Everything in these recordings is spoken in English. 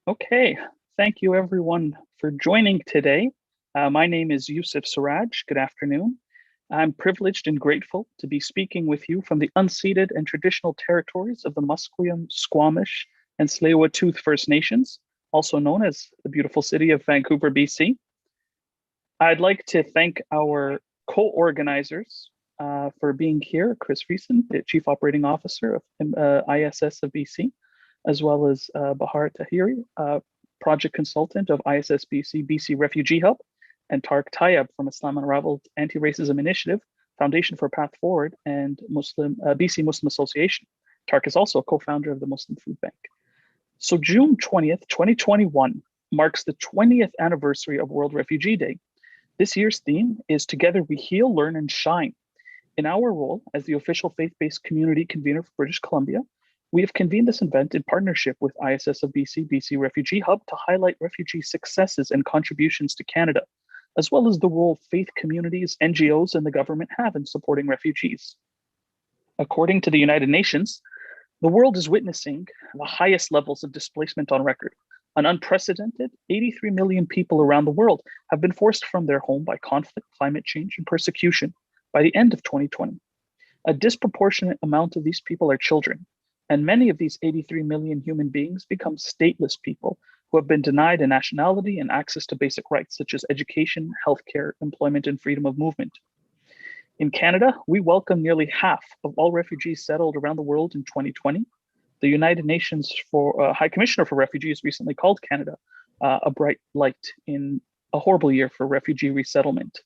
Okay, thank you everyone for joining today. My name is Yusuf Siraj. Good afternoon. I'm privileged and grateful to be speaking with you from the unceded and traditional territories of the Musqueam, Squamish, and Tsleil-Waututh First Nations, also known as the beautiful city of Vancouver, BC. I'd like to thank our co-organizers for being here, Chris Friesen, the Chief Operating Officer of ISS of BC, as well as Bahar Tahiri, project consultant of ISS BC Refugee Hub, and Tarek Tayeb from Islam Unraveled Anti-Racism Initiative, Foundation for Path Forward, and BC Muslim Association. Tarek is also a co-founder of the Muslim Food Bank. So June 20th, 2021 marks the 20th anniversary of World Refugee Day. This year's theme is Together We Heal, Learn, and Shine. In our role as the official faith-based community convener for British Columbia, we have convened this event in partnership with ISS of BC Refugee Hub to highlight refugee successes and contributions to Canada, as well as the role faith communities, NGOs, and the government have in supporting refugees. According to the United Nations, the world is witnessing the highest levels of displacement on record. An unprecedented 83 million people around the world have been forced from their home by conflict, climate change, and persecution by the end of 2020. A disproportionate amount of these people are children, and many of these 83 million human beings become stateless people who have been denied a nationality and access to basic rights such as education, healthcare, employment, and freedom of movement. In Canada, we welcome nearly half of all refugees settled around the world in 2020. The United Nations High Commissioner for Refugees recently called Canada a bright light in a horrible year for refugee resettlement.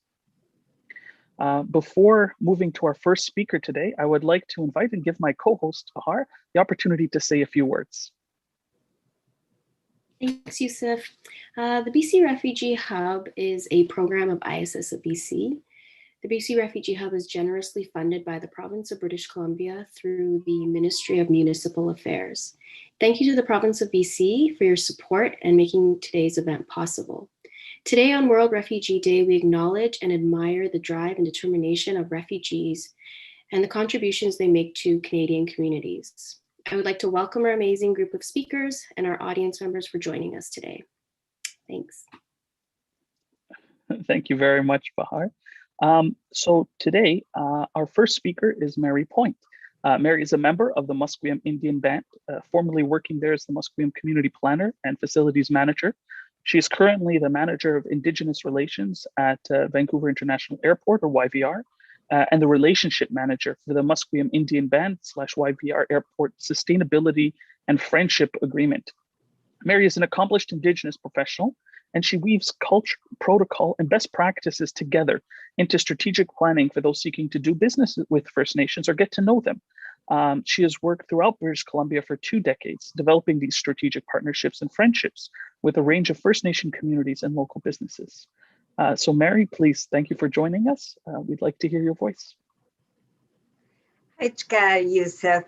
Before moving to our first speaker today, I would like to invite and give my co-host, Bahar, the opportunity to say a few words. Thanks, Yusuf. The BC Refugee Hub is a program of ISS of BC. The BC Refugee Hub is generously funded by the province of British Columbia through the Ministry of Municipal Affairs. Thank you to the province of BC for your support and making today's event possible. Today on World Refugee Day, we acknowledge and admire the drive and determination of refugees and the contributions they make to Canadian communities. I would like to welcome our amazing group of speakers and our audience members for joining us today. Thanks. Thank you very much, Bahar. So today, our first speaker is Mary Point. Mary is a member of the Musqueam Indian Band, formerly working there as the Musqueam Community Planner and Facilities Manager. She is currently the Manager of Indigenous Relations at Vancouver International Airport, or YVR, and the Relationship Manager for the Musqueam Indian Band / YVR Airport Sustainability and Friendship Agreement. Mary is an accomplished Indigenous professional, and she weaves culture, protocol, and best practices together into strategic planning for those seeking to do business with First Nations or get to know them. She has worked throughout British Columbia for 2 decades, developing these strategic partnerships and friendships with a range of First Nation communities and local businesses. So Mary, please, thank you for joining us. We'd like to hear your voice. Hichka Yusuf,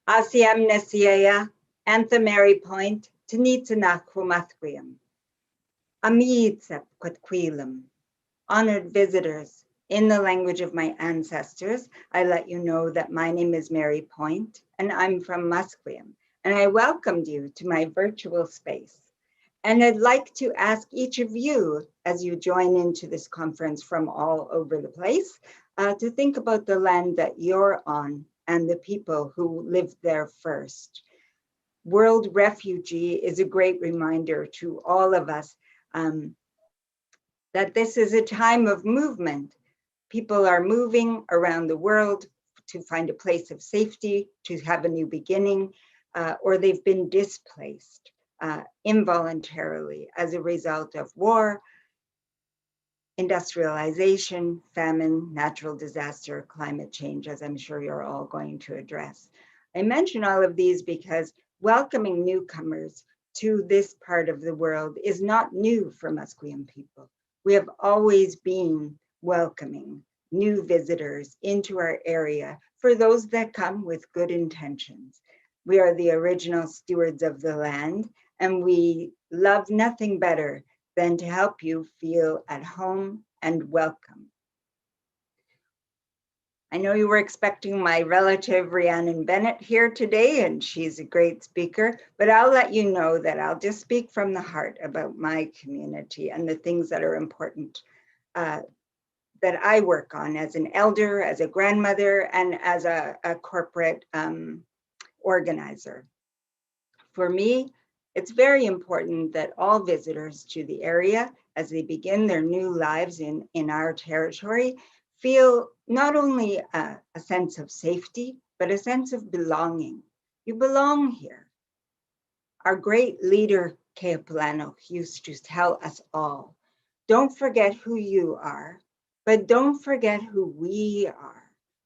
Asiam Nesiaya, Antha Mary Point, Tanitana Kumathwiam. Amitsep Kwatquilam. Honored visitors, in the language of my ancestors, I let you know that my name is Mary Point and I'm from Musqueam, and I welcomed you to my virtual space. And I'd like to ask each of you, as you join into this conference from all over the place, to think about the land that you're on and the people who lived there first. World Refugee is a great reminder to all of us that this is a time of movement. People are moving around the world to find a place of safety, to have a new beginning, or they've been displaced involuntarily as a result of war, industrialization, famine, natural disaster, climate change, as I'm sure you're all going to address. I mention all of these because welcoming newcomers to this part of the world is not new for Musqueam people. We have always been welcoming new visitors into our area for those that come with good intentions. We are the original stewards of the land, and we love nothing better than to help you feel at home and welcome. I know you were expecting my relative Rhiannon Bennett here today, and she's a great speaker, but I'll let you know that I'll just speak from the heart about my community and the things that are important that I work on as an elder, as a grandmother, and as a corporate organizer. For me, it's very important that all visitors to the area, as they begin their new lives in our territory, feel not only a sense of safety, but a sense of belonging. You belong here. Our great leader, Keapulano, used to tell us all, don't forget who you are, but don't forget who we are.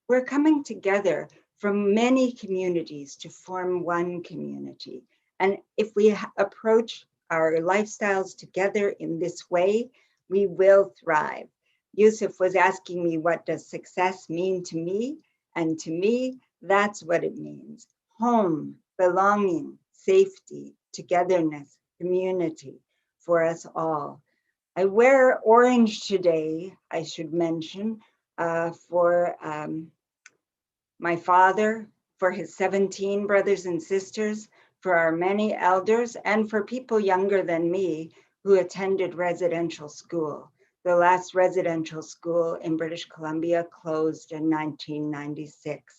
We're coming together from many communities to form one community. And if we approach our lifestyles together in this way, we will thrive. Yusuf was asking me, what does success mean to me? And to me, that's what it means. Home, belonging, safety, togetherness, community for us all. I wear orange today, I should mention, for my father, for his 17 brothers and sisters, for our many elders, and for people younger than me who attended residential school. The last residential school in British Columbia closed in 1996.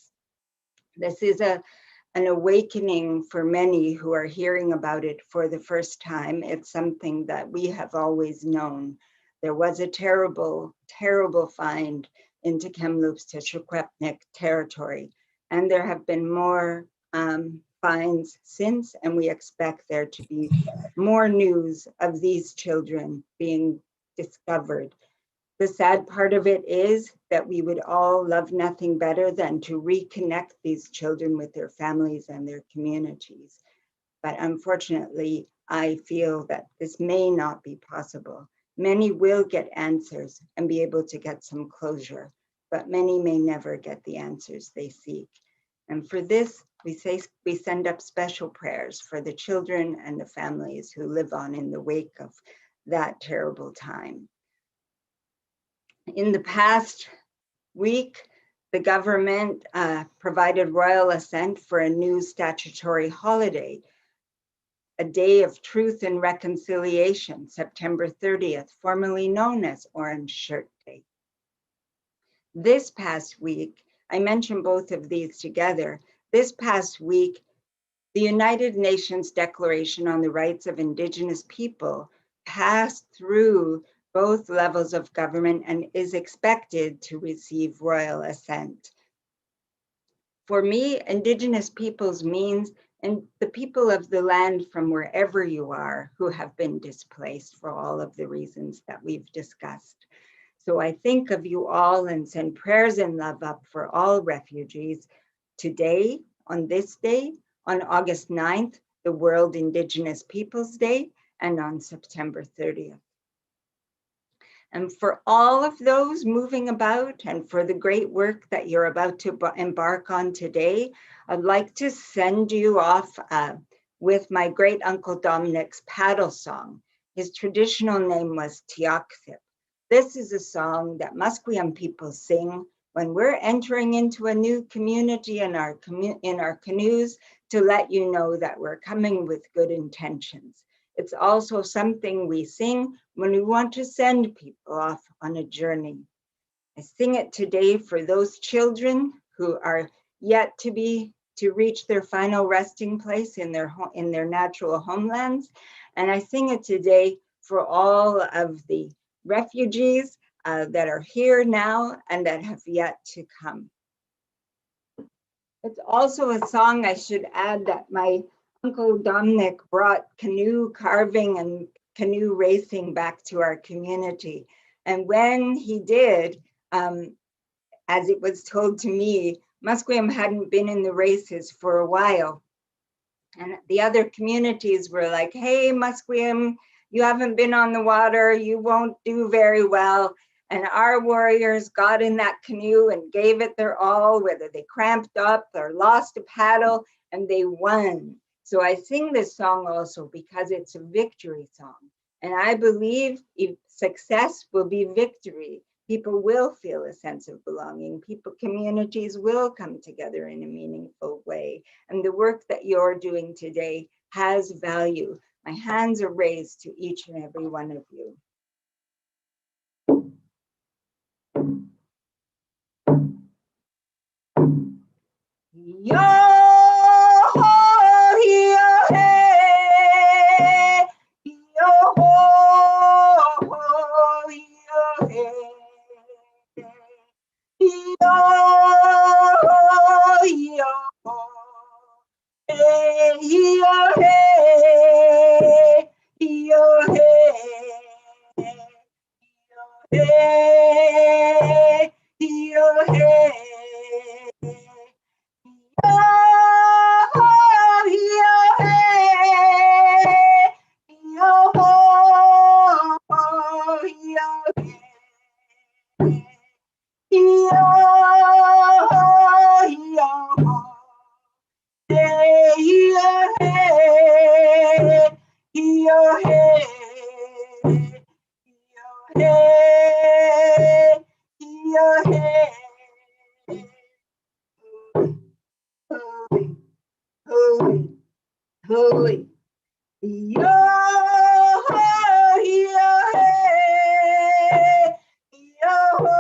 This is an awakening for many who are hearing about it for the first time. It's something that we have always known. There was a terrible, terrible find into Kamloops to Secwepemc territory, and there have been more finds since, and we expect there to be more news of these children being discovered. The sad part of it is that we would all love nothing better than to reconnect these children with their families and their communities. But unfortunately, I feel that this may not be possible. Many will get answers and be able to get some closure, but many may never get the answers they seek. And for this, we send up special prayers for the children and the families who live on in the wake of that terrible time. In the past week, the government provided royal assent for a new statutory holiday, a day of truth and reconciliation, September 30th, formerly known as Orange Shirt Day. This past week, I mentioned both of these together. This past week, the United Nations Declaration on the Rights of Indigenous People passed through both levels of government and is expected to receive royal assent. For me, Indigenous peoples means and the people of the land from wherever you are who have been displaced for all of the reasons that we've discussed. So I think of you all and send prayers and love up for all refugees today, on this day, on August 9th, the World Indigenous Peoples Day, and on September 30th. And for all of those moving about and for the great work that you're about to embark on today, I'd like to send you off with my great uncle Dominic's paddle song. His traditional name was Tiaksip. This is a song that Musqueam people sing when we're entering into a new community in our canoes to let you know that we're coming with good intentions. It's also something we sing when we want to send people off on a journey. I sing it today for those children who are yet to reach their final resting place in their natural homelands. And I sing it today for all of the refugees that are here now and that have yet to come. It's also a song, I should add, that my Uncle Dominic brought canoe carving and canoe racing back to our community. And when he did, as it was told to me, Musqueam hadn't been in the races for a while. And the other communities were like, hey, Musqueam, you haven't been on the water, you won't do very well. And our warriors got in that canoe and gave it their all, whether they cramped up or lost a paddle, and they won. So I sing this song also because it's a victory song. And I believe success will be victory People will feel a sense of belonging. Communities will come together in a meaningful way. And the work that you're doing today has value. My hands are raised to each and every one of you. Yo, yo, hey, yo, yo, hey, yo, yo, hey, yo, hey, yo, hey, yo, hey. Holy, yo, yo, hey, yo, yo,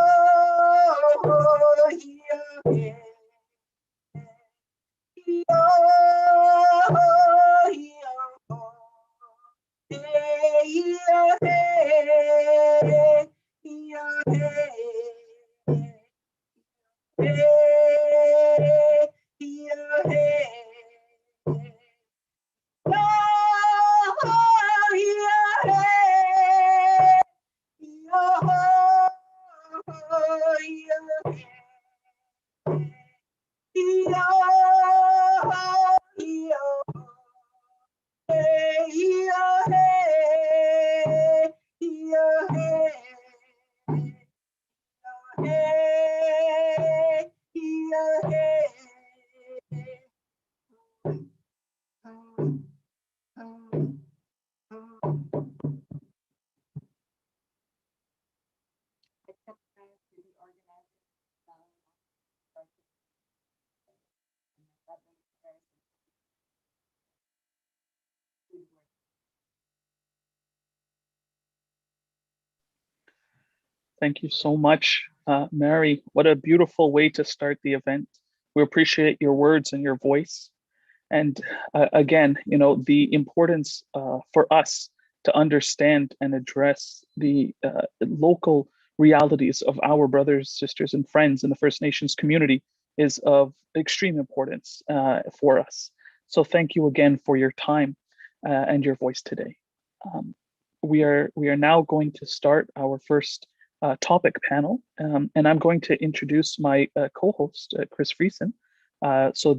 Thank you so much, Mary. What a beautiful way to start the event. We appreciate your words and your voice. And again, the importance for us to understand and address the local realities of our brothers, sisters, and friends in the First Nations community is of extreme importance for us. So thank you again for your time and your voice today. We are now going to start our first topic panel, and I'm going to introduce my co-host, Chris Friesen.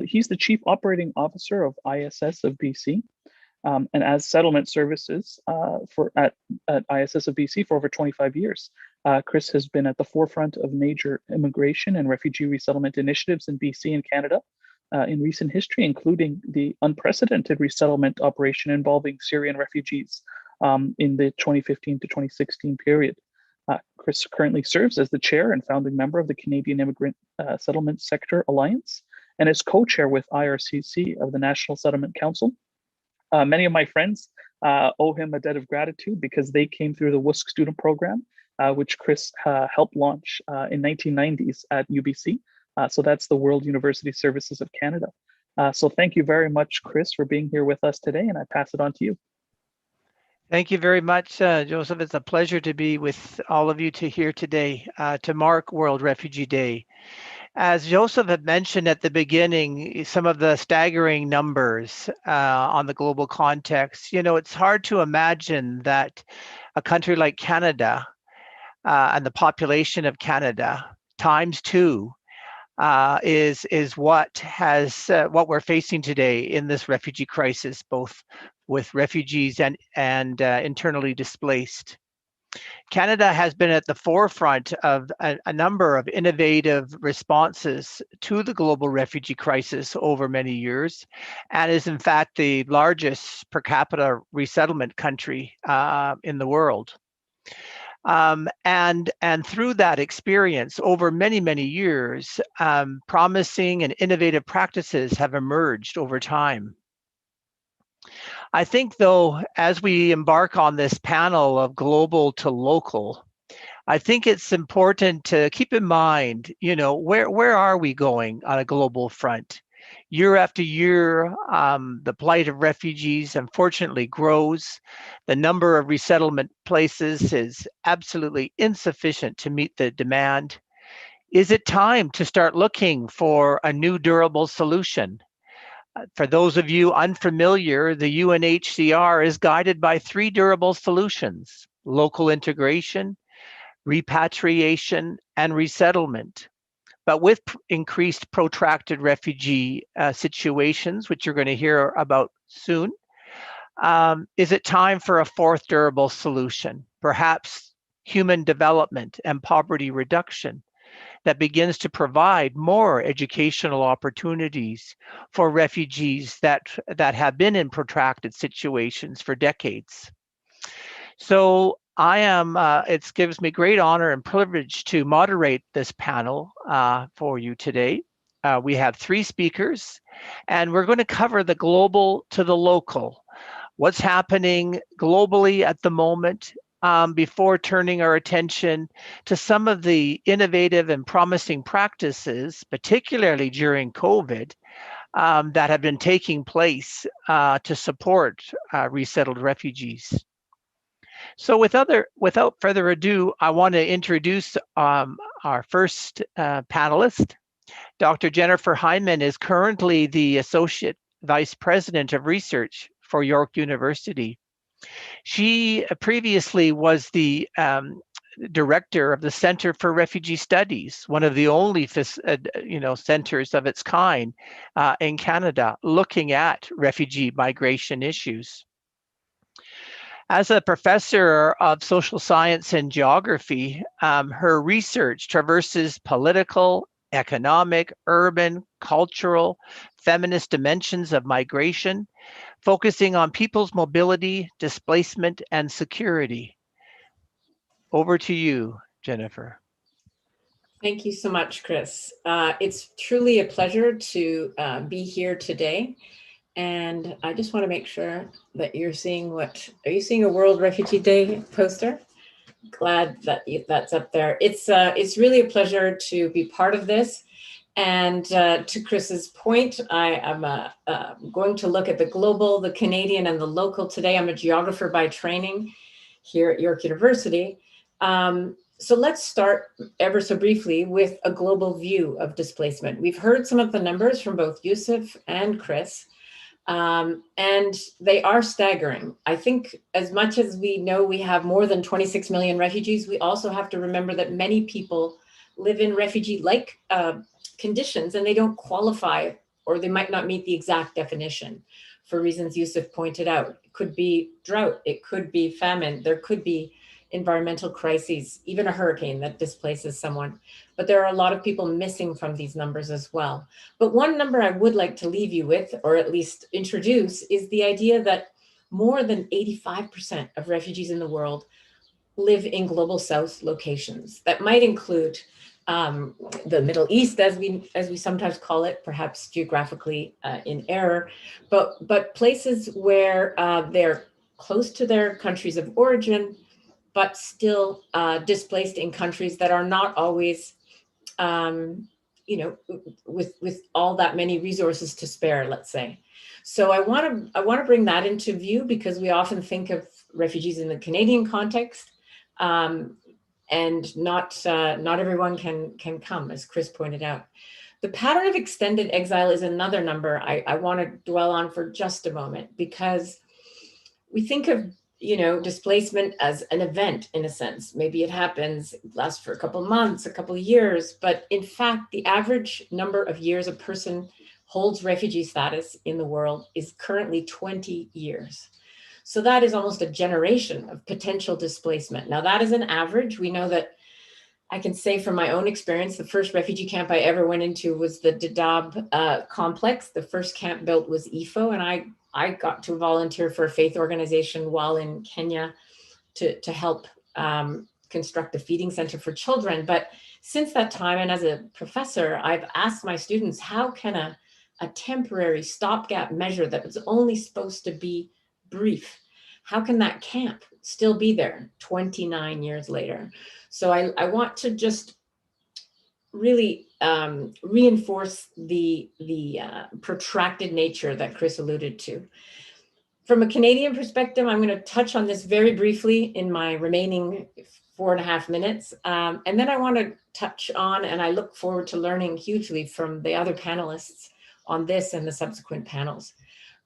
He's the Chief Operating Officer of ISS of BC, and as settlement services at ISS of BC for over 25 years. Chris has been at the forefront of major immigration and refugee resettlement initiatives in BC and Canada in recent history, including the unprecedented resettlement operation involving Syrian refugees in the 2015 to 2016 period. Chris currently serves as the chair and founding member of the Canadian Immigrant Settlement Sector Alliance and is co-chair with IRCC of the National Settlement Council. Many of my friends owe him a debt of gratitude because they came through the WUSC student program, which Chris helped launch in 1990s at UBC. So that's the World University Services of Canada. So thank you very much, Chris, for being here with us today, and I pass it on to you. Thank you very much, Joseph. It's a pleasure to be with all of you here today to mark World Refugee Day. As Joseph had mentioned at the beginning, some of the staggering numbers on the global context, it's hard to imagine that a country like Canada and the population of Canada times two is what we're facing today in this refugee crisis, both with refugees and internally displaced. Canada has been at the forefront of a number of innovative responses to the global refugee crisis over many years, and is in fact the largest per capita resettlement country in the world. And through that experience over many, many years, promising and innovative practices have emerged over time. I think, though, as we embark on this panel of global to local, I think it's important to keep in mind, where are we going on a global front? Year after year, the plight of refugees unfortunately grows. The number of resettlement places is absolutely insufficient to meet the demand. Is it time to start looking for a new durable solution? For those of you unfamiliar, the UNHCR is guided by 3 durable solutions: local integration, repatriation, and resettlement. But with increased protracted refugee situations, which you're going to hear about soon, is it time for a 4th durable solution? Perhaps human development and poverty reduction that begins to provide more educational opportunities for refugees that have been in protracted situations for decades. So it gives me great honor and privilege to moderate this panel for you today. We have 3 speakers, and we're going to cover the global to the local. What's happening globally at the moment, before turning our attention to some of the innovative and promising practices, particularly during COVID, that have been taking place to support resettled refugees. So without further ado, I want to introduce our first panelist. Dr. Jennifer Hyman is currently the Associate Vice President of Research for York University. She previously was the director of the Center for Refugee Studies, one of the only centers of its kind in Canada, looking at refugee migration issues. As a professor of social science and geography, her research traverses political, economic, urban, cultural, feminist dimensions of migration, focusing on people's mobility, displacement, and security. Over to you, Jennifer. Thank you so much, Chris. It's truly a pleasure to be here today. And I just want to make sure that you're seeing are you seeing a World Refugee Day poster? Glad that that's up there. It's really a pleasure to be part of this. And to Chris's point, I am going to look at the global, the Canadian, and the local today. I'm a geographer by training here at York University. So let's start ever so briefly with a global view of displacement. We've heard some of the numbers from both Yusuf and Chris. And they are staggering. I think as much as we know we have more than 26 million refugees, we also have to remember that many people live in refugee-like conditions and they don't qualify, or they might not meet the exact definition for reasons Yusuf pointed out. It could be drought, it could be famine, there could be environmental crises, even a hurricane that displaces someone. But there are a lot of people missing from these numbers as well. But one number I would like to leave you with, or at least introduce, is the idea that more than 85% of refugees in the world live in global south locations. That might include the Middle East, as we sometimes call it, perhaps geographically in error, but places where they're close to their countries of origin, but still displaced in countries that are not always, with all that many resources to spare, let's say. So I want to bring that into view because we often think of refugees in the Canadian context, and not everyone can come, as Chris pointed out. The pattern of extended exile is another number I want to dwell on for just a moment, because we think of displacement as an event in a sense. Maybe it happens, lasts for a couple of months, a couple of years, but in fact, the average number of years a person holds refugee status in the world is currently 20 years. So that is almost a generation of potential displacement. Now that is an average. We know that, I can say from my own experience, the first refugee camp I ever went into was the Dadaab complex. The first camp built was IFO, and I got to volunteer for a faith organization while in Kenya to help construct a feeding center for children. But since that time, and as a professor, I've asked my students, how can a temporary stopgap measure that was only supposed to be brief, how can that camp still be there 29 years later? So I want to just really reinforce the protracted nature that Chris alluded to. From a Canadian perspective, I'm going to touch on this very briefly in my remaining 4.5 minutes. And then I want to touch on, and I look forward to learning hugely from the other panelists on this and the subsequent panels.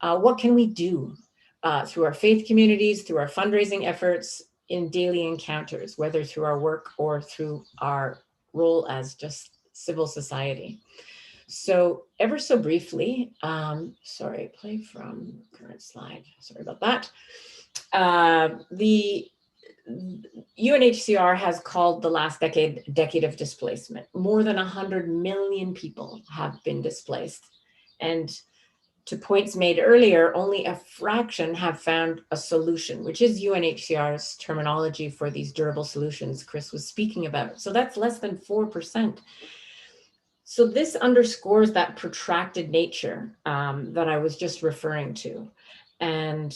What can we do through our faith communities, through our fundraising efforts, in daily encounters, whether through our work or through our role as just civil society? So ever so briefly, sorry, play from current slide. Sorry about that. The UNHCR has called the last decade of displacement. More than 100 million people have been displaced. And to points made earlier, only a fraction have found a solution, which is UNHCR's terminology for these durable solutions Chris was speaking about. So that's less than 4%. So this underscores that protracted nature that I was just referring to. And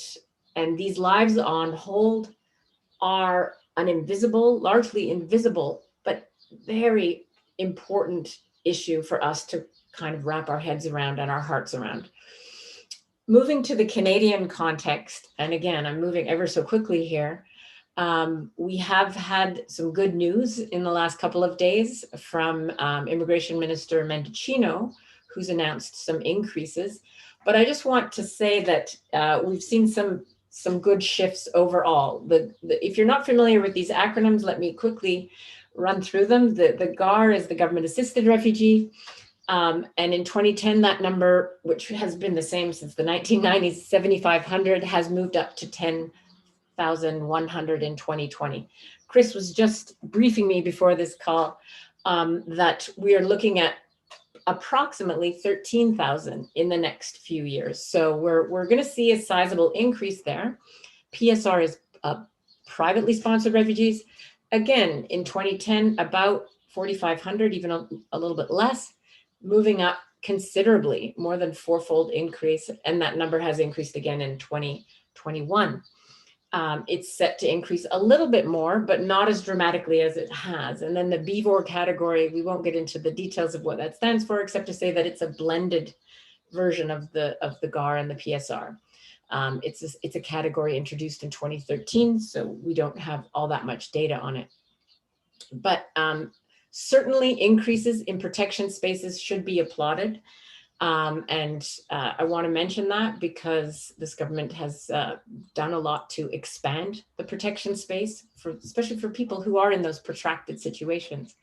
these lives on hold are an invisible, largely invisible, but very important issue for us to kind of wrap our heads around and our hearts around. Moving to the Canadian context, and again, I'm moving ever so quickly here. We have had some good news in the last couple of days from Immigration Minister Mendicino, who's announced some increases. But I just want to say that we've seen some good shifts overall. If you're not familiar with these acronyms, let me quickly run through them. The GAR is the Government Assisted Refugee. And in 2010, that number, which has been the same since the 1990s, 7,500, has moved up to 10,100 in 2020. Chris was just briefing me before this call that we are looking at approximately 13,000 in the next few years. So we're going to see a sizable increase there. PSR is privately sponsored refugees. Again, in 2010, about 4,500, even a little bit less, moving up considerably, more than fourfold increase. And that number has increased again in 2021. It's set to increase a little bit more, but not as dramatically as it has. And then the BVOR category, we won't get into the details of what that stands for, except to say that it's a blended version of the GAR and the PSR. It's a category introduced in 2013, so we don't have all that much data on it. But certainly increases in protection spaces should be applauded. I want to mention that because this government has done a lot to expand the protection space, especially for people who are in those protracted situations.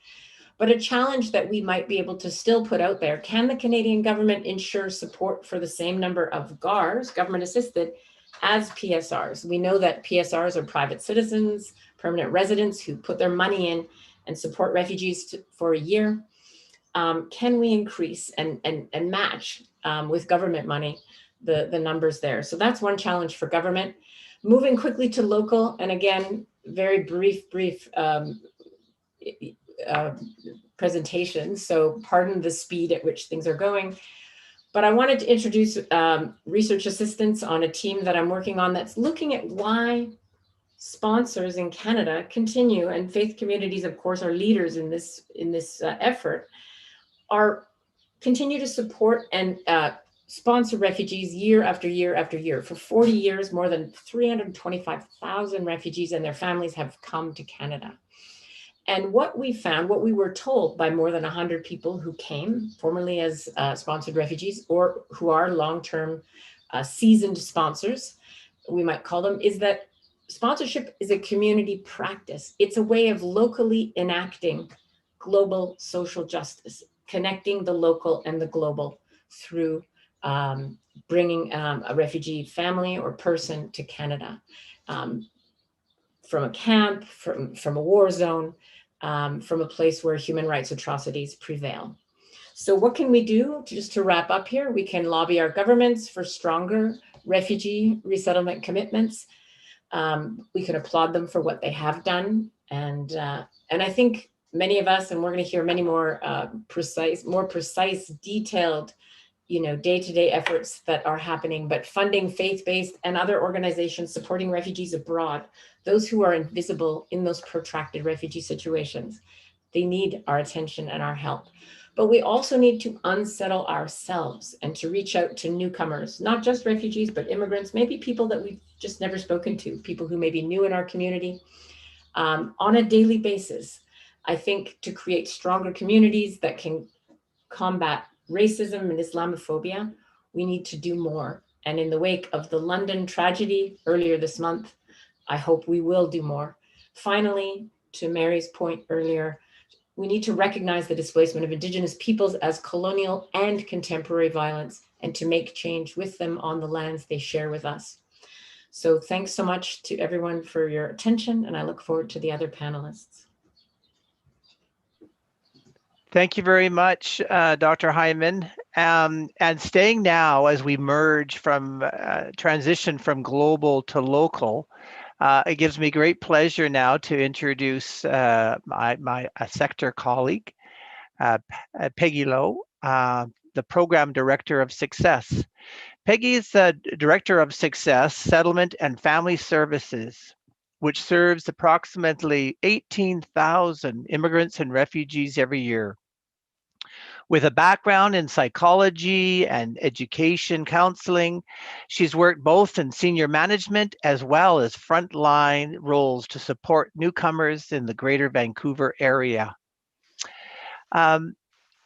But a challenge that we might be able to still put out there, can the Canadian government ensure support for the same number of GARs, government assisted, as PSRs? We know that PSRs are private citizens, permanent residents who put their money in and support refugees for a year. Can we increase and match with government money the numbers there? So that's one challenge for government. Moving quickly to local, and again, very brief presentation. So pardon the speed at which things are going. But I wanted to introduce research assistants on a team that I'm working on that's looking at why sponsors in Canada continue, and faith communities, of course, are leaders in this effort, continue to support and sponsor refugees year after year after year. For 40 years, more than 325,000 refugees and their families have come to Canada. And what we found, what we were told by more than 100 people who came formerly as sponsored refugees or who are long-term seasoned sponsors, we might call them, is that sponsorship is a community practice. It's a way of locally enacting global social justice, connecting the local and the global through bringing a refugee family or person to Canada from a camp, from a war zone, from a place where human rights atrocities prevail. So what can we do? Just to wrap up here, we can lobby our governments for stronger refugee resettlement commitments. We can applaud them for what they have done. And I think many of us, and we're going to hear many more precise, detailed, day-to-day efforts that are happening, but funding faith-based and other organizations supporting refugees abroad, those who are invisible in those protracted refugee situations. They need our attention and our help. But we also need to unsettle ourselves and to reach out to newcomers, not just refugees, but immigrants, maybe people that we've just never spoken to, people who may be new in our community, on a daily basis. I think to create stronger communities that can combat racism and Islamophobia, we need to do more. And in the wake of the London tragedy earlier this month, I hope we will do more. Finally, to Mary's point earlier, we need to recognize the displacement of Indigenous peoples as colonial and contemporary violence, and to make change with them on the lands they share with us. So thanks so much to everyone for your attention, and I look forward to the other panelists. Thank you very much, Dr. Hyman. And staying now as we merge from transition from global to local, it gives me great pleasure now to introduce my sector colleague, Peggy Lowe, the Program Director of Success. Peggy is the Director of Success, Settlement and Family Services, which serves approximately 18,000 immigrants and refugees every year. With a background in psychology and education counseling, she's worked both in senior management as well as frontline roles to support newcomers in the Greater Vancouver area.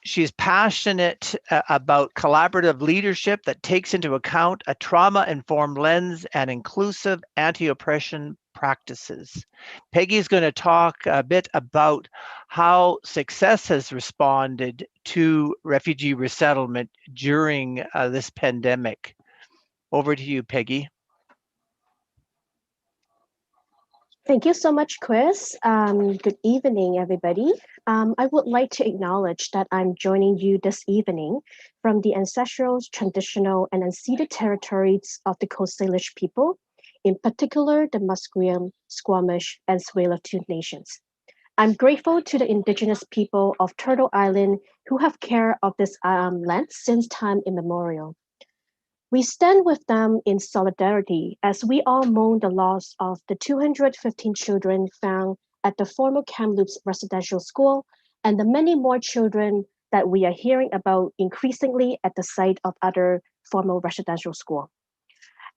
She's passionate about collaborative leadership that takes into account a trauma-informed lens and inclusive anti-oppression practices. Peggy is going to talk a bit about how Success has responded to refugee resettlement during this pandemic. Over to you, Peggy. Thank you so much, Chris. Good evening, everybody. I would like to acknowledge that I'm joining you this evening from the ancestral, traditional, and unceded territories of the Coast Salish people, in particular the Musqueam, Squamish, and Tsleil-Waututh nations. I'm grateful to the Indigenous people of Turtle Island who have care of this land since time immemorial. We stand with them in solidarity as we all mourn the loss of the 215 children found at the former Kamloops Residential School and the many more children that we are hearing about increasingly at the site of other former residential schools.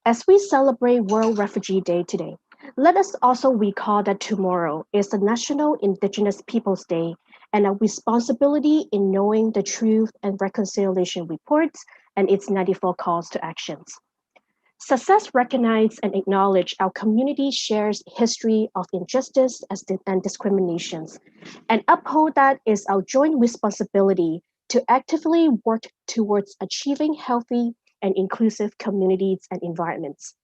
As we celebrate World Refugee Day today, let us also recall that tomorrow is the National Indigenous Peoples Day and a responsibility in knowing the Truth and Reconciliation reports and its 94 calls to actions. Success recognizes and acknowledges our community shares history of injustice and discriminations, and uphold that is our joint responsibility to actively work towards achieving healthy and inclusive communities and environments.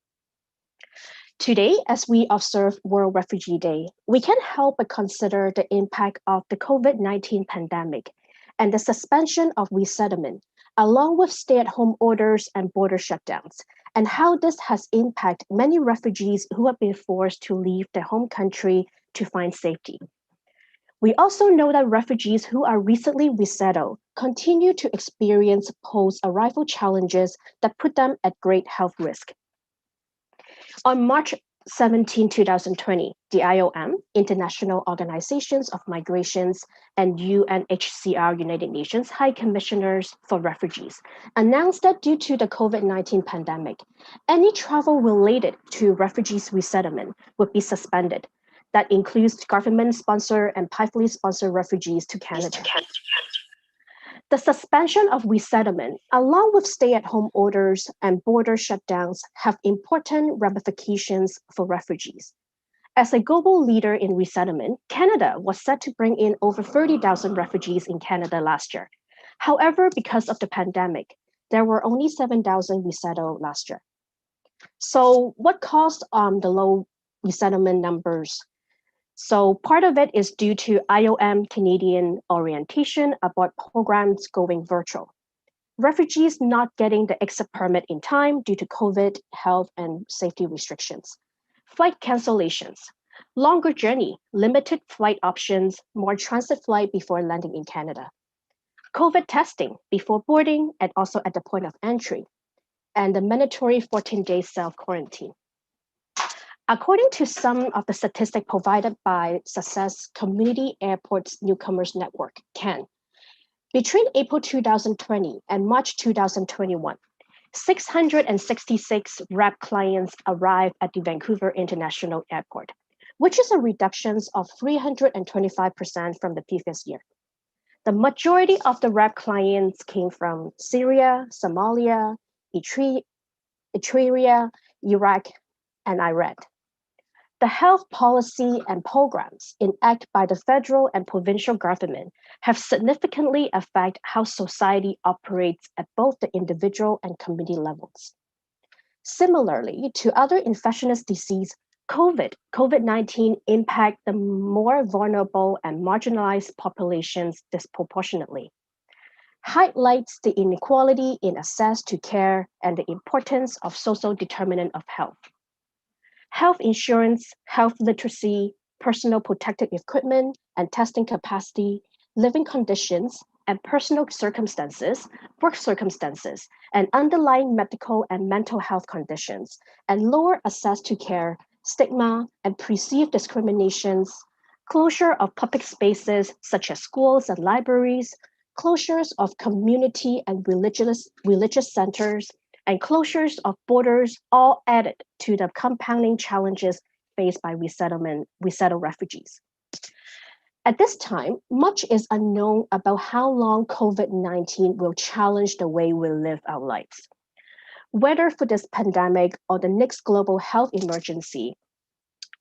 Today, as we observe World Refugee Day, we can't help but consider the impact of the COVID-19 pandemic and the suspension of resettlement, along with stay-at-home orders and border shutdowns, and how this has impacted many refugees who have been forced to leave their home country to find safety. We also know that refugees who are recently resettled continue to experience post-arrival challenges that put them at great health risk. On March 17, 2020, the IOM, International Organizations of Migrations, and UNHCR, United Nations High Commissioners for Refugees, announced that due to the COVID-19 pandemic, any travel related to refugees resettlement would be suspended. That includes government-sponsored and privately sponsored refugees to Canada. The suspension of resettlement, along with stay-at-home orders and border shutdowns, have important ramifications for refugees. As a global leader in resettlement, Canada was set to bring in over 30,000 refugees in Canada last year. However, because of the pandemic, there were only 7,000 resettled last year. So what caused the low resettlement numbers? So part of it is due to IOM Canadian orientation about programs going virtual. Refugees not getting the exit permit in time due to COVID, health, and safety restrictions. flight cancellations, longer journey, limited flight options, more transit flight before landing in Canada, COVID testing before boarding and also at the point of entry, and the mandatory 14-day self-quarantine. According to some of the statistics provided by Success Community Airports Newcomers Network, CAN, between April 2020 and March 2021, 666 RAP clients arrived at the Vancouver International Airport, which is a reduction of 325% from the previous year. The majority of the RAP clients came from Syria, Somalia, Eritrea, Iraq, and Iran. The health policy and programs enacted by the federal and provincial government have significantly affected how society operates at both the individual and community levels. Similarly to other infectious diseases, COVID-19 impact the more vulnerable and marginalized populations disproportionately, highlights the inequality in access to care and the importance of social determinant of health. Health insurance, health literacy, personal protective equipment and testing capacity, living conditions, and personal circumstances, work circumstances, and underlying medical and mental health conditions, and lower access to care, stigma, and perceived discriminations, closure of public spaces such as schools and libraries, closures of community and religious centers, and closures of borders all added to the compounding challenges faced by resettled refugees. At this time, much is unknown about how long COVID-19 will challenge the way we live our lives. Whether for this pandemic or the next global health emergency,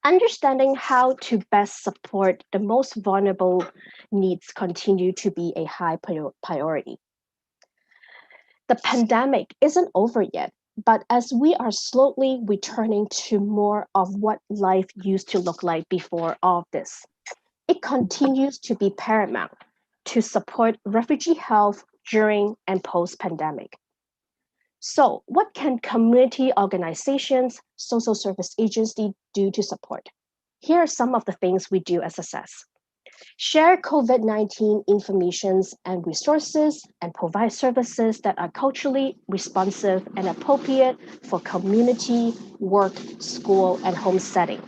understanding how to best support the most vulnerable needs continue to be a high priority. The pandemic isn't over yet, but as we are slowly returning to more of what life used to look like before all of this, it continues to be paramount to support refugee health during and post-pandemic. So what can community organizations, social service agencies do to support? Here are some of the things we do as Success. Share COVID-19 information and resources and provide services that are culturally responsive and appropriate for community, work, school, and home setting.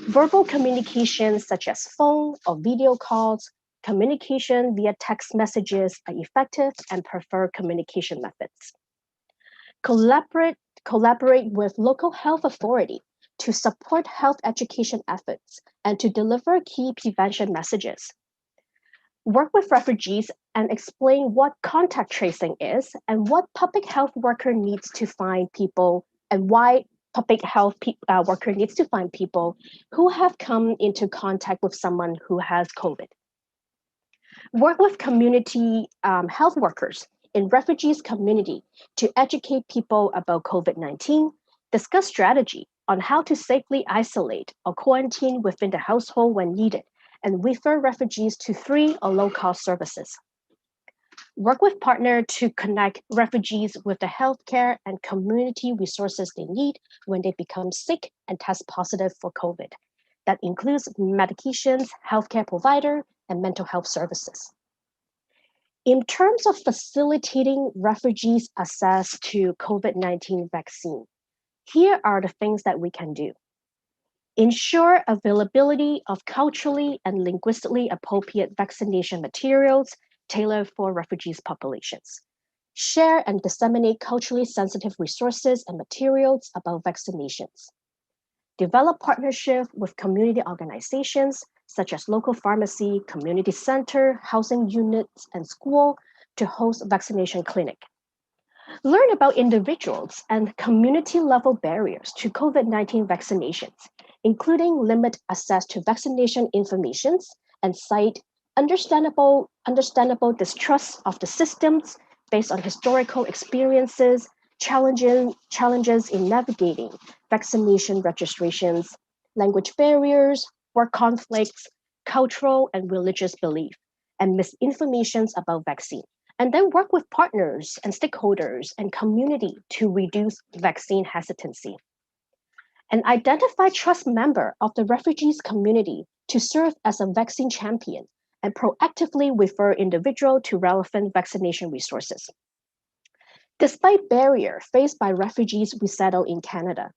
Verbal communications such as phone or video calls, communication via text messages are effective and preferred communication methods. Collaborate with local health authority to support health education efforts and to deliver key prevention messages. Work with refugees and explain what contact tracing is and what public health worker needs to find people and why public health worker needs to find people who have come into contact with someone who has COVID. Work with community health workers in refugees community to educate people about COVID-19, discuss strategy on how to safely isolate or quarantine within the household when needed, and refer refugees to free or low-cost services. Work with partners to connect refugees with the healthcare and community resources they need when they become sick and test positive for COVID. That includes medications, healthcare provider, and mental health services. In terms of facilitating refugees' access to COVID-19 vaccine, here are the things that we can do. Ensure availability of culturally and linguistically appropriate vaccination materials tailored for refugees' populations. Share and disseminate culturally sensitive resources and materials about vaccinations. Develop partnership with community organizations such as local pharmacy, community center, housing units, and school to host vaccination clinic. Learn about individuals and community-level barriers to COVID-19 vaccinations, including limit access to vaccination information and cite understandable distrust of the systems based on historical experiences, challenges in navigating vaccination registrations, language barriers, work conflicts, cultural and religious belief, and misinformations about vaccine. And then work with partners and stakeholders and community to reduce vaccine hesitancy. an identified trust member of the refugees community to serve as a vaccine champion and proactively refer individuals to relevant vaccination resources. Despite barriers faced by refugees resettled in Canada,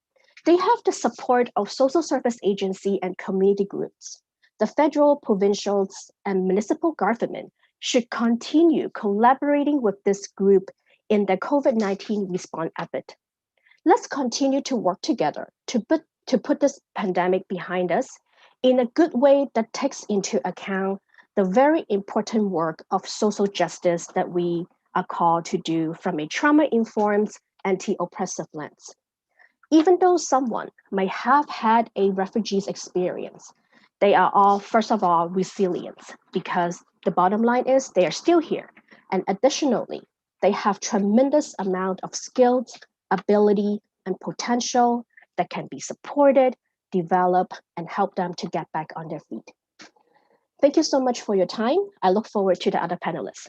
they have the support of social service agencies and community groups. The federal, provincial, and municipal government should continue collaborating with this group in the COVID-19 response effort. Let's continue to work together to put this pandemic behind us in a good way that takes into account the very important work of social justice that we are called to do from a trauma-informed, anti-oppressive lens. Even though someone may have had a refugee's experience, they are all, first of all, resilient because the bottom line is they are still here. And additionally, they have tremendous amount of skills, ability, and potential that can be supported, developed, and help them to get back on their feet. Thank you so much for your time. I look forward to the other panelists.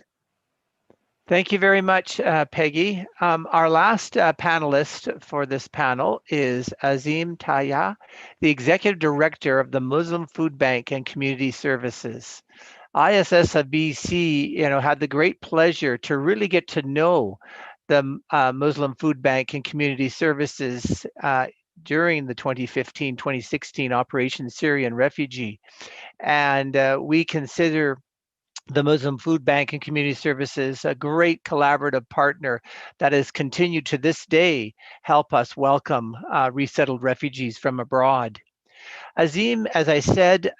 Thank you very much, Peggy. Our last panelist for this panel is Azim Taya, the Executive Director of the Muslim Food Bank and Community Services. ISS of BC, had the great pleasure to really get to know the Muslim Food Bank and Community Services during the 2015-2016 Operation Syrian Refugee. And we consider the Muslim Food Bank and Community Services a great collaborative partner that has continued to this day help us welcome resettled refugees from abroad. Azim, as I said,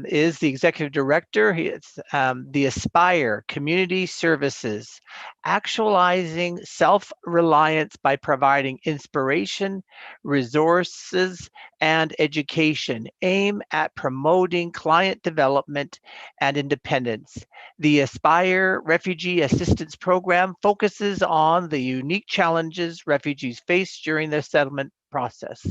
is the executive director. He is the Aspire Community Services, actualizing self-reliance by providing inspiration, resources, and education, aim at promoting client development and independence. The Aspire Refugee Assistance Program focuses on the unique challenges refugees face during their settlement process.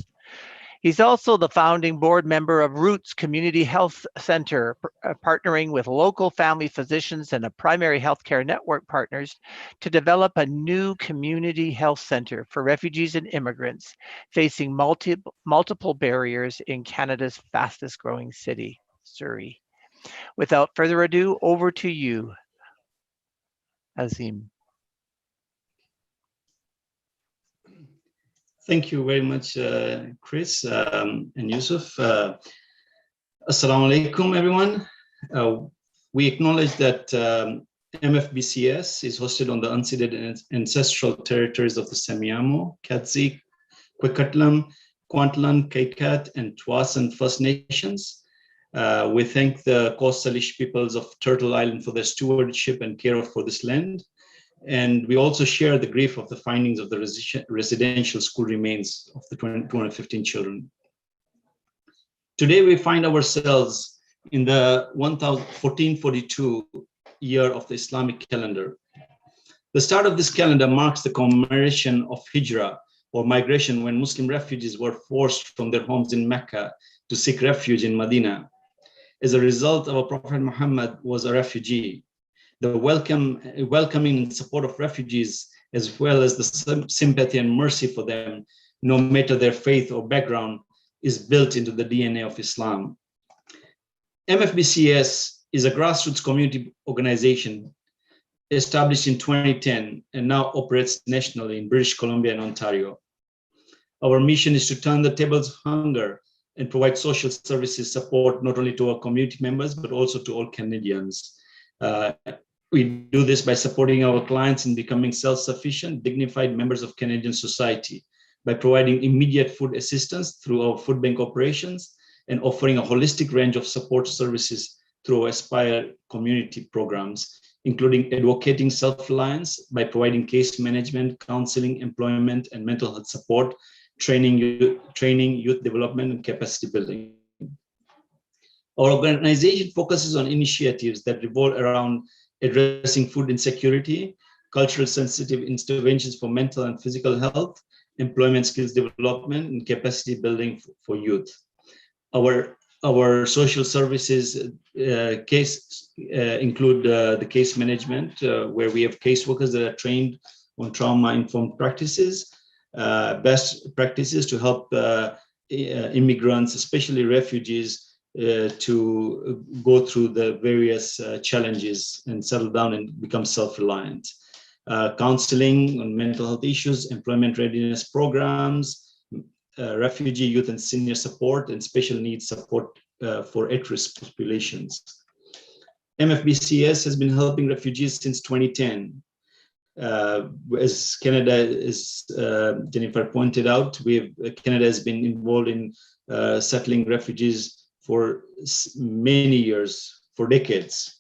He's also the founding board member of Roots Community Health Center, partnering with local family physicians and a primary healthcare network partners to develop a new community health center for refugees and immigrants facing multiple barriers in Canada's fastest growing city, Surrey. Without further ado, over to you, Azim. Thank you very much, Chris and Yusuf. Assalamu alaikum, everyone. We acknowledge that MFBCS is hosted on the unceded and ancestral territories of the Semiahmoo, Katsik, Kwikatlam, Kwantlen, Kaikat, and Twasan First Nations. We thank the Coast Salish peoples of Turtle Island for their stewardship and care for this land. And we also share the grief of the findings of the residential school remains of the 215 children. Today, we find ourselves in the 1442 year of the Islamic calendar. The start of this calendar marks the commemoration of Hijrah, or migration, when Muslim refugees were forced from their homes in Mecca to seek refuge in Medina. As a result, our Prophet Muhammad was a refugee. The welcoming and support of refugees, as well as the sympathy and mercy for them, no matter their faith or background, is built into the DNA of Islam. MFBCS is a grassroots community organization established in 2010 and now operates nationally in British Columbia and Ontario. Our mission is to turn the tables of hunger and provide social services support not only to our community members, but also to all Canadians. We do this by supporting our clients in becoming self-sufficient, dignified members of Canadian society, by providing immediate food assistance through our food bank operations and offering a holistic range of support services through our Aspire community programs, including advocating self-reliance by providing case management, counseling, employment, and mental health support, training, youth development, and capacity building. Our organization focuses on initiatives that revolve around addressing food insecurity, cultural sensitive interventions for mental and physical health, employment skills development, and capacity building for youth. Our social services include the case management, where we have caseworkers that are trained on trauma-informed practices, best practices to help immigrants, especially refugees, to go through the various challenges and settle down and become self-reliant. Counseling on mental health issues, employment readiness programs, refugee youth and senior support, and special needs support for at-risk populations. MFBCS has been helping refugees since 2010. As Canada, as Jennifer pointed out, Canada has been involved in settling refugees for many years, for decades.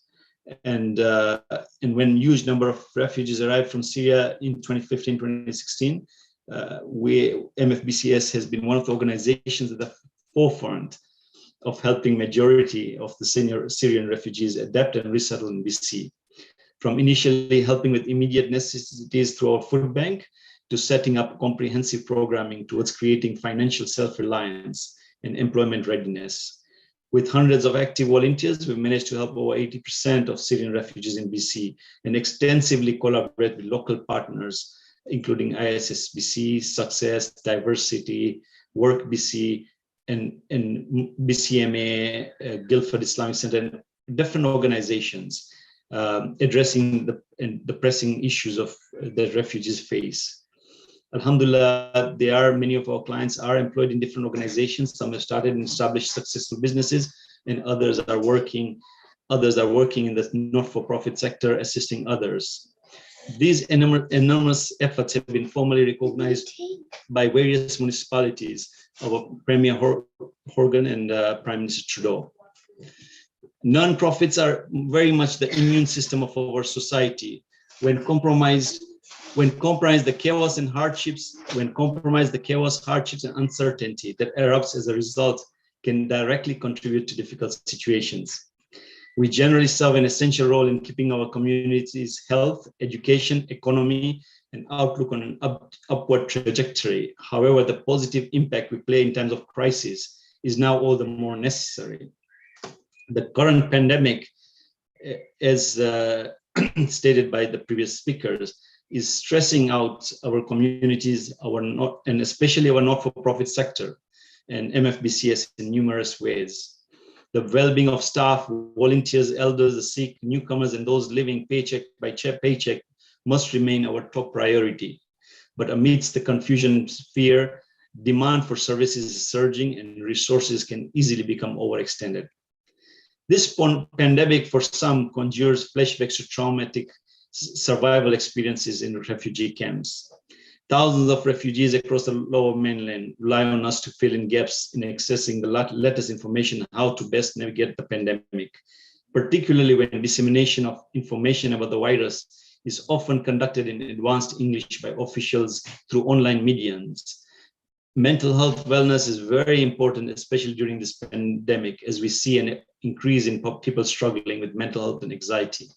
And when huge number of refugees arrived from Syria in 2015, 2016, MFBCS has been one of the organizations at the forefront of helping majority of the Syrian refugees adapt and resettle in BC. From initially helping with immediate necessities through our food bank to setting up comprehensive programming towards creating financial self-reliance and employment readiness. With hundreds of active volunteers, we've managed to help over 80% of Syrian refugees in BC and extensively collaborate with local partners, including ISSBC, Success, Diversity, Work BC, and BCMA, Guildford Islamic Center, and different organizations addressing the pressing issues of that refugees face. Alhamdulillah, many of our clients are employed in different organizations. Some have started and established successful businesses, and others are working in the not-for-profit sector, assisting others. These enormous efforts have been formally recognized by various municipalities, our Premier Horgan and Prime Minister Trudeau. Non-profits are very much the immune system of our society. When compromised, the chaos, hardships, and uncertainty that erupts as a result can directly contribute to difficult situations. We generally serve an essential role in keeping our communities' health, education, economy, and outlook on an upward trajectory. However, the positive impact we play in times of crisis is now all the more necessary. The current pandemic, as stated by the previous speakers, is stressing out our communities, and especially our not-for-profit sector and MFBCS in numerous ways. The well-being of staff, volunteers, elders, the sick, newcomers, and those living paycheck by paycheck must remain our top priority. But amidst the confusion and fear, demand for services is surging and resources can easily become overextended. This pandemic for some conjures flashbacks to traumatic survival experiences in refugee camps. Thousands of refugees across the lower mainland rely on us to fill in gaps in accessing the latest information on how to best navigate the pandemic, particularly when dissemination of information about the virus is often conducted in advanced English by officials through online mediums. Mental health wellness is very important, especially during this pandemic, as we see an increase in people struggling with mental health and anxiety.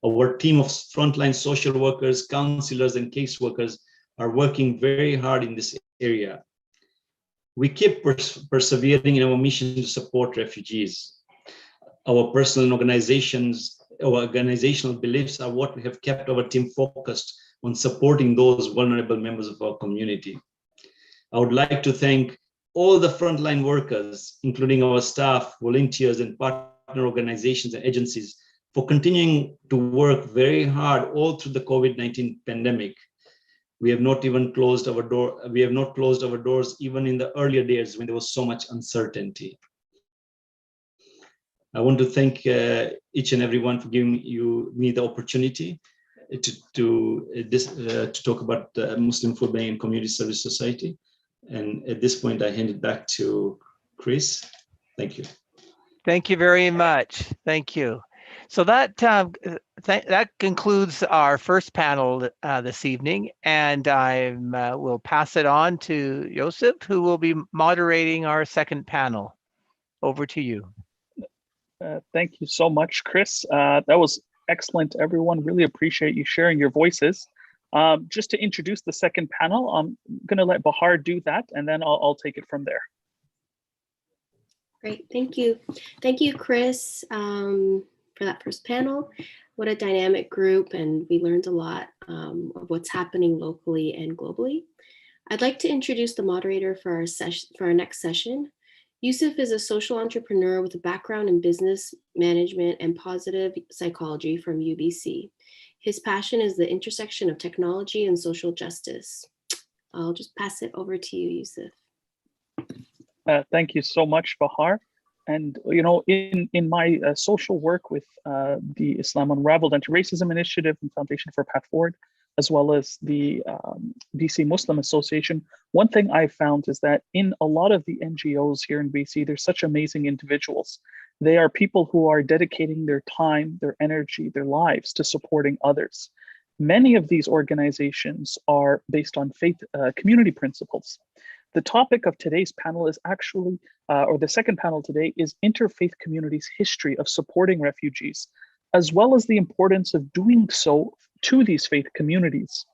Our team of frontline social workers, counselors, and caseworkers are working very hard in this area. We keep persevering in our mission to support refugees. Our personal and organizational beliefs are what have kept our team focused on supporting those vulnerable members of our community. I would like to thank all the frontline workers, including our staff, volunteers, and partner organizations and agencies, for continuing to work very hard all through the COVID-19 pandemic. We have not closed our doors even in the earlier days when there was so much uncertainty. I want to thank each and everyone for giving me the opportunity to talk about the Muslim Food Bank and Community Service Society. And at this point, I hand it back to Chris. Thank you. Thank you very much. Thank you. So that concludes our first panel this evening, and I will pass it on to Joseph, who will be moderating our second panel. Over to you. Thank you so much, Chris. That was excellent, everyone. Really appreciate you sharing your voices. Just to introduce the second panel, I'm going to let Bahar do that, and then I'll take it from there. Great, thank you. Thank you, Chris, for that first panel. What a dynamic group, and we learned a lot of what's happening locally and globally. I'd like to introduce the moderator for our next session. Yusuf is a social entrepreneur with a background in business management and positive psychology from UBC. His passion is the intersection of technology and social justice. I'll just pass it over to you, Yusuf. Thank you so much, Bahar. And in my social work with the Islam Unraveled Anti-Racism Initiative and Foundation for a Path Forward, as well as the BC Muslim Association, one thing I've found is that in a lot of the NGOs here in BC, there's such amazing individuals. They are people who are dedicating their time, their energy, their lives to supporting others. Many of these organizations are based on faith community principles. The topic of today's panel is actually, or the second panel today, is Interfaith Communities' History of Supporting Refugees, as well as the importance of doing so to these faith communities.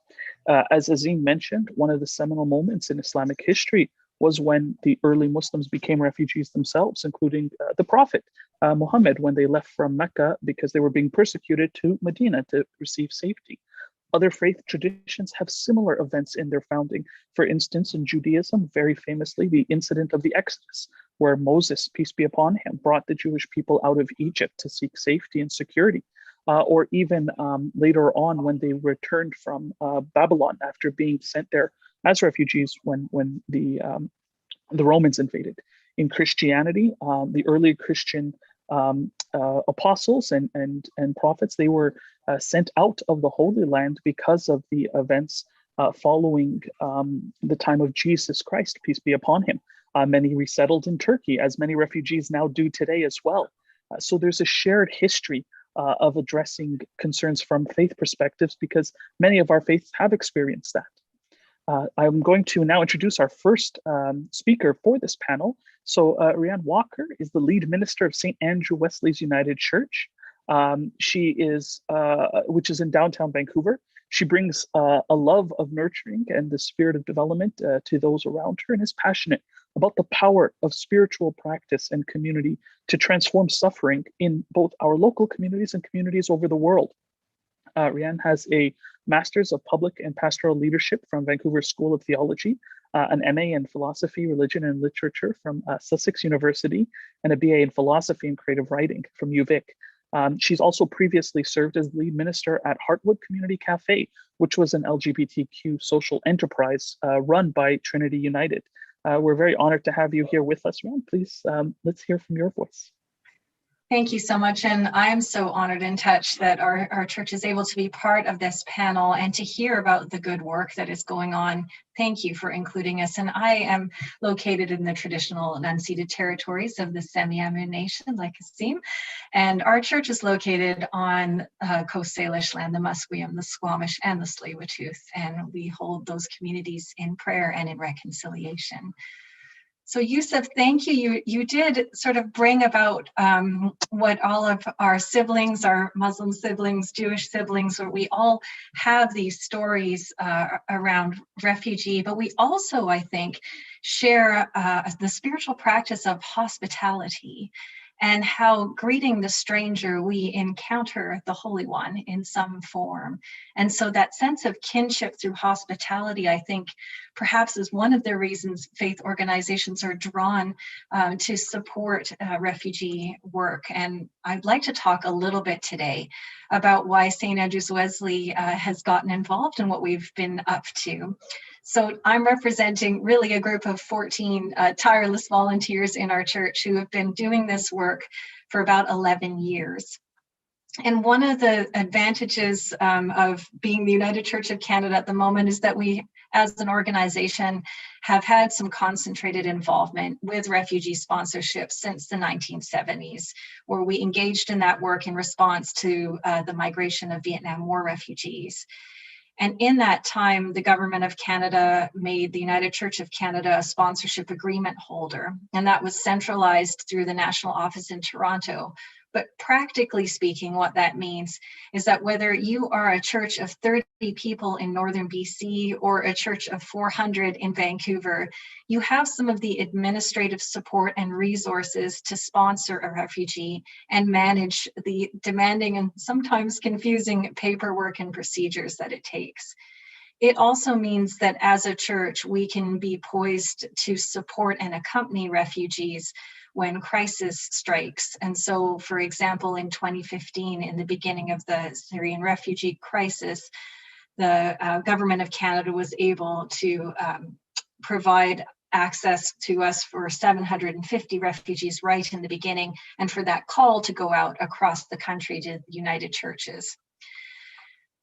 As Azim mentioned, one of the seminal moments in Islamic history was when the early Muslims became refugees themselves, including the Prophet Muhammad, when they left from Mecca because they were being persecuted to Medina to receive safety. Other faith traditions have similar events in their founding. For instance, in Judaism, very famously, the incident of the Exodus, where Moses, peace be upon him, brought the Jewish people out of Egypt to seek safety and security. Or even later on when they returned from Babylon after being sent there as refugees when the Romans invaded. In Christianity, the early Christian apostles and prophets, they were sent out of the Holy Land because of the events following the time of Jesus Christ, peace be upon him. Many resettled in Turkey, as many refugees now do today as well. So there's a shared history of addressing concerns from faith perspectives because many of our faiths have experienced that. I'm going to now introduce our first speaker for this panel. So Rianne Walker is the lead minister of St. Andrew Wesley's United Church. She is, which is in downtown Vancouver. She brings a love of nurturing and the spirit of development to those around her and is passionate about the power of spiritual practice and community to transform suffering in both our local communities and communities over the world. Rianne has a Master's of Public and Pastoral Leadership from Vancouver School of Theology, an MA in Philosophy, Religion and Literature from Sussex University, and a BA in Philosophy and Creative Writing from UVic. She's also previously served as lead minister at Heartwood Community Cafe, which was an LGBTQ social enterprise run by Trinity United. We're very honored to have you here with us, Rianne. Please, let's hear from your voice. Thank you so much. And I'm so honored and touched that our church is able to be part of this panel and to hear about the good work that is going on. Thank you for including us. And I am located in the traditional and unceded territories of the Semiahmoo Nation, like Asim. And our church is located on Coast Salish land, the Musqueam, the Squamish, and the Tsleil-Waututh. And we hold those communities in prayer and in reconciliation. So Yusuf, thank you. You did sort of bring about what all of our siblings, our Muslim siblings, Jewish siblings, where we all have these stories around refugee, but we also, I think, share the spiritual practice of hospitality and how greeting the stranger, we encounter the Holy One in some form. And so that sense of kinship through hospitality, I think, perhaps is one of the reasons faith organizations are drawn to support refugee work. And I'd like to talk a little bit today about why St. Andrews Wesley has gotten involved in what we've been up to. So I'm representing really a group of 14 tireless volunteers in our church who have been doing this work for about 11 years. And one of the advantages of being the United Church of Canada at the moment is that we, as an organization, have had some concentrated involvement with refugee sponsorship since the 1970s, where we engaged in that work in response to the migration of Vietnam War refugees. And in that time, the government of Canada made the United Church of Canada a sponsorship agreement holder, and that was centralized through the national office in Toronto. But practically speaking, what that means is that whether you are a church of 30 people in northern BC or a church of 400 in Vancouver, you have some of the administrative support and resources to sponsor a refugee and manage the demanding and sometimes confusing paperwork and procedures that it takes. it also means that as a church, we can be poised to support and accompany refugees when crisis strikes. And so, for example, in 2015, in the beginning of the Syrian refugee crisis, the government of Canada was able to provide access to us for 750 refugees right in the beginning, and for that call to go out across the country to United Churches.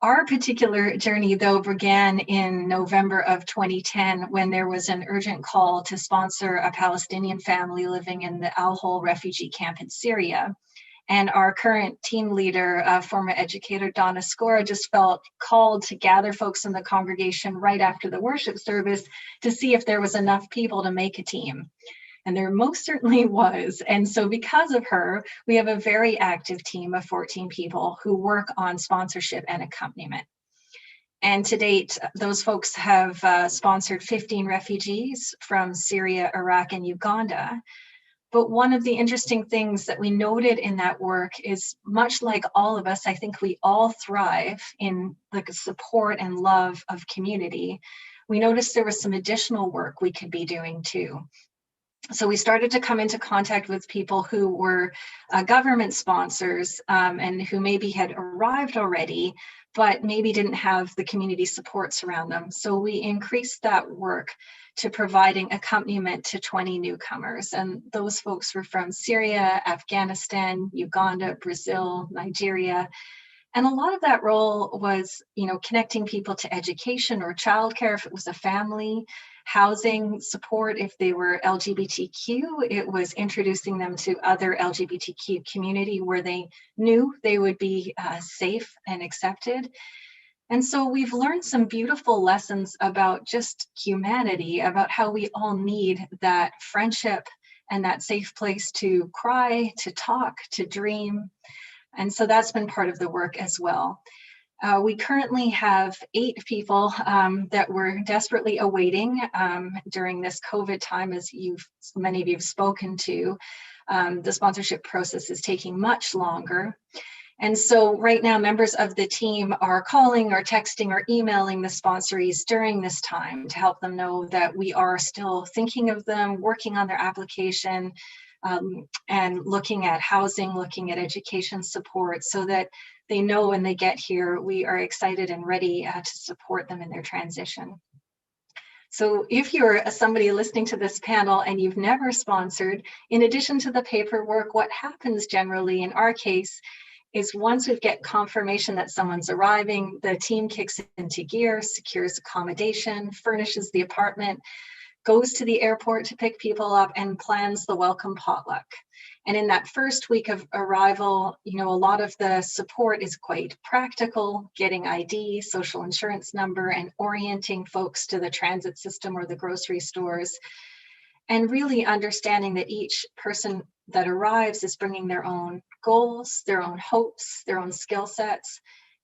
Our particular journey, though, began in November of 2010 when there was an urgent call to sponsor a Palestinian family living in the Al Hol refugee camp in Syria. And our current team leader, former educator Donna Scora, just felt called to gather folks in the congregation right after the worship service to see if there was enough people to make a team. And there most certainly was. And so because of her, we have a very active team of 14 people who work on sponsorship and accompaniment. And to date, those folks have sponsored 15 refugees from Syria, Iraq, and Uganda. But one of the interesting things that we noted in that work is, much like all of us, I think we all thrive in the support and love of community. We noticed there was some additional work we could be doing too. So we started to come into contact with people who were government sponsors and who maybe had arrived already, but maybe didn't have the community supports around them. So we increased that work to providing accompaniment to 20 newcomers. And those folks were from Syria, Afghanistan, Uganda, Brazil, Nigeria. And a lot of that role was, connecting people to education or childcare if it was a family, housing support if they were LGBTQ. It was introducing them to other LGBTQ community where they knew they would be safe and accepted. And so we've learned some beautiful lessons about just humanity, about how we all need that friendship and that safe place to cry, to talk, to dream. And so that's been part of the work as well. We currently have 8 people that we're desperately awaiting during this COVID time, as many of you have spoken to. The sponsorship process is taking much longer. And so right now, members of the team are calling or texting or emailing the sponsorees during this time to help them know that we are still thinking of them, working on their application, and looking at housing, looking at education support, so that they know when they get here, we are excited and ready to support them in their transition. So if you're somebody listening to this panel and you've never sponsored, in addition to the paperwork, what happens generally in our case is once we get confirmation that someone's arriving, the team kicks into gear, secures accommodation, furnishes the apartment, goes to the airport to pick people up, and plans the welcome potluck. And in that first week of arrival, a lot of the support is quite practical, getting ID, social insurance number, and orienting folks to the transit system or the grocery stores. And really understanding that each person that arrives is bringing their own goals, their own hopes, their own skill sets,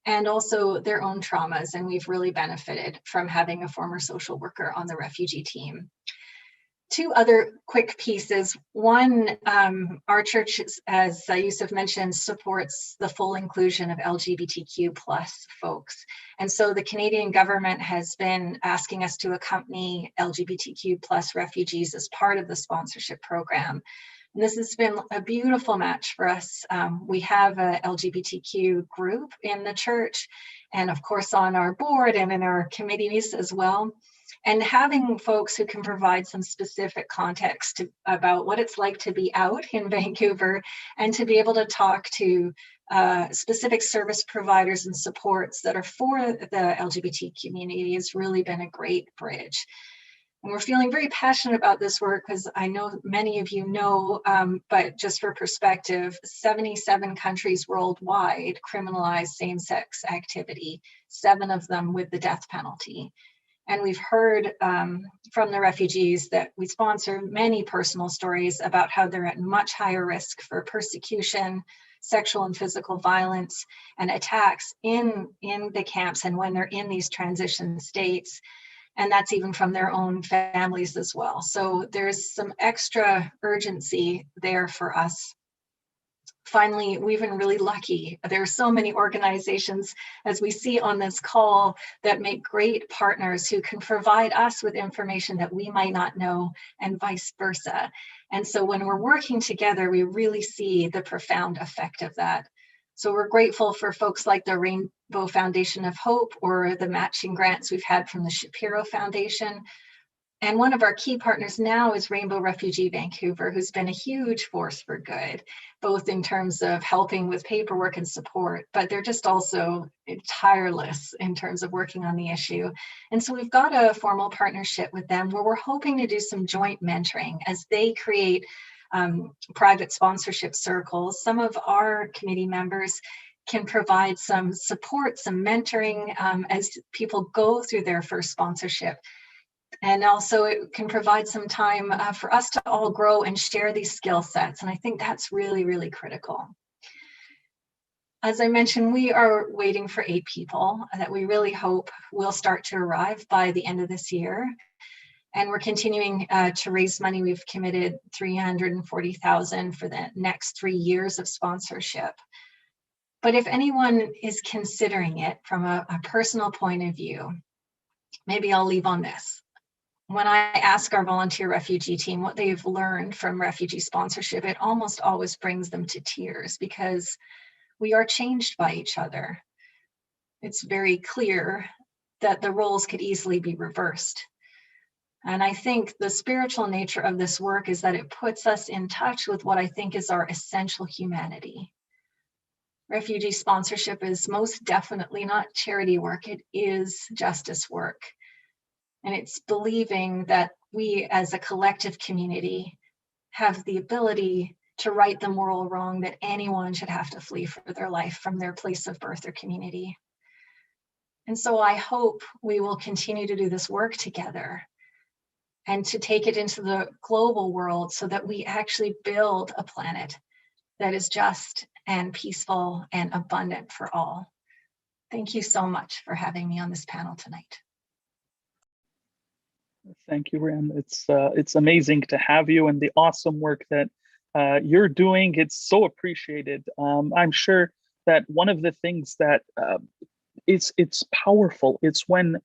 and also their own traumas. And we've really benefited from having a former social worker on the refugee team. 2 other quick pieces. One, our church, as Yusuf mentioned, supports the full inclusion of LGBTQ plus folks. And so the Canadian government has been asking us to accompany LGBTQ plus refugees as part of the sponsorship program. And this has been a beautiful match for us. We have a LGBTQ group in the church, and of course on our board and in our committees as well. And having folks who can provide some specific context about what it's like to be out in Vancouver, and to be able to talk to specific service providers and supports that are for the LGBT community has really been a great bridge. And we're feeling very passionate about this work because I know many of you know, but just for perspective, 77 countries worldwide criminalize same-sex activity, 7 of them with the death penalty. And we've heard from the refugees that we sponsor many personal stories about how they're at much higher risk for persecution, sexual and physical violence, and attacks in the camps and when they're in these transition states. And that's even from their own families as well. So there's some extra urgency there for us. finally, we've been really lucky. There are so many organizations, as we see on this call, that make great partners who can provide us with information that we might not know, and vice versa. And so when we're working together, we really see the profound effect of that. So we're grateful for folks like the Rainbow Foundation of Hope or the matching grants we've had from the Shapiro Foundation. And one of our key partners now is Rainbow Refugee Vancouver, who's been a huge force for good, both in terms of helping with paperwork and support, but they're just also tireless in terms of working on the issue. And so we've got a formal partnership with them where we're hoping to do some joint mentoring as they create private sponsorship circles. Some of our committee members can provide some support, some mentoring as people go through their first sponsorship. And also it can provide some time for us to all grow and share these skill sets. And I think that's really, really critical. As I mentioned, we are waiting for 8 people that we really hope will start to arrive by the end of this year. And we're continuing to raise money. We've committed $340,000 for the next 3 years of sponsorship. But if anyone is considering it from a personal point of view, maybe I'll leave on this. When I ask our volunteer refugee team what they've learned from refugee sponsorship, it almost always brings them to tears because we are changed by each other. It's very clear that the roles could easily be reversed. And I think the spiritual nature of this work is that it puts us in touch with what I think is our essential humanity. Refugee sponsorship is most definitely not charity work, it is justice work. And it's believing that we as a collective community have the ability to right the moral wrong that anyone should have to flee for their life from their place of birth or community. And so I hope we will continue to do this work together and to take it into the global world so that we actually build a planet that is just and peaceful and abundant for all. Thank you so much for having me on this panel tonight. Thank you, Ram. It's amazing to have you and the awesome work that you're doing. It's so appreciated. I'm sure that one of the things that it's powerful. It's when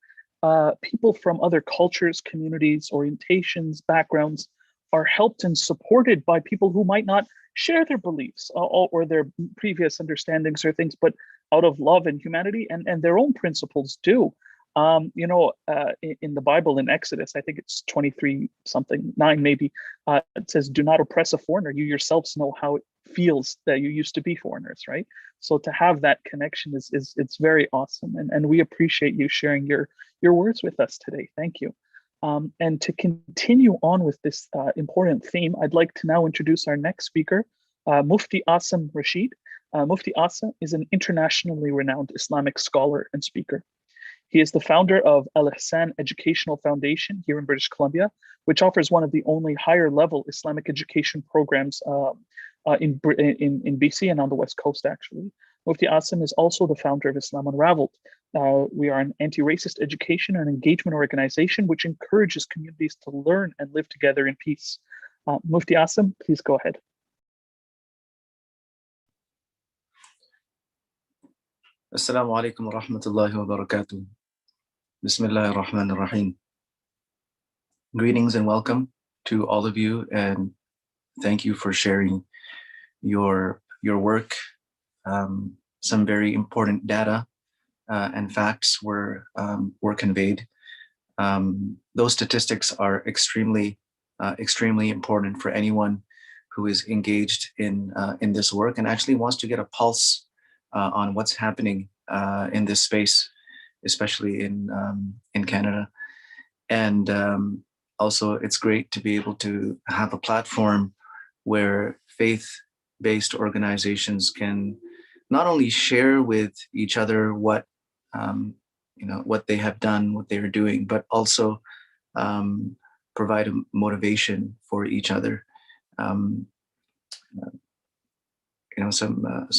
people from other cultures, communities, orientations, backgrounds are helped and supported by people who might not share their beliefs or their previous understandings or things, but out of love and humanity and their own principles do. In the Bible, in Exodus, I think it's 23 something, 9 maybe, it says, do not oppress a foreigner. You yourselves know how it feels that you used to be foreigners, right? So to have that connection is it's very awesome. And we appreciate you sharing your words with us today. Thank you. And to continue on with this important theme, I'd like to now introduce our next speaker, Mufti Asim Rashid. Mufti Asim is an internationally renowned Islamic scholar and speaker. He is the founder of Al Ihsan Educational Foundation here in British Columbia, which offers one of the only higher level Islamic education programs in BC and on the West Coast, actually. Mufti Asim is also the founder of Islam Unraveled. We are an anti-racist education and engagement organization which encourages communities to learn and live together in peace. Mufti Asim, please go ahead. Assalamu alaikum wa rahmatullahi wa barakatuh. Bismillahir Rahmanir Rahim. Greetings and welcome to all of you, and thank you for sharing your work. Some very important data and facts were conveyed. Those statistics are extremely important for anyone who is engaged in this work and actually wants to get a pulse on what's happening in this space, especially in Canada. And also, it's great to be able to have a platform where faith-based organizations can not only share with each other what what they have done, what they are doing, but also provide a motivation for each other. Some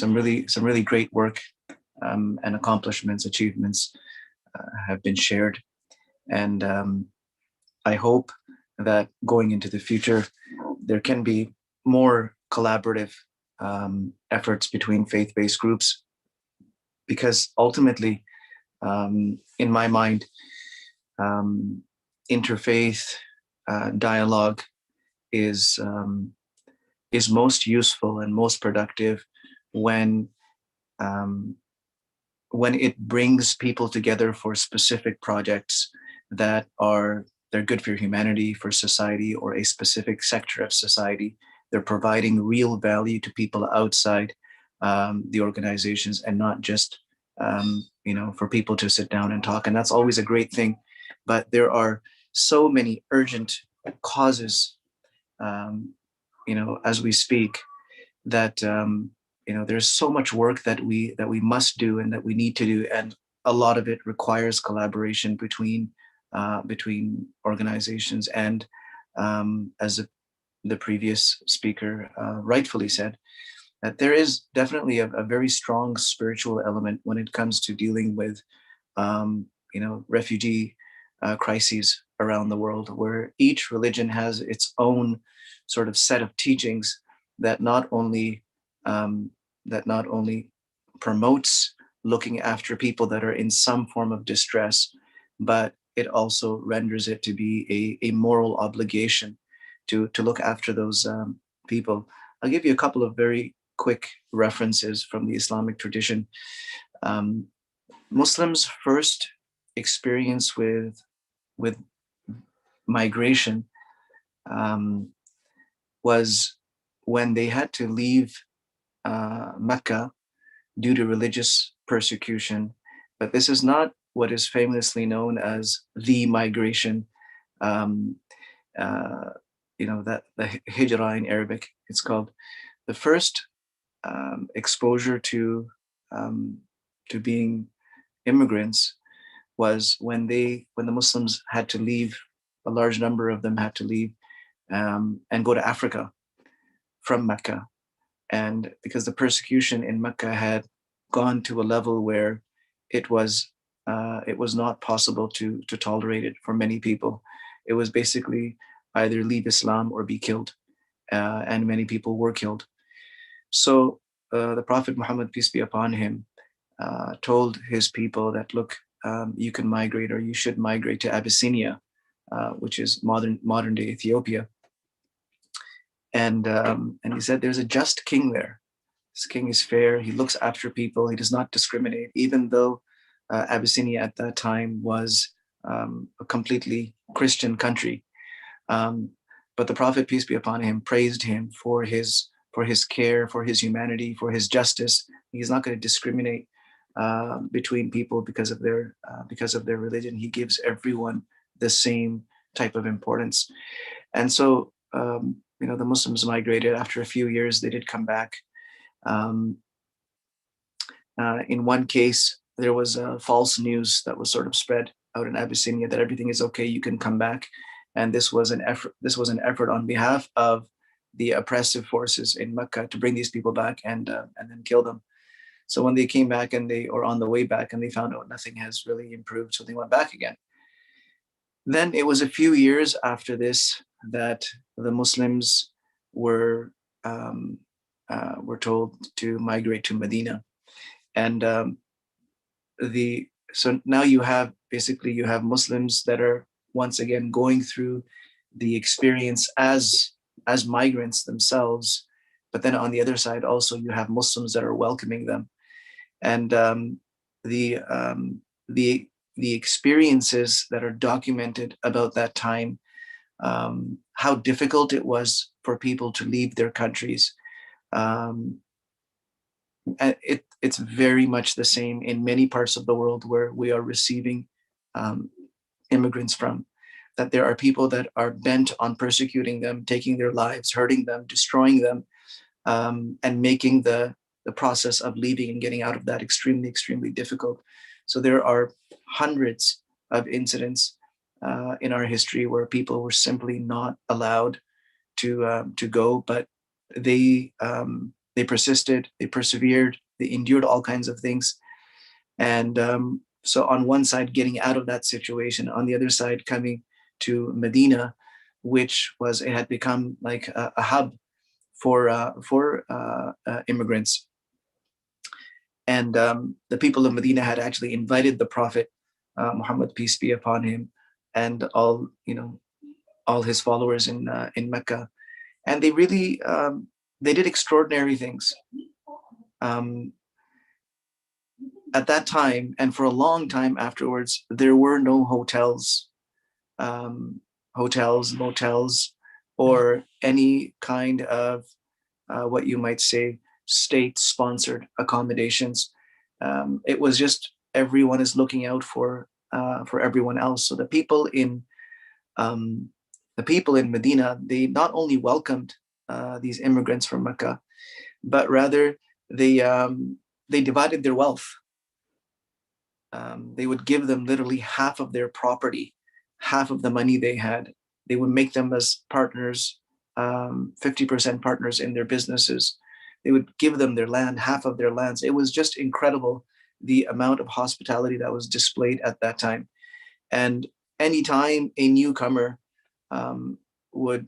really great work and accomplishments, achievements have been shared, and I hope that going into the future there can be more collaborative efforts between faith-based groups, because ultimately, in my mind, interfaith dialogue is most useful and most productive when it brings people together for specific projects that they're good for humanity, for society, or a specific sector of society. They're providing real value to people outside the organizations, and not just for people to sit down and talk. And that's always a great thing. But there are so many urgent causes, as we speak, that there's so much work that we must do and that we need to do, and a lot of it requires collaboration between organizations. And as the previous speaker rightfully said, that there is definitely a very strong spiritual element when it comes to dealing with refugee crises around the world, where each religion has its own sort of set of teachings that not only promotes looking after people that are in some form of distress, but it also renders it to be a moral obligation to look after those people. I'll give you a couple of very quick references from the Islamic tradition. Muslims' first experience with migration was when they had to leave Mecca due to religious persecution. But this is not what is famously known as the migration. That the hijrah in Arabic, it's called. The first exposure to being immigrants was when the Muslims had to leave. A large number of them had to leave and go to Africa from Mecca. And because the persecution in Mecca had gone to a level where it was not possible to tolerate it for many people. It was basically either leave Islam or be killed, and many people were killed. So the Prophet Muhammad, peace be upon him, told his people that, look, you can migrate, or you should migrate to Abyssinia, which is modern day Ethiopia. And he said, there's a just king there. This king is fair. He looks after people. He does not discriminate, even though Abyssinia at that time was a completely Christian country. But the Prophet, peace be upon him, praised him for his care, for his humanity, for his justice. He's not going to discriminate between people because of their religion. He gives everyone the same type of importance. And so the Muslims migrated. After a few years, they did come back. In one case, there was false news that was sort of spread out in Abyssinia that everything is okay, you can come back. And this was an effort on behalf of the oppressive forces in Mecca to bring these people back and then kill them. So when they came back or on the way back, and they found out nothing has really improved, so they went back again. Then it was a few years after this that the Muslims were told to migrate to Medina, and so now you have Muslims that are once again going through the experience as migrants themselves, but then on the other side also you have Muslims that are welcoming them, and the experiences that are documented about that time, how difficult it was for people to leave their countries. And it's very much the same in many parts of the world where we are receiving immigrants from, that there are people that are bent on persecuting them, taking their lives, hurting them, destroying them, and making the process of leaving and getting out of that extremely, extremely difficult. So there are hundreds of incidents in our history where people were simply not allowed to go, but they persisted, they persevered, they endured all kinds of things. And so on one side, getting out of that situation, on the other side, coming to Medina, which had become like a hub immigrants. And the people of Medina had actually invited the Prophet Muhammad, peace be upon him, and all his followers in Mecca, and they really they did extraordinary things. At that time, and for a long time afterwards, there were no hotels, motels, or any kind of what you might say state-sponsored accommodations. It was just everyone is looking out for everyone else. So the people in Medina, they not only welcomed these immigrants from Mecca, but rather they divided their wealth. They would give them literally half of their property, half of the money they had. They would make them as partners, 50% partners in their businesses. They would give them their land, half of their lands. It was just incredible, the amount of hospitality that was displayed at that time. And anytime a newcomer would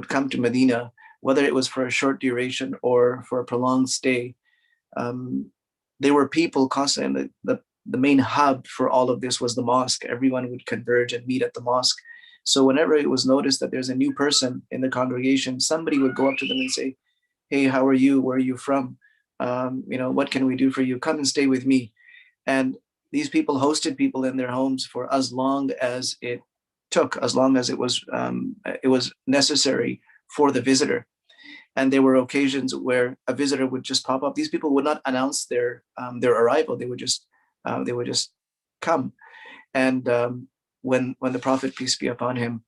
come to Medina, whether it was for a short duration or for a prolonged stay, there were people constantly. The main hub for all of this was the mosque. Everyone would converge and meet at the mosque. So whenever it was noticed that there's a new person in the congregation, somebody would go up to them and say, "Hey, how are you? Where are you from? What can we do for you? Come and stay with me." And these people hosted people in their homes for as long as it took, as long as it was necessary for the visitor. And there were occasions where a visitor would just pop up. These people would not announce their arrival. They would just come. And when the Prophet, peace be upon him,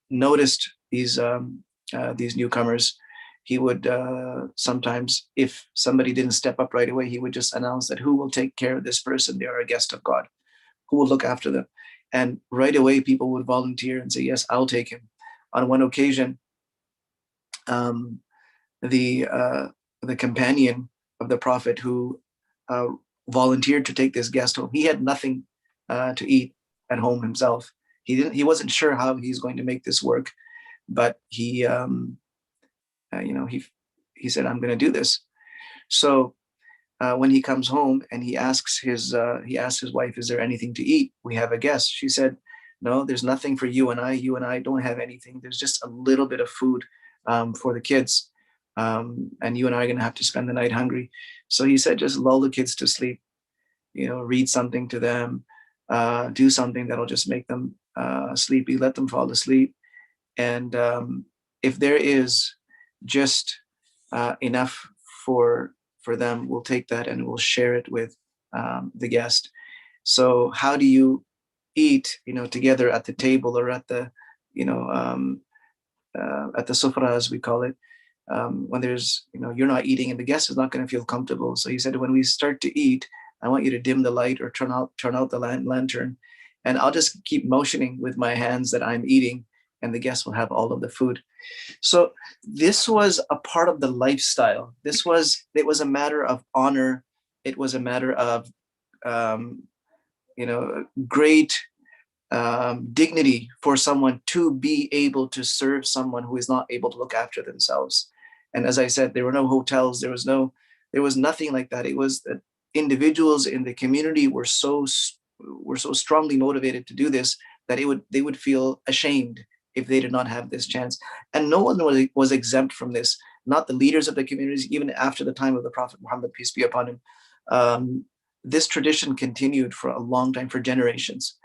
noticed these newcomers, he would sometimes, if somebody didn't step up right away, he would just announce that, "Who will take care of this person? They are a guest of God. Who will look after them?" And right away, people would volunteer and say, "Yes, I'll take him." On one occasion, the companion of the Prophet who volunteered to take this guest home, he had nothing to eat at home himself. He wasn't sure how he's going to make this work, but he said, "I'm going to do this." So when he comes home and he asks his wife, "Is there anything to eat? We have a guest." She said, "No, there's nothing for you and I. You and I don't have anything. There's just a little bit of food for the kids. And you and I are going to have to spend the night hungry." So he said, "Just lull the kids to sleep, read something to them, do something that'll just make them sleepy, let them fall asleep. And if there is just enough for them, we'll take that and we'll share it with the guest." So how do you eat, together at the table or at the, at the sufra, as we call it, when there's, you're not eating and the guest is not going to feel comfortable. So he said, when we start to eat, I want you to dim the light or turn out the lantern, and I'll just keep motioning with my hands that I'm eating, and the guest will have all of the food. So this was a part of the lifestyle. It was a matter of honor. It was a matter of, great dignity for someone to be able to serve someone who is not able to look after themselves. And as I said, there were no hotels. There was nothing like that. It was that individuals in the community were so strongly motivated to do this that they would feel ashamed if they did not have this chance. And no one was exempt from this, not the leaders of the communities, even after the time of the Prophet Muhammad, peace be upon him. This tradition continued for a long time, for generations.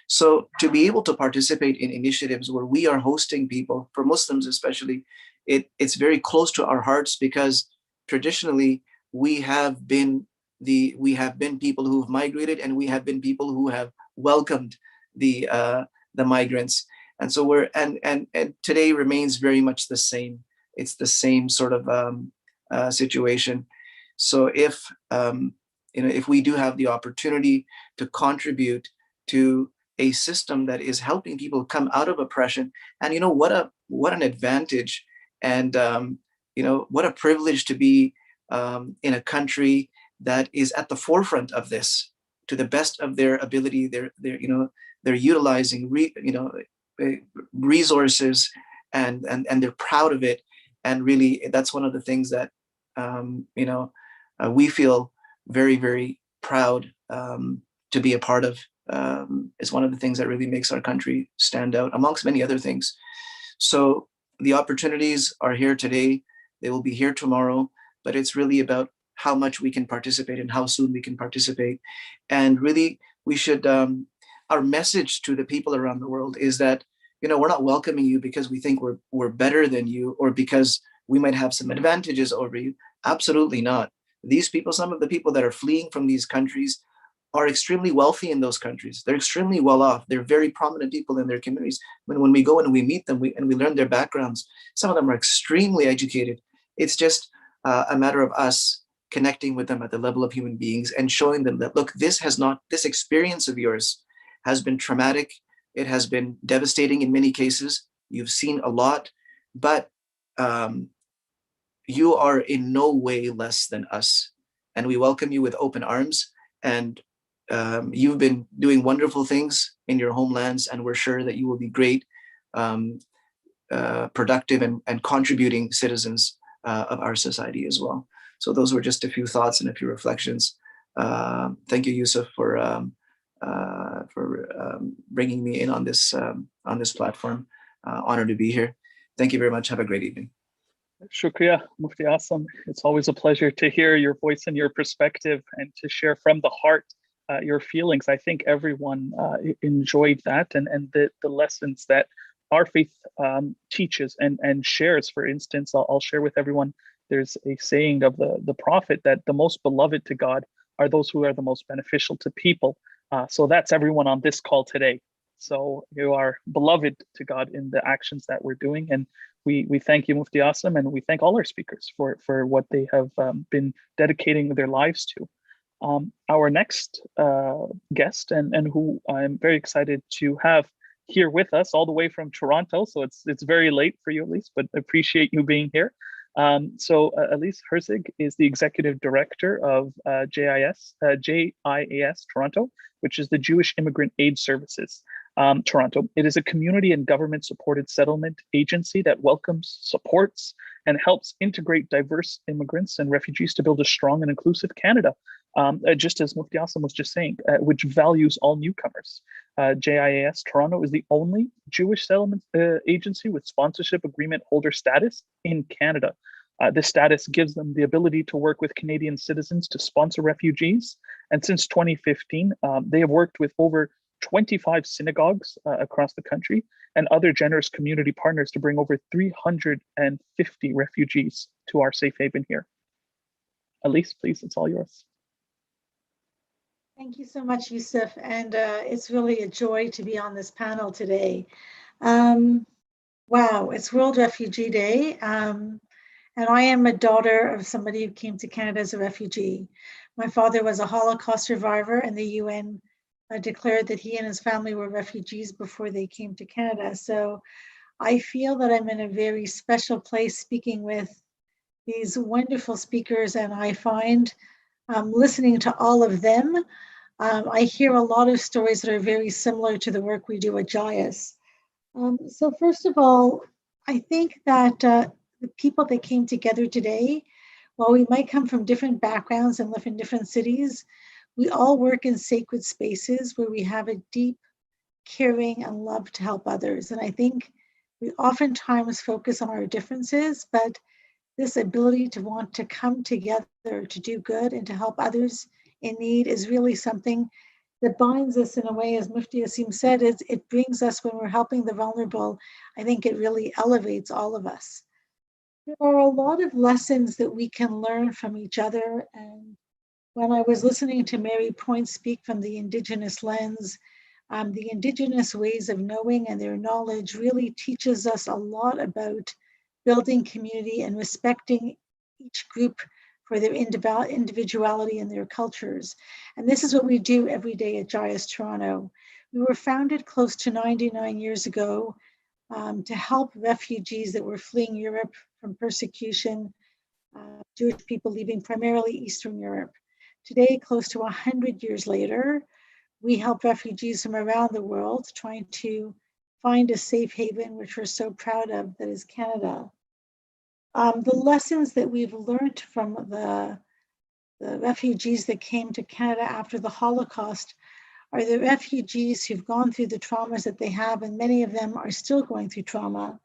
So to be able to participate in initiatives where we are hosting people, for Muslims especially, it's very close to our hearts, because traditionally we have been people who have migrated, and we have been people who have welcomed the migrants. And so and today remains very much the same. It's the same sort of situation. So if we do have the opportunity to contribute to a system that is helping people come out of oppression, and what an advantage, and what a privilege to be in a country that is at the forefront of this to the best of their ability. They're utilizing resources, and they're proud of it. And really, that's one of the things that, we feel very, very proud to be a part of. It's one of the things that really makes our country stand out amongst many other things. So the opportunities are here today. They will be here tomorrow, but it's really about how much we can participate and how soon we can participate. And really, we should, our message to the people around the world is that, we're not welcoming you because we think we're better than you or because we might have some advantages over you. Absolutely not. These people, some of the people that are fleeing from these countries are extremely wealthy in those countries. They're extremely well off. They're very prominent people in their communities. When we go and we meet them and we learn their backgrounds, some of them are extremely educated. It's just a matter of us connecting with them at the level of human beings and showing them that, look, this experience of yours has been traumatic. It has been devastating in many cases. You've seen a lot, but you are in no way less than us. And we welcome you with open arms. And you've been doing wonderful things in your homelands, and we're sure that you will be great, productive and contributing citizens of our society as well. So those were just a few thoughts and a few reflections. Thank you, Yusuf, for bringing me in on this platform. Honored to be here. Thank you very much. Have a great evening. Shukriya, Mufti Asim. It's always a pleasure to hear your voice and your perspective and to share from the heart your feelings. I think everyone enjoyed that and the lessons that our faith teaches and shares. For instance, I'll share with everyone, there's a saying of the Prophet that the most beloved to God are those who are the most beneficial to people. So that's everyone on this call today. So you are beloved to God in the actions that we're doing. And we thank you, Mufti Asim, and we thank all our speakers for what they have been dedicating their lives to. Our next guest, and who I'm very excited to have here with us all the way from Toronto. So it's very late for you, Elise, but appreciate you being here. So Elise Herzig is the Executive Director of JIAS Toronto, which is the Jewish Immigrant Aid Services Toronto. It is a community and government supported settlement agency that welcomes, supports, and helps integrate diverse immigrants and refugees to build a strong and inclusive Canada. Just as Mufti Asim was just saying, which values all newcomers. JIAS Toronto is the only Jewish settlement agency with sponsorship agreement holder status in Canada. This status gives them the ability to work with Canadian citizens to sponsor refugees. And since 2015, they have worked with over 25 synagogues across the country and other generous community partners to bring over 350 refugees to our safe haven here. Elise, please, it's all yours. Thank you so much, Yusuf. And it's really a joy to be on this panel today. Wow, it's World Refugee Day. And I am a daughter of somebody who came to Canada as a refugee. My father was a Holocaust survivor, and the UN declared that he and his family were refugees before they came to Canada. So I feel that I'm in a very special place speaking with these wonderful speakers, and I find listening to all of them, I hear a lot of stories that are very similar to the work we do at JIAS. So first of all, I think that the people that came together today, while we might come from different backgrounds and live in different cities, we all work in sacred spaces where we have a deep caring and love to help others. And I think we oftentimes focus on our differences, but this ability to want to come together to do good and to help others in need is really something that binds us in a way, as Mufti Asim said, it brings us when we're helping the vulnerable. I think it really elevates all of us. There are a lot of lessons that we can learn from each other. And when I was listening to Mary Point speak from the Indigenous lens, the Indigenous ways of knowing and their knowledge really teaches us a lot about building community and respecting each group for their individuality and their cultures. And this is what we do every day at JIAS Toronto. We were founded close to 99 years ago to help refugees that were fleeing Europe from persecution, Jewish people leaving primarily Eastern Europe. Today, close to 100 years later, we help refugees from around the world trying to find a safe haven, which we're so proud of, that is Canada. The lessons that we've learned from the refugees that came to Canada after the Holocaust are the refugees who've gone through the traumas that they have, and many of them are still going through trauma.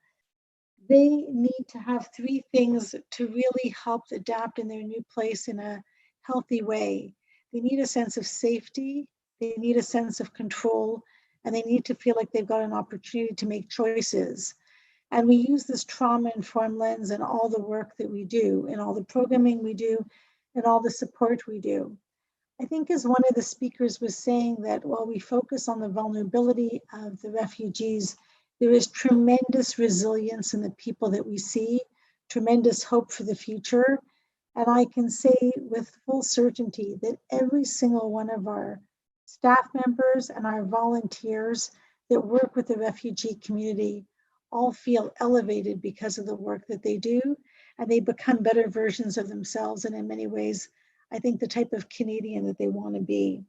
They need to have three things to really help adapt in their new place in a healthy way. They need a sense of safety, they need a sense of control, and they need to feel like they've got an opportunity to make choices. And we use this trauma-informed lens in all the work that we do, in all the programming we do, and all the support we do. I think as one of the speakers was saying that while we focus on the vulnerability of the refugees, there is tremendous resilience in the people that we see, tremendous hope for the future. And I can say with full certainty that every single one of our staff members and our volunteers that work with the refugee community all feel elevated because of the work that they do, and they become better versions of themselves. And in many ways, I think the type of Canadian that they want to be.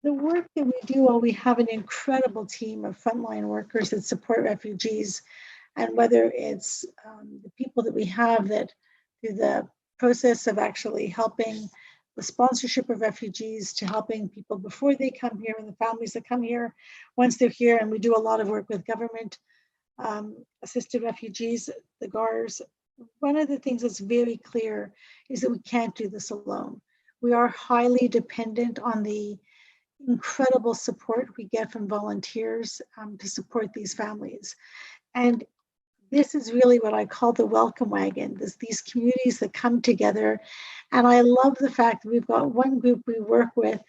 The work that we do, while we have an incredible team of frontline workers that support refugees, and whether it's the people that we have that through the process of actually helping the sponsorship of refugees to helping people before they come here and the families that come here once they're here, and we do a lot of work with government assisted refugees, the GARs. One of the things that's very clear is that we can't do this alone. We are highly dependent on the incredible support we get from volunteers to support these families. And this is really what I call the welcome wagon, these communities that come together. And I love the fact that we've got one group we work with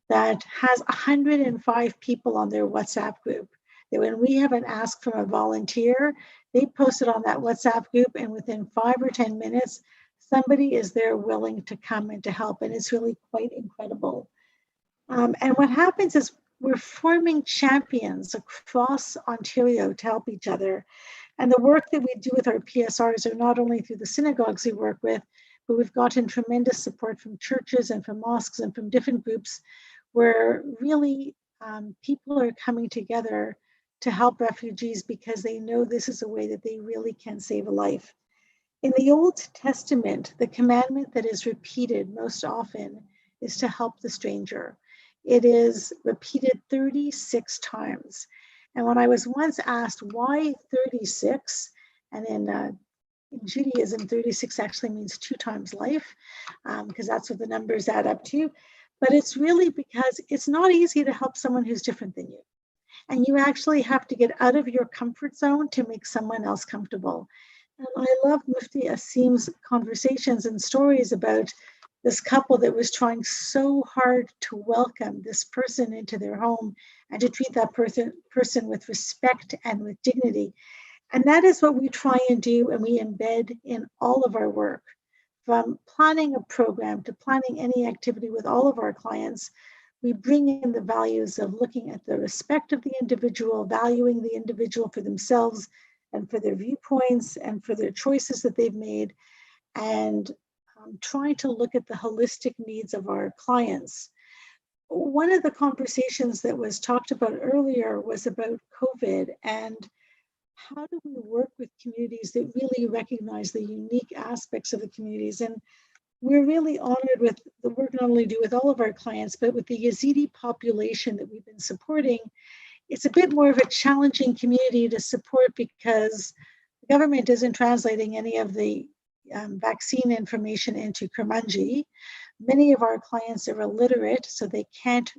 that has 105 people on their WhatsApp group. That when we have an ask from a volunteer, they post it on that WhatsApp group, and within 5 or 10 minutes, somebody is there willing to come and to help. And it's really quite incredible. And what happens is we're forming champions across Ontario to help each other. And the work that we do with our PSRs are not only through the synagogues we work with, but we've gotten tremendous support from churches and from mosques and from different groups where really people are coming together to help refugees because they know this is a way that they really can save a life. In the Old Testament, the commandment that is repeated most often is to help the stranger. It is repeated 36 times. And when I was once asked why 36, and in Judaism, 36 actually means 2 times life, because that's what the numbers add up to. But it's really because it's not easy to help someone who's different than you. And you actually have to get out of your comfort zone to make someone else comfortable. And I love Mufti Asim's conversations and stories about this couple that was trying so hard to welcome this person into their home and to treat that person with respect and with dignity. And that is what we try and do, and we embed in all of our work. From planning a program to planning any activity with all of our clients, we bring in the values of looking at the respect of the individual, valuing the individual for themselves and for their viewpoints and for their choices that they've made, and trying to look at the holistic needs of our clients. One of the conversations that was talked about earlier was about COVID and how do we work with communities that really recognize the unique aspects of the communities. And we're really honored with the work not only do with all of our clients, but with the Yazidi population that we've been supporting. It's a bit more of a challenging community to support because the government isn't translating any of the vaccine information into Kurmanji. Many of our clients are illiterate, so they can't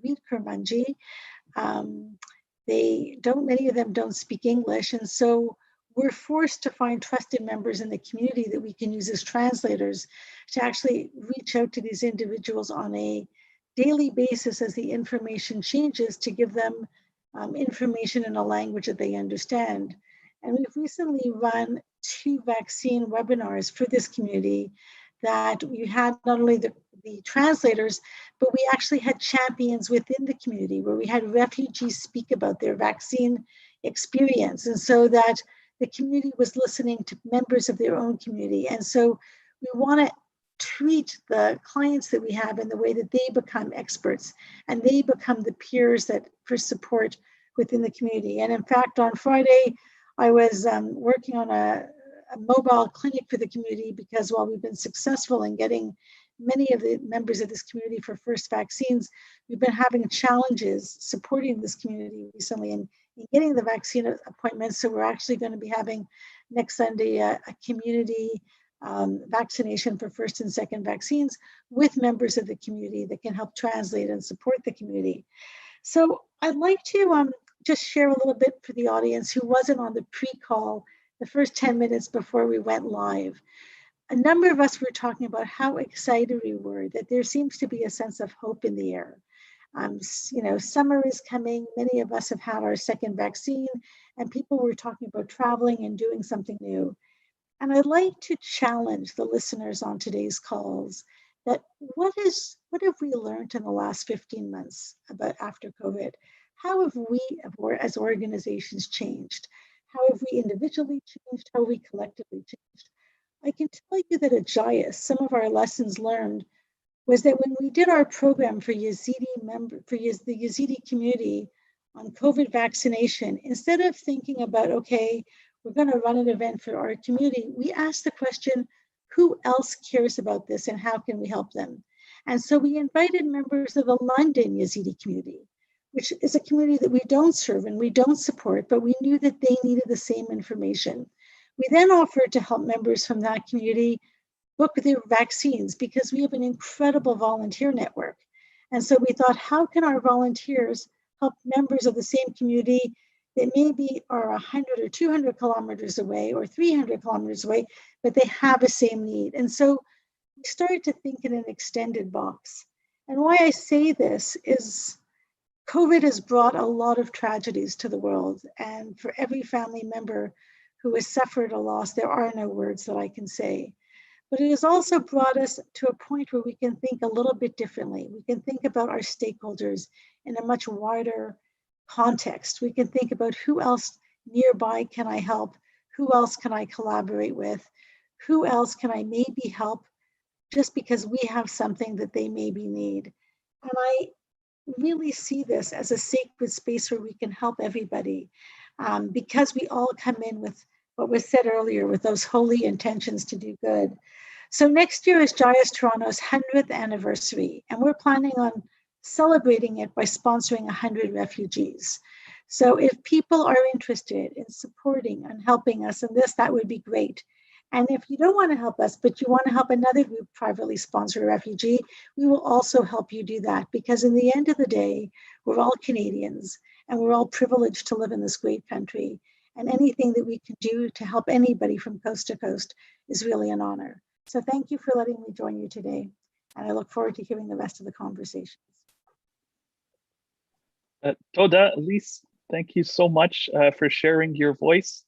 read Kurmanji. Many of them don't speak English. And so we're forced to find trusted members in the community that we can use as translators to actually reach out to these individuals on a daily basis as the information changes to give them information in a language that they understand. And we've recently run 2 vaccine webinars for this community that we had not only the translators, but we actually had champions within the community where we had refugees speak about their vaccine experience. And so that the community was listening to members of their own community. And so we want to treat the clients that we have in the way that they become experts and they become the peers that for support within the community. And in fact, on Friday, I was working on a mobile clinic for the community because while we've been successful in getting many of the members of this community for first vaccines, we've been having challenges supporting this community recently in getting the vaccine appointments. So we're actually going to be having next Sunday a community vaccination for first and second vaccines with members of the community that can help translate and support the community. So I'd like to just share a little bit for the audience who wasn't on the pre-call the first 10 minutes before we went live. A number of us were talking about how excited we were that there seems to be a sense of hope in the air. Summer is coming. Many of us have had our second vaccine, and people were talking about traveling and doing something new. And I'd like to challenge the listeners on today's calls that what have we learned in the last 15 months about after COVID? How have we as organizations changed? How have we individually changed? How have we collectively changed? I can tell you that at JIAS, some of our lessons learned was that when we did our program for the Yazidi community on COVID vaccination, instead of thinking about, okay, we're going to run an event for our community, we asked the question, who else cares about this and how can we help them? And so we invited members of the London Yazidi community, which is a community that we don't serve and we don't support, but we knew that they needed the same information. We then offered to help members from that community book their vaccines because we have an incredible volunteer network. And so we thought, how can our volunteers help members of the same community that maybe are 100 or 200 kilometers away or 300 kilometers away, but they have the same need? And so we started to think in an extended box. And why I say this is COVID has brought a lot of tragedies to the world. And for every family member who has suffered a loss, there are no words that I can say. But it has also brought us to a point where we can think a little bit differently. We can think about our stakeholders in a much wider context. We can think about who else nearby can I help? Who else can I collaborate with? Who else can I maybe help just because we have something that they maybe need? And I really see this as a sacred space where we can help everybody because we all come in with what was said earlier, with those holy intentions to do good. So next year is JIAS Toronto's 100th anniversary, and we're planning on celebrating it by sponsoring 100 refugees. So if people are interested in supporting and helping us in this, that would be great. And if you don't want to help us, but you want to help another group privately sponsor a refugee, we will also help you do that. Because in the end of the day, we're all Canadians and we're all privileged to live in this great country. And anything that we can do to help anybody from coast to coast is really an honor. So thank you for letting me join you today. And I look forward to hearing the rest of the conversations. Toda, Elise, thank you so much for sharing your voice.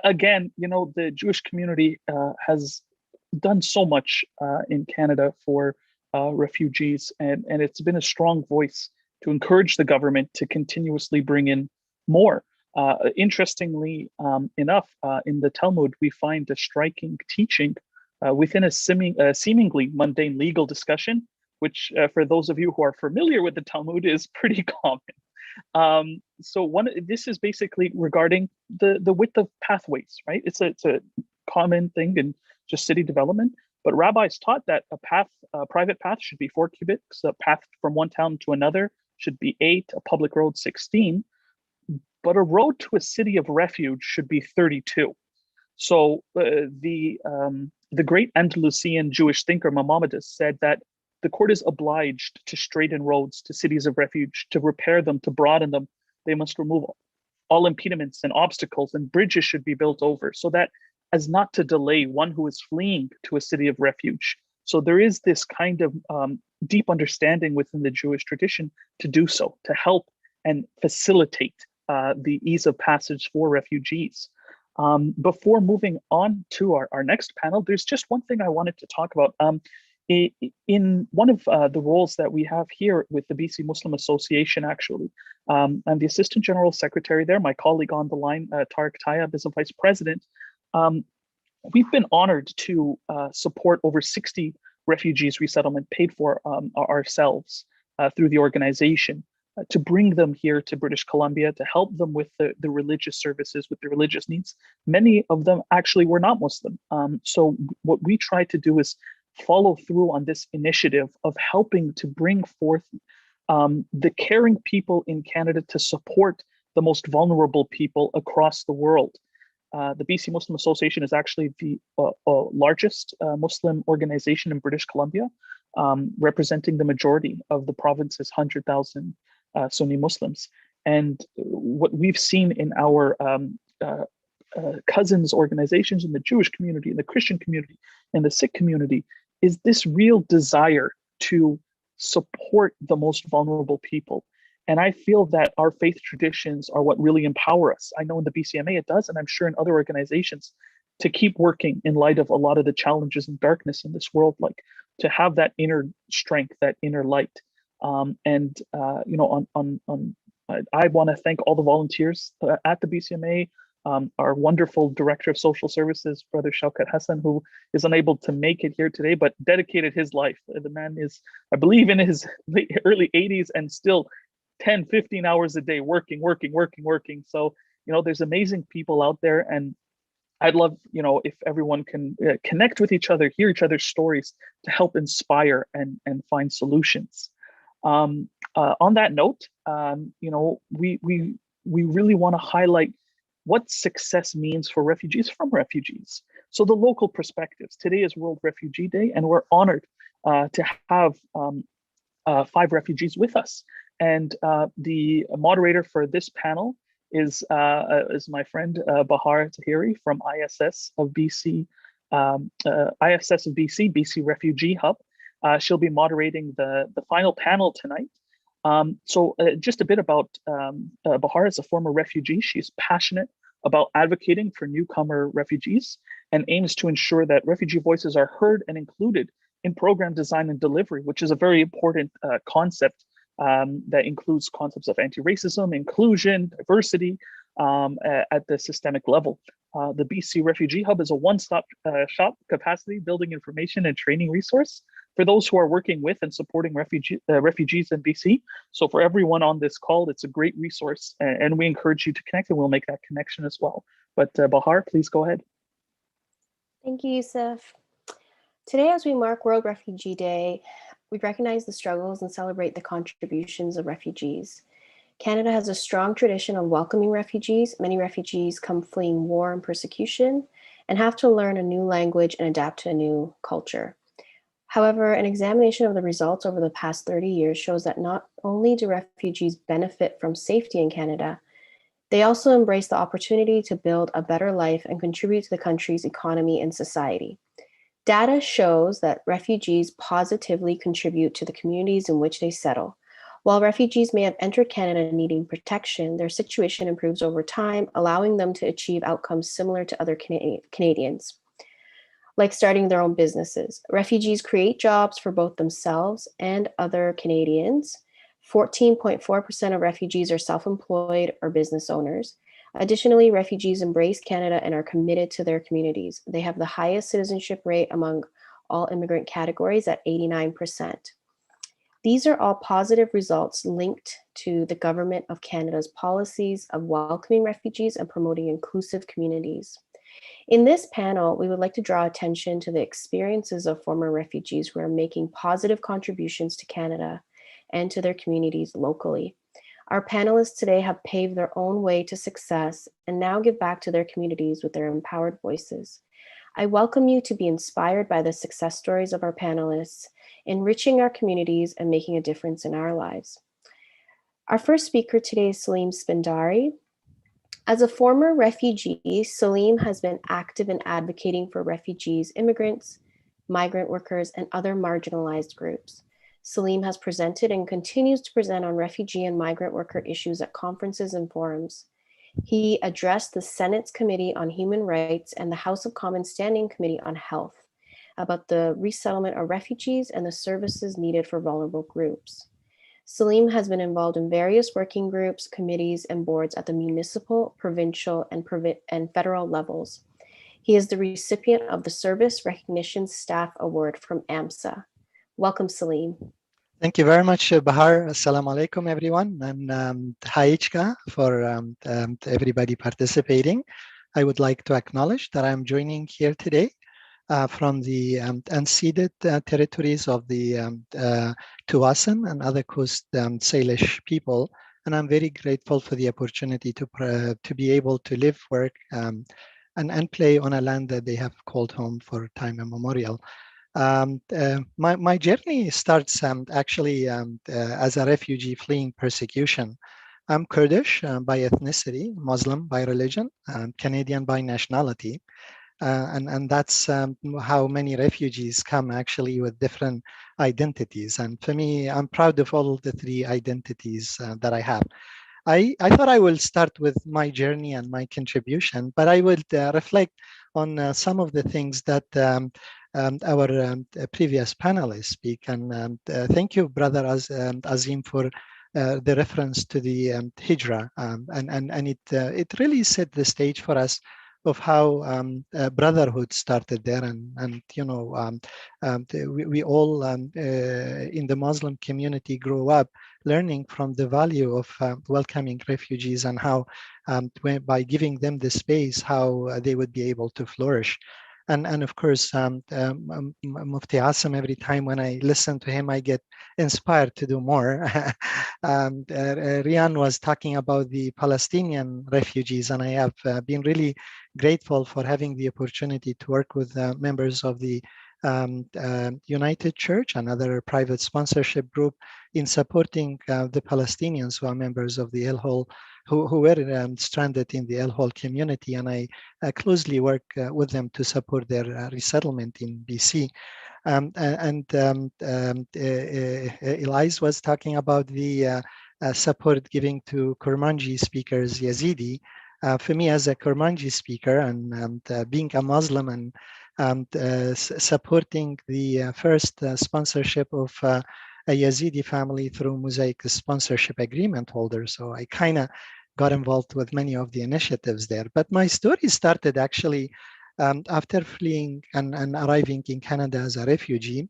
Again, the Jewish community has done so much in Canada for refugees, and it's been a strong voice to encourage the government to continuously bring in more. Interestingly enough, in the Talmud, we find a striking teaching within a seemingly mundane legal discussion, which for those of you who are familiar with the Talmud is pretty common. So this is basically regarding the width of pathways, right? It's a common thing in just city development, but rabbis taught that a private path should be 4 cubits, a path from one town to another should be 8, a public road 16, but a road to a city of refuge should be 32. So the great Andalusian Jewish thinker Maimonides said that the court is obliged to straighten roads to cities of refuge, to repair them, to broaden them. They must remove all impediments and obstacles, and bridges should be built over so that as not to delay one who is fleeing to a city of refuge. So there is this kind of deep understanding within the Jewish tradition to do so, to help and facilitate the ease of passage for refugees. Before moving on to our next panel, there's just one thing I wanted to talk about. In one of the roles that we have here with the BC Muslim Association, actually, I'm the Assistant General Secretary there. My colleague on the line, Tariq Tayyab, is a Vice President. We've been honored to support over 60 refugees resettlement paid for ourselves through the organization. to bring them here to British Columbia, to help them with the religious services, with the religious needs. Many of them actually were not Muslim. So what we try to do is follow through on this initiative of helping to bring forth the caring people in Canada to support the most vulnerable people across the world. The BC Muslim Association is actually the largest Muslim organization in British Columbia, representing the majority of the province's 100,000 Sunni Muslims. And what we've seen in our cousins organizations in the Jewish community, in the Christian community, in the Sikh community, is this real desire to support the most vulnerable people. And I feel that our faith traditions are what really empower us. I know in the BCMA it does, and I'm sure in other organizations, to keep working in light of a lot of the challenges and darkness in this world, like to have that inner strength, that inner light. You know, I want to thank all the volunteers at the BCMA, our wonderful Director of Social Services, Brother Shaukat Hassan, who is unable to make it here today, but dedicated his life. The man is, I believe, in his early 80s and still 10, 15 hours a day working. So, you know, there's amazing people out there, and I'd love, you know, if everyone can connect with each other, hear each other's stories to help inspire and find solutions. On that note, you know, we really want to highlight what success means for refugees from refugees. So the local perspectives. Today is World Refugee Day, and we're honored to have 5 refugees with us. And the moderator for this panel is my friend Bahar Tahiri from ISS of BC, BC Refugee Hub. She'll be moderating the final panel tonight. So just a bit about Bahar. As a former refugee, she's passionate about advocating for newcomer refugees and aims to ensure that refugee voices are heard and included in program design and delivery, which is a very important concept that includes concepts of anti-racism, inclusion, diversity at the systemic level. The BC Refugee Hub is a one-stop shop capacity building information and training resource for those who are working with and supporting refugees in BC. So for everyone on this call, it's a great resource, and we encourage you to connect, and we'll make that connection as well. But Bahar, please go ahead. Thank you, Yusuf. Today, as we mark World Refugee Day, we recognize the struggles and celebrate the contributions of refugees. Canada has a strong tradition of welcoming refugees. Many refugees come fleeing war and persecution and have to learn a new language and adapt to a new culture. However, an examination of the results over the past 30 years shows that not only do refugees benefit from safety in Canada, they also embrace the opportunity to build a better life and contribute to the country's economy and society. Data shows that refugees positively contribute to the communities in which they settle. While refugees may have entered Canada needing protection, their situation improves over time, allowing them to achieve outcomes similar to other Canadians, like starting their own businesses. Refugees create jobs for both themselves and other Canadians. 14.4% of refugees are self-employed or business owners. Additionally, refugees embrace Canada and are committed to their communities. They have the highest citizenship rate among all immigrant categories at 89%. These are all positive results linked to the Government of Canada's policies of welcoming refugees and promoting inclusive communities. In this panel, we would like to draw attention to the experiences of former refugees who are making positive contributions to Canada and to their communities locally. Our panelists today have paved their own way to success and now give back to their communities with their empowered voices. I welcome you to be inspired by the success stories of our panelists, enriching our communities and making a difference in our lives. Our first speaker today is Salim Spindari. As a former refugee, Salim has been active in advocating for refugees, immigrants, migrant workers, and other marginalized groups. Salim has presented and continues to present on refugee and migrant worker issues at conferences and forums. He addressed the Senate's Committee on Human Rights and the House of Commons Standing Committee on Health about the resettlement of refugees and the services needed for vulnerable groups. Salim has been involved in various working groups, committees, and boards at the municipal, provincial, and federal levels. He is the recipient of the Service Recognition Staff Award from AMSA. Welcome, Salim. Thank you very much, Bahar. Assalamu alaikum, everyone. And hi, Ichka, for everybody participating. I would like to acknowledge that I'm joining here today from the unceded territories of the Tuasan and other Coast Salish people. And I'm very grateful for the opportunity to be able to live, work, and play on a land that they have called home for time immemorial. My journey starts actually as a refugee fleeing persecution. I'm Kurdish by ethnicity, Muslim by religion, Canadian by nationality. And that's how many refugees come actually with different identities. And for me, I'm proud of all the three identities that I have. I thought I will start with my journey and my contribution, but I would reflect on some of the things that our previous panelists speak. And thank you, Brother Azim, for the reference to the Hijra. And it really set the stage for us of how brotherhood started there. And you know, we all in the Muslim community grew up learning from the value of welcoming refugees and how by giving them the space, how they would be able to flourish. And of course, Mufti Asim, every time when I listen to him, I get inspired to do more. Rian was talking about the Palestinian refugees, and I have been really grateful for having the opportunity to work with members of the United Church, another private sponsorship group, in supporting the Palestinians who are members of the El Hol, who were stranded in the El Hol community. And I closely work with them to support their resettlement in BC. Elias was talking about the support giving to Kurmanji speakers, Yazidi. For me, as a Kurmanji speaker and being a Muslim and supporting the first sponsorship of a Yazidi family through Mosaic sponsorship agreement holder. So I kind of got involved with many of the initiatives there. But my story started actually after fleeing and arriving in Canada as a refugee.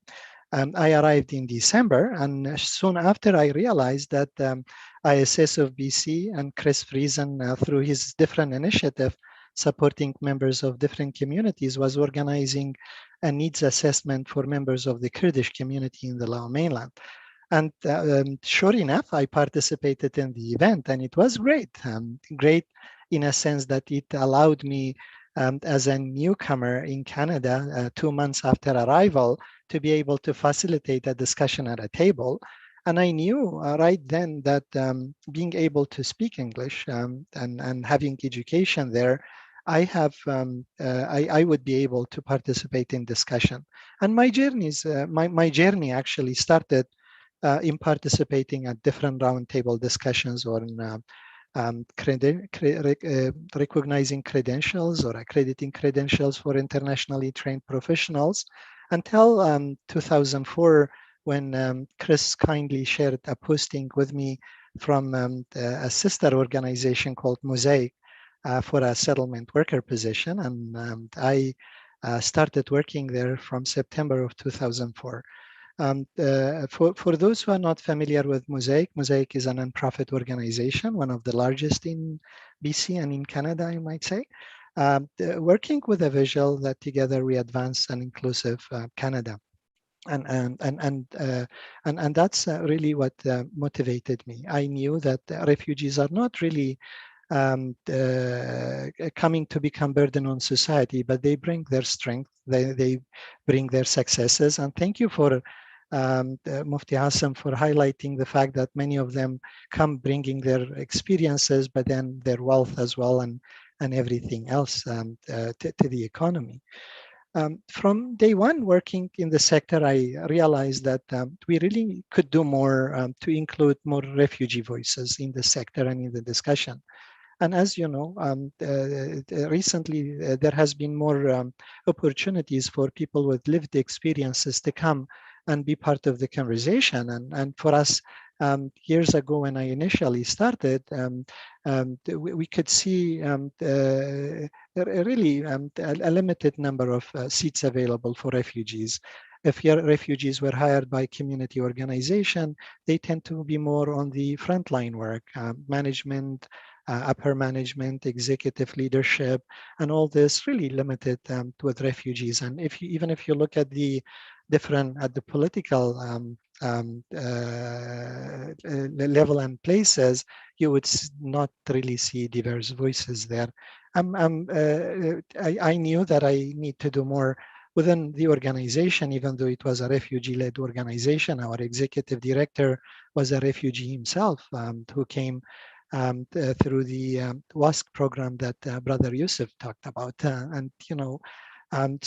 I arrived in December, and soon after I realized that ISS of BC and Chris Friesen, through his different initiative, supporting members of different communities, was organizing a needs assessment for members of the Kurdish community in the Lower Mainland. And sure enough, I participated in the event, and it was great. Great in a sense that it allowed me, as a newcomer in Canada, 2 months after arrival, to be able to facilitate a discussion at a table. And I knew right then that being able to speak English and having education there, I would be able to participate in discussion. And my journey actually started in participating at different roundtable discussions on recognizing credentials or accrediting credentials for internationally trained professionals until 2004, when Chris kindly shared a posting with me from a sister organization called Mosaic for a settlement worker position. And I started working there from September of 2004. For those who are not familiar with Mosaic, Mosaic is a nonprofit organization, one of the largest in BC and in Canada, I might say, working with a visual that together we advance an inclusive Canada. And that's really what motivated me. I knew that refugees are not really coming to become burden on society, but they bring their strength, they bring their successes. And thank you for Mufti Hassan for highlighting the fact that many of them come bringing their experiences, but then their wealth as well, and everything else to the economy. From day one working in the sector, I realized that we really could do more to include more refugee voices in the sector and in the discussion. And as you know, recently there has been more opportunities for people with lived experiences to come and be part of the conversation. And for us, years ago when I initially started, we could see really a limited number of seats available for refugees. if your refugees were hired by community organization, they tend to be more on the frontline work, management, upper management, executive leadership, and all this really limited with refugees. And even if you look at the at the political level and places, you would not really see diverse voices there. I knew that I need to do more within the organization, even though it was a refugee-led organization. Our executive director was a refugee himself who came through the WASC program that Brother Yusuf talked about. And, you know, I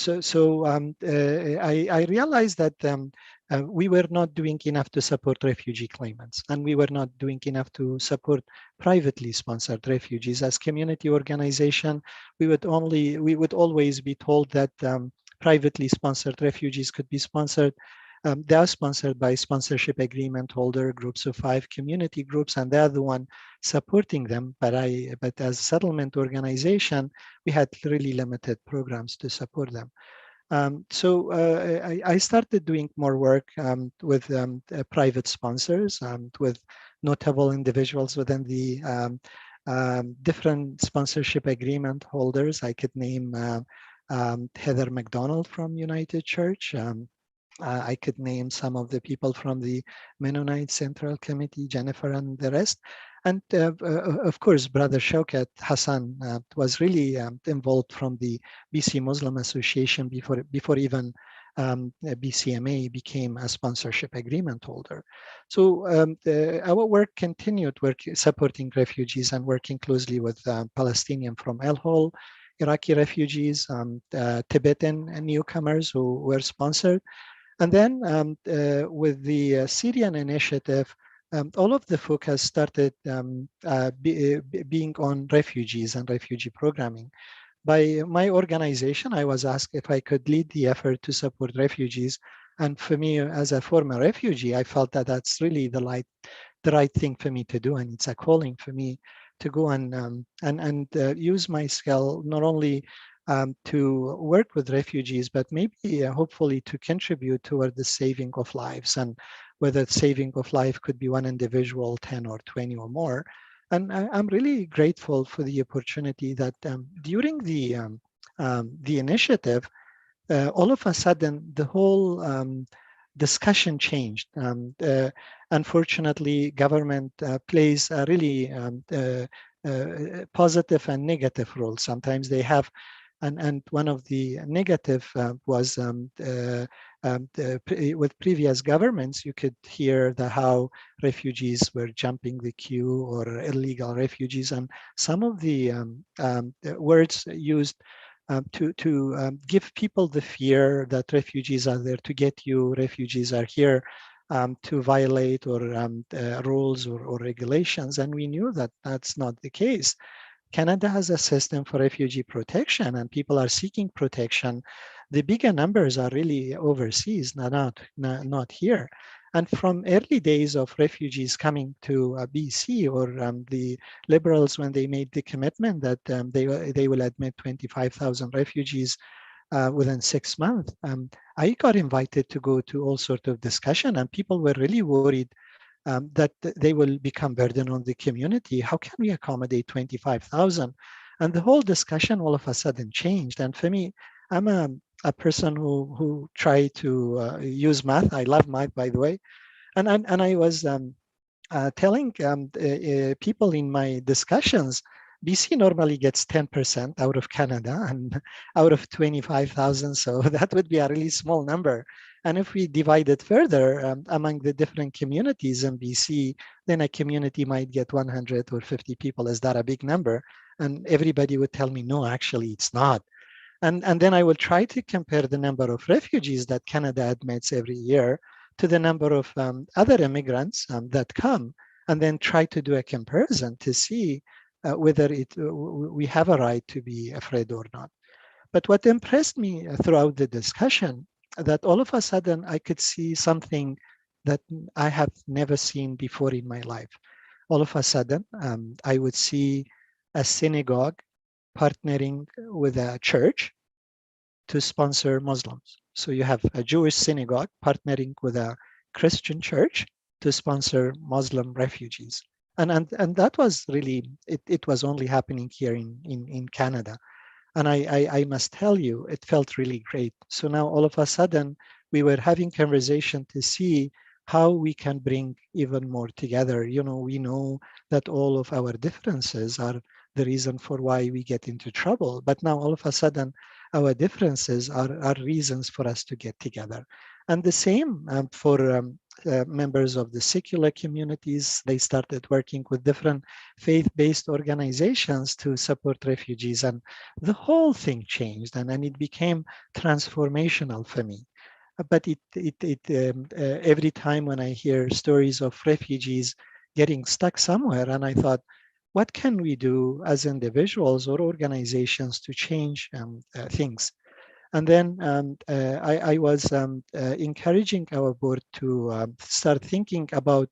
realized that we were not doing enough to support refugee claimants, and we were not doing enough to support privately sponsored refugees. As community organization, we would always be told that privately sponsored refugees could be sponsored. They are sponsored by sponsorship agreement holder, groups of 5 community groups, and they're the one supporting them. But as settlement organization, we had really limited programs to support them. I started doing more work with private sponsors, with notable individuals within the different sponsorship agreement holders. I could name Heather McDonald from United Church. I could name some of the people from the Mennonite Central Committee, Jennifer and the rest. And of course, Brother Shaukat Hassan was really involved from the BC Muslim Association before even BCMA became a sponsorship agreement holder. So our work continued, supporting refugees and working closely with Palestinian from El Hol, Iraqi refugees, Tibetan newcomers who were sponsored. And then with the Syrian initiative, all of the focus started being on refugees and refugee programming. By my organization, I was asked if I could lead the effort to support refugees. And for me, as a former refugee, I felt that that's really the right thing for me to do, and it's a calling for me to go and use my skill not only to work with refugees, but maybe hopefully to contribute toward the saving of lives, and whether saving of life could be one individual, 10 or 20 or more. And I'm really grateful for the opportunity that during the initiative, all of a sudden, the whole discussion changed. Unfortunately, government plays a really positive and negative role. Sometimes they have, and one of the negative was with previous governments, you could hear how refugees were jumping the queue, or illegal refugees, and some of the words used to give people the fear that refugees are there to get you, refugees are here to violate or rules or regulations. And we knew that that's not the case. Canada has a system for refugee protection, and people are seeking protection. The bigger numbers are really overseas, not here. And from early days of refugees coming to BC, or the Liberals, when they made the commitment that they will admit 25,000 refugees within 6 months, I got invited to go to all sorts of discussion, and people were really worried that they will become burden on the community. How can we accommodate 25,000? And the whole discussion all of a sudden changed. And for me, I'm a person who try to use math. I love math, by the way. And I was telling people in my discussions, BC normally gets 10% out of Canada and out of 25,000. So that would be a really small number. And if we divide it further among the different communities in BC, then a community might get 100 or 50 people. Is that a big number? And everybody would tell me, no, actually, it's not. And then I will try to compare the number of refugees that Canada admits every year to the number of other immigrants that come, and then try to do a comparison to see whether we have a right to be afraid or not. But what impressed me throughout the discussion, that all of a sudden I could see something that I have never seen before in my life. All of a sudden, I would see a synagogue partnering with a church, to sponsor Muslims. So you have a Jewish synagogue partnering with a Christian church to sponsor Muslim refugees. And that was really, it was only happening here in Canada. And I must tell you, it felt really great. So now all of a sudden, we were having conversation to see how we can bring even more together. You know, we know that all of our differences are the reason for why we get into trouble. But now all of a sudden, our differences are reasons for us to get together. And the same for members of the secular communities. They started working with different faith-based organizations to support refugees. And the whole thing changed, and it became transformational for me. But every time when I hear stories of refugees getting stuck somewhere, and I thought, what can we do as individuals or organizations to change things? And then I was encouraging our board to start thinking about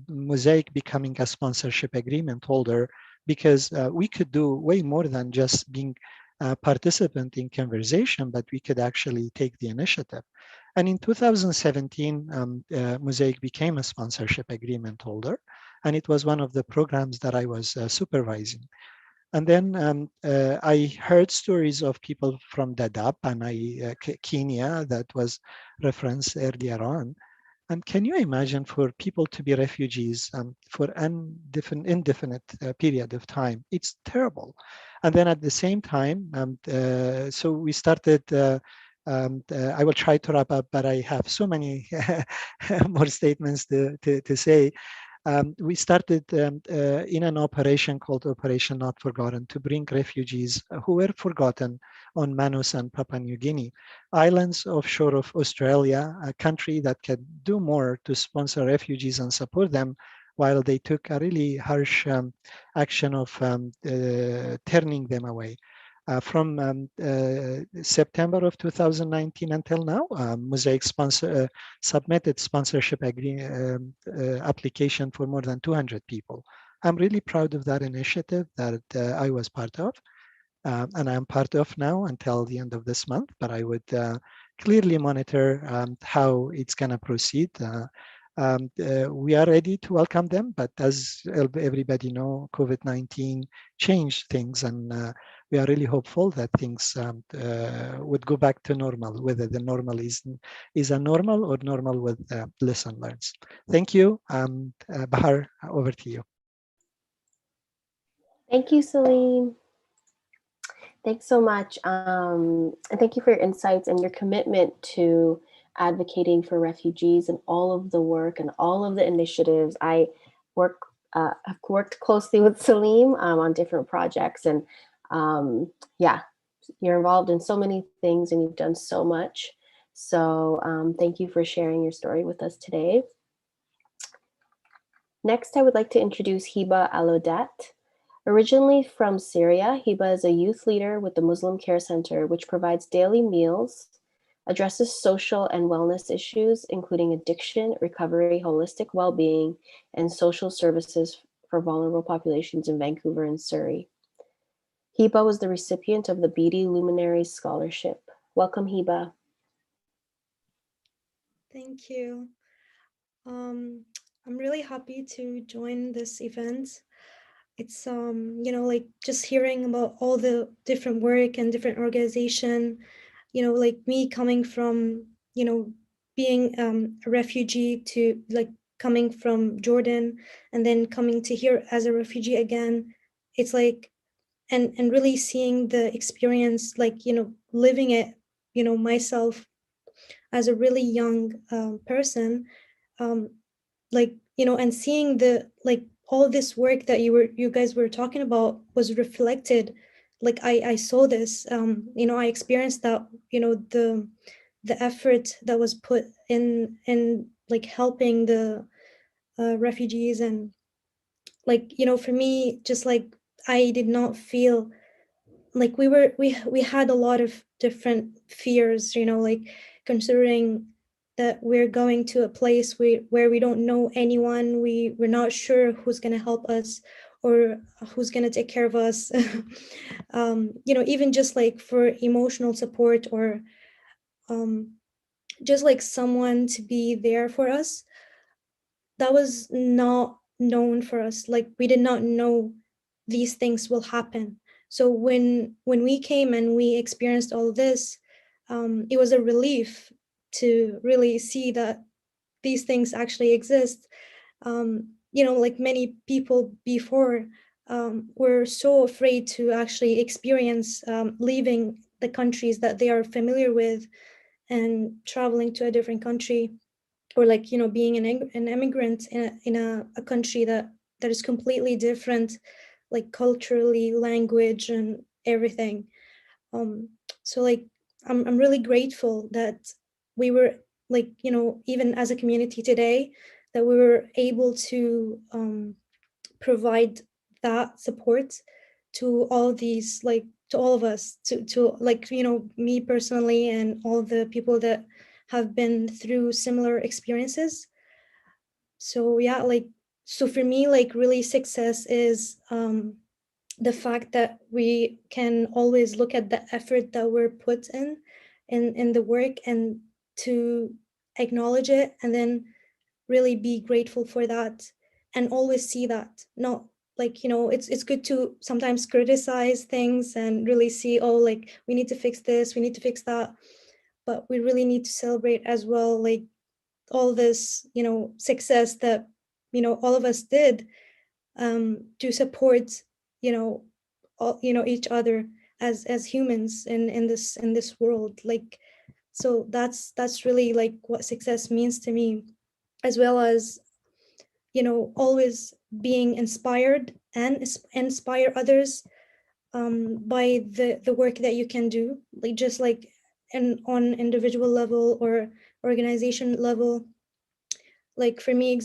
Mosaic becoming a sponsorship agreement holder, because we could do way more than just being a participant in conversation, but we could actually take the initiative. And in 2017, Mosaic became a sponsorship agreement holder, and it was one of the programs that I was supervising. And then I heard stories of people from Dadaab and Kenya that was referenced earlier on. And can you imagine for people to be refugees for an indefinite period of time? It's terrible. And then at the same time, so we started, I will try to wrap up, but I have so many more statements to say. We started in an operation called Operation Not Forgotten to bring refugees who were forgotten on Manus and Papua New Guinea, islands offshore of Australia, a country that can do more to sponsor refugees and support them, while they took a really harsh action of turning them away. From September of 2019 until now, Mosaic submitted sponsorship application for more than 200 people. I'm really proud of that initiative that I was part of, and I'm part of now until the end of this month, but I would clearly monitor how it's going to proceed. We are ready to welcome them, but as everybody know, COVID-19 changed things, and we are really hopeful that things would go back to normal, whether the normal is a normal or normal with lesson learned. Thank you. Bahar, over to you. Thank you, Salim. Thanks so much. And thank you for your insights and your commitment to advocating for refugees and all of the work and all of the initiatives. I have worked closely with Salim on different projects, and yeah, you're involved in so many things and you've done so much. So thank you for sharing your story with us today. Next, I would like to introduce Hiba Alodat. Originally from Syria, Hiba is a youth leader with the Muslim Care Center, which provides daily meals, addresses social and wellness issues, including addiction, recovery, holistic well-being, and social services for vulnerable populations in Vancouver and Surrey. Hiba was the recipient of the Beatty Luminaries Scholarship. Welcome, Hiba. Thank you. I'm really happy to join this event. It's like just hearing about all the different work and different organization, like me coming from, being a refugee to like coming from Jordan and then coming to here as a refugee again. It's like, and really seeing the experience, like, living it, myself as a really young person, like, and seeing the, like, all this work that you guys were talking about was reflected. Like I saw this, I experienced that, the effort that was put in like helping the refugees. And like, for me, just like, I did not feel like we had a lot of different fears, like considering that we're going to a place where we don't know anyone, we're not sure who's going to help us, or who's going to take care of us. Even just like for emotional support, or just like someone to be there for us, that was not known for us. Like, we did not know these things will happen. So when we came and we experienced all this, it was a relief to really see that these things actually exist. Like many people before, were so afraid to actually experience leaving the countries that they are familiar with and traveling to a different country, or like being an immigrant in a country that is completely different, like culturally, language, and everything. So like I'm really grateful that we were, like, even as a community today, that we were able to provide that support to all these, like, to all of us, to like, me personally, and all the people that have been through similar experiences. So yeah, like, so for me, like, really success is the fact that we can always look at the effort that we're put in the work, and to acknowledge it, and then really be grateful for that, and always see that. Not like, it's good to sometimes criticize things and really see, oh, like, we need to fix this, we need to fix that, but we really need to celebrate as well, like, all this, success that, all of us did, to support, all, each other as humans in this world. Like, so that's really like what success means to me, as well as, always being inspired and inspire others, by the work that you can do, like, just like, and on individual level or organization level. Like, for me,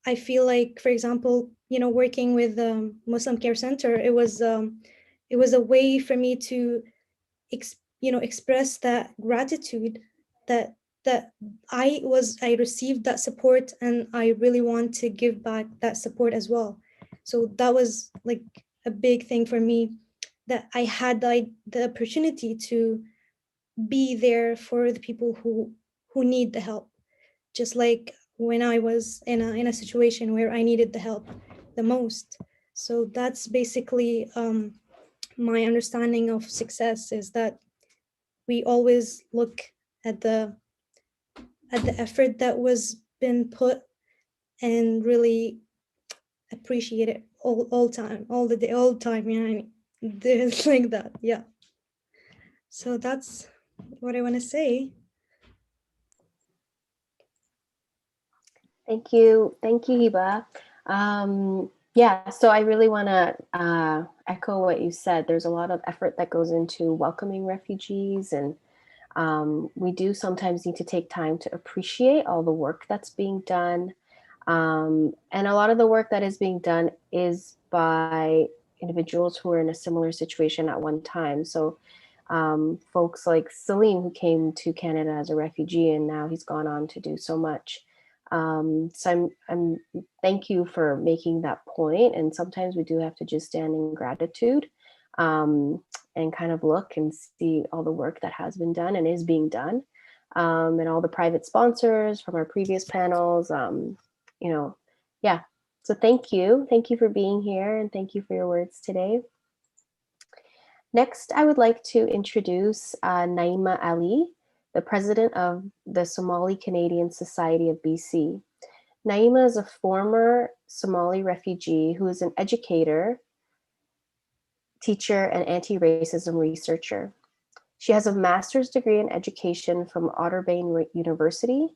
I feel like, for example, working with Muslim Care Center, it was a way for me to express that gratitude, that I received that support, and I really want to give back that support as well. So that was like a big thing for me, that I had the opportunity to be there for the people who need the help, just like when I was in a situation where I needed the help the most. So that's basically my understanding of success, is that we always look at the effort that was been put, and really appreciate it all time, all the day, all the time. Yeah, it's like that. Yeah. So that's what I want to say. Thank you, Hiba. Yeah, so I really want to echo what you said. There's a lot of effort that goes into welcoming refugees, and we do sometimes need to take time to appreciate all the work that's being done. And a lot of the work that is being done is by individuals who were in a similar situation at one time. So folks like Salim, who came to Canada as a refugee, and now he's gone on to do so much. So I'm thank you for making that point. And sometimes we do have to just stand in gratitude, and kind of look and see all the work that has been done and is being done, and all the private sponsors from our previous panels. Yeah. So thank you for being here, and thank you for your words today. Next, I would like to introduce Naima Ali, the president of the Somali Canadian Society of BC. Naima is a former Somali refugee who is an educator, teacher, and anti-racism researcher. She has a master's degree in education from Otterbein University.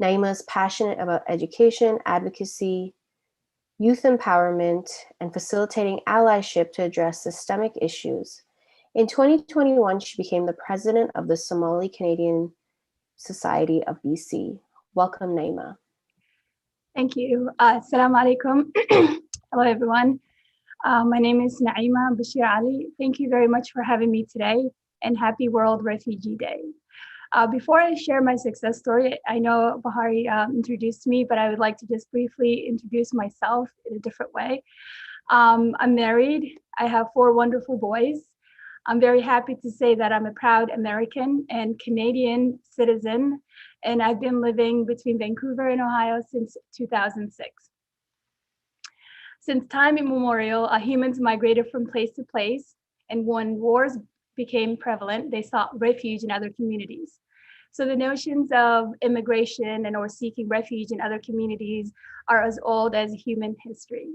Naima is passionate about education, advocacy, youth empowerment, and facilitating allyship to address systemic issues. In 2021, she became the president of the Somali Canadian Society of BC. Welcome, Naima. Thank you. Assalamu alaikum. Hello, everyone. My name is Naima Bashir Ali. Thank you very much for having me today, and happy World Refugee Day. Before I share my success story, I know Bahari introduced me, but I would like to just briefly introduce myself in a different way. I'm married. I have 4 wonderful boys. I'm very happy to say that I'm a proud American and Canadian citizen, and I've been living between Vancouver and Ohio since 2006. Since time immemorial, humans migrated from place to place, and when wars became prevalent, they sought refuge in other communities. So the notions of immigration and or seeking refuge in other communities are as old as human history.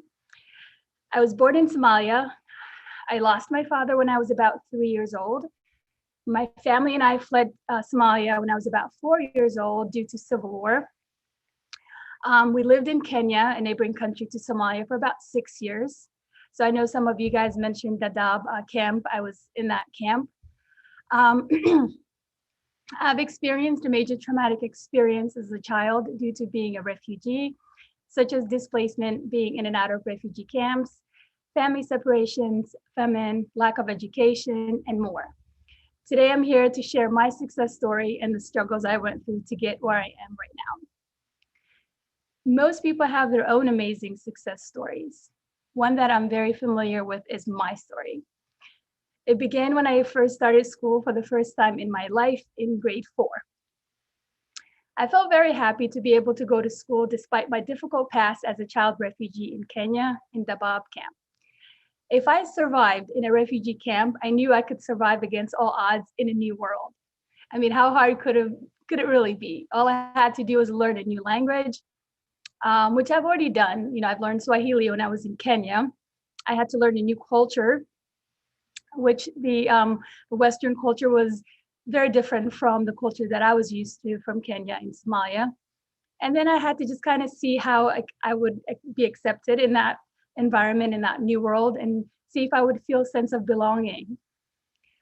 I was born in Somalia. I lost my father when I was about 3 years old. My family and I fled Somalia when I was about 4 years old due to civil war. We lived in Kenya, a neighboring country to Somalia, for about 6 years. So I know some of you guys mentioned Dadaab camp. I was in that camp. I've experienced a major traumatic experience as a child due to being a refugee, such as displacement, being in and out of refugee camps, family separations, famine, lack of education, and more. Today, I'm here to share my success story and the struggles I went through to get where I am right now. Most people have their own amazing success stories. One that I'm very familiar with is my story. It began when I first started school for the first time in my life in grade 4. I felt very happy to be able to go to school despite my difficult past as a child refugee in Kenya in Dadaab camp. If I survived in a refugee camp, I knew I could survive against all odds in a new world. I mean, how hard could it really be? All I had to do was learn a new language, which I've already done. You know, I've learned Swahili when I was in Kenya. I had to learn a new culture, which the Western culture was very different from the culture that I was used to from Kenya and Somalia. And then I had to just kind of see how I would be accepted in that environment, in that new world, and see if I would feel a sense of belonging.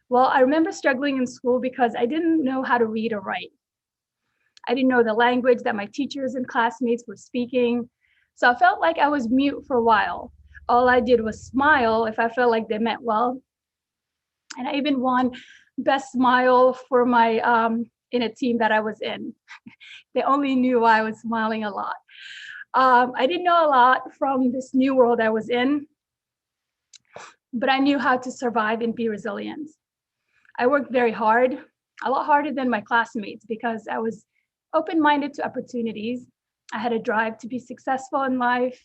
Well, I remember struggling in school because I didn't know how to read or write. I didn't know the language that my teachers and classmates were speaking. So I felt like I was mute for a while. All I did was smile if I felt like they meant well. And I even won best smile for my in a team that I was in. They only knew I was smiling a lot. I didn't know a lot from this new world I was in, but I knew how to survive and be resilient. I worked very hard, a lot harder than my classmates, because I was open-minded to opportunities. I had a drive to be successful in life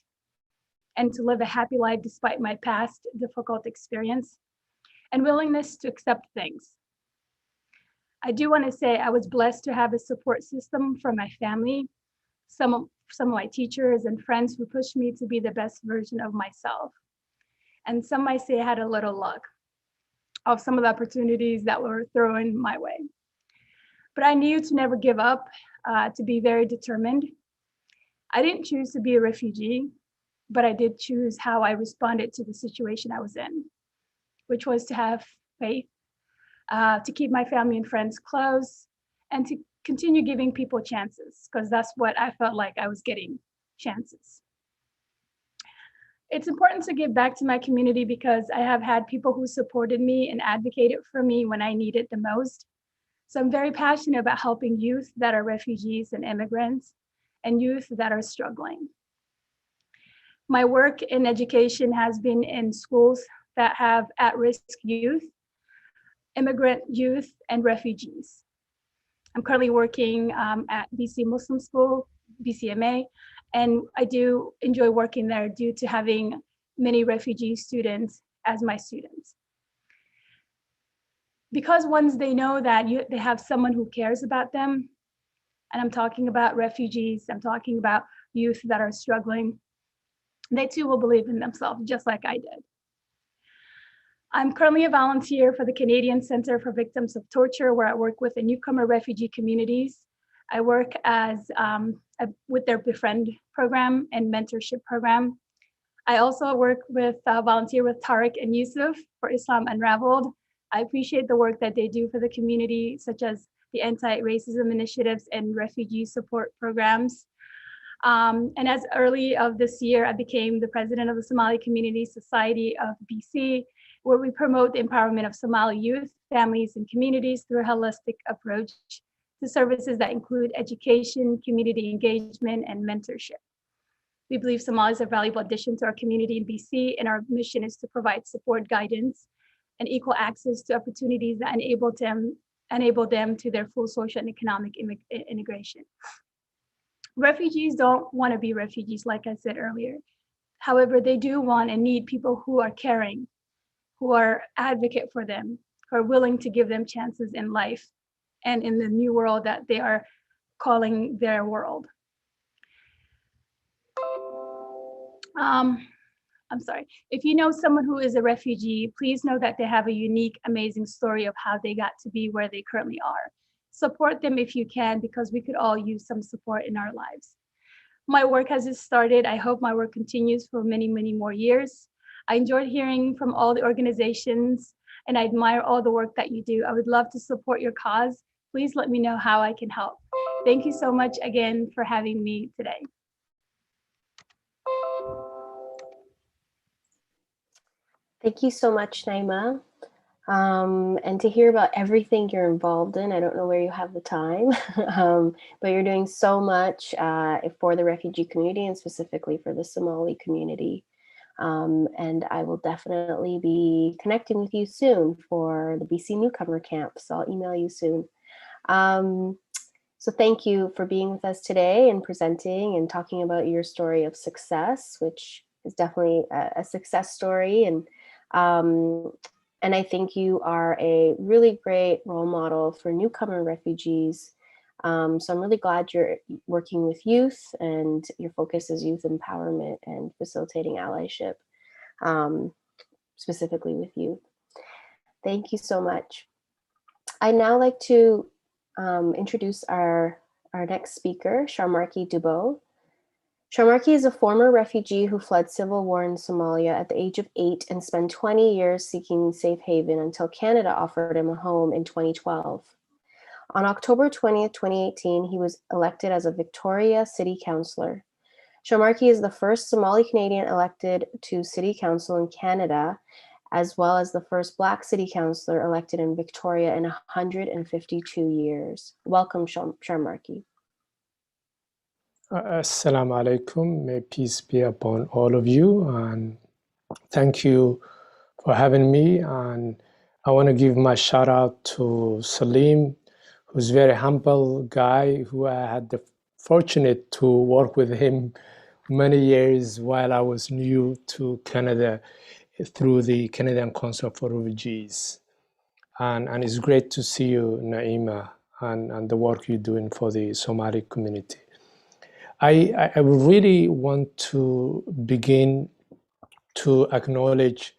and to live a happy life despite my past difficult experience, and willingness to accept things. I do want to say I was blessed to have a support system from my family, some of my teachers and friends who pushed me to be the best version of myself. And some might say I had a little luck of some of the opportunities that were thrown my way. But I knew to never give up, to be very determined. I didn't choose to be a refugee, but I did choose how I responded to the situation I was in, which was to have faith, to keep my family and friends close, and to continue giving people chances, because that's what I felt like I was getting, chances. It's important to give back to my community because I have had people who supported me and advocated for me when I needed the most. So I'm very passionate about helping youth that are refugees and immigrants and youth that are struggling. My work in education has been in schools that have at-risk youth, immigrant youth, and refugees. I'm currently working at BC Muslim School, BCMA, and I do enjoy working there due to having many refugee students as my students. Because once they know that they have someone who cares about them, and I'm talking about refugees, I'm talking about youth that are struggling, they too will believe in themselves just like I did. I'm currently a volunteer for the Canadian Centre for Victims of Torture, where I work with the newcomer refugee communities. I work as with their Befriend program and mentorship program. I also work with volunteer with Tariq and Yusuf for Islam Unraveled. I appreciate the work that they do for the community, such as the anti-racism initiatives and refugee support programs. And as early of this year, I became the president of the Somali Community Society of BC, where we promote the empowerment of Somali youth, families, and communities through a holistic approach to services that include education, community engagement, and mentorship. We believe Somalis are a valuable addition to our community in BC, and our mission is to provide support, guidance, and equal access to opportunities that enable them to their full social and economic integration. Refugees don't want to be refugees, like I said earlier. However, they do want and need people who are caring, who are advocate for them, who are willing to give them chances in life and in the new world that they are calling their world. I'm sorry. If you know someone who is a refugee, please know that they have a unique, amazing story of how they got to be where they currently are. Support them if you can, because we could all use some support in our lives. My work has just started. I hope my work continues for many, many more years. I enjoyed hearing from all the organizations, and I admire all the work that you do. I would love to support your cause. Please let me know how I can help. Thank you so much again for having me today. Thank you so much, Naima. And to hear about everything you're involved in. I don't know where you have the time, but you're doing so much for the refugee community and specifically for the Somali community. And I will definitely be connecting with you soon for the BC Newcomer Camp. So I'll email you soon. So thank you for being with us today and presenting and talking about your story of success, which is definitely a success story. And I think you are a really great role model for newcomer refugees. So I'm really glad you're working with youth and your focus is youth empowerment and facilitating allyship, specifically with youth. Thank you so much. I'd now like to introduce our next speaker, Sharmarki Dubo. Sharmarki is a former refugee who fled civil war in Somalia at the age of 8 and spent 20 years seeking safe haven until Canada offered him a home in 2012. On October 20th, 2018, he was elected as a Victoria City Councillor. Sharmarki is the first Somali Canadian elected to City Council in Canada, as well as the first Black City Councillor elected in Victoria in 152 years. Welcome, Sharmarki. Assalamu alaikum. May peace be upon all of you, and thank you for having me. And I want to give my shout out to Salim, who's a very humble guy who I had the fortunate to work with him many years while I was new to Canada through the Canadian Council for Refugees. And it's great to see you, Naima, and the work you're doing for the Somali community. I really want to begin to acknowledge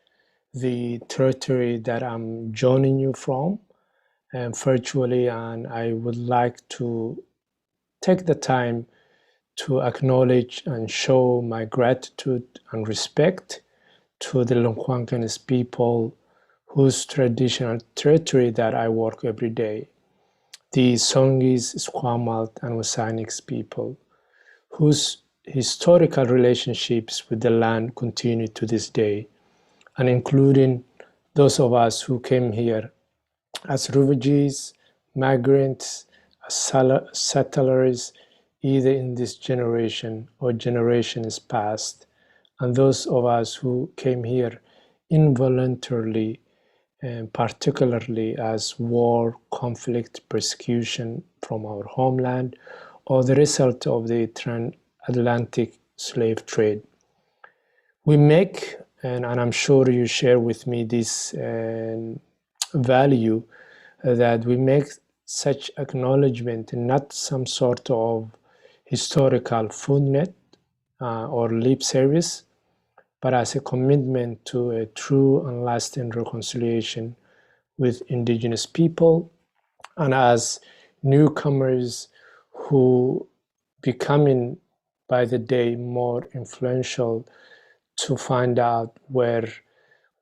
the territory that I'm joining you from virtually, and I would like to take the time to acknowledge and show my gratitude and respect to the Lungwanganis people whose traditional territory that I work every day, the Songis, Squamish, and Wasanix people, whose historical relationships with the land continue to this day, and including those of us who came here as refugees, migrants, as settlers, either in this generation or generations past, and those of us who came here involuntarily, and particularly as war, conflict, persecution from our homeland, or the result of the transatlantic slave trade. We make, and I'm sure you share with me this value, that we make such acknowledgement, not some sort of historical footnote or lip service, but as a commitment to a true and lasting reconciliation with indigenous people, and as newcomers who becoming by the day more influential to find out where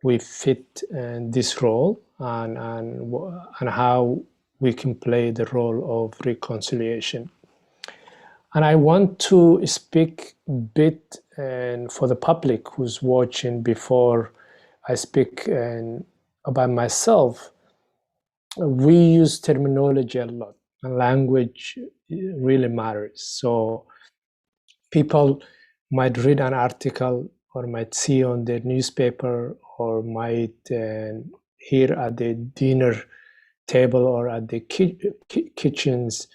we fit in this role and how we can play the role of reconciliation. And I want to speak a bit for the public who's watching before I speak about myself. We use terminology a lot, and language really matters. So people might read an article or might see on the newspaper or might hear at the dinner table or at the kitchens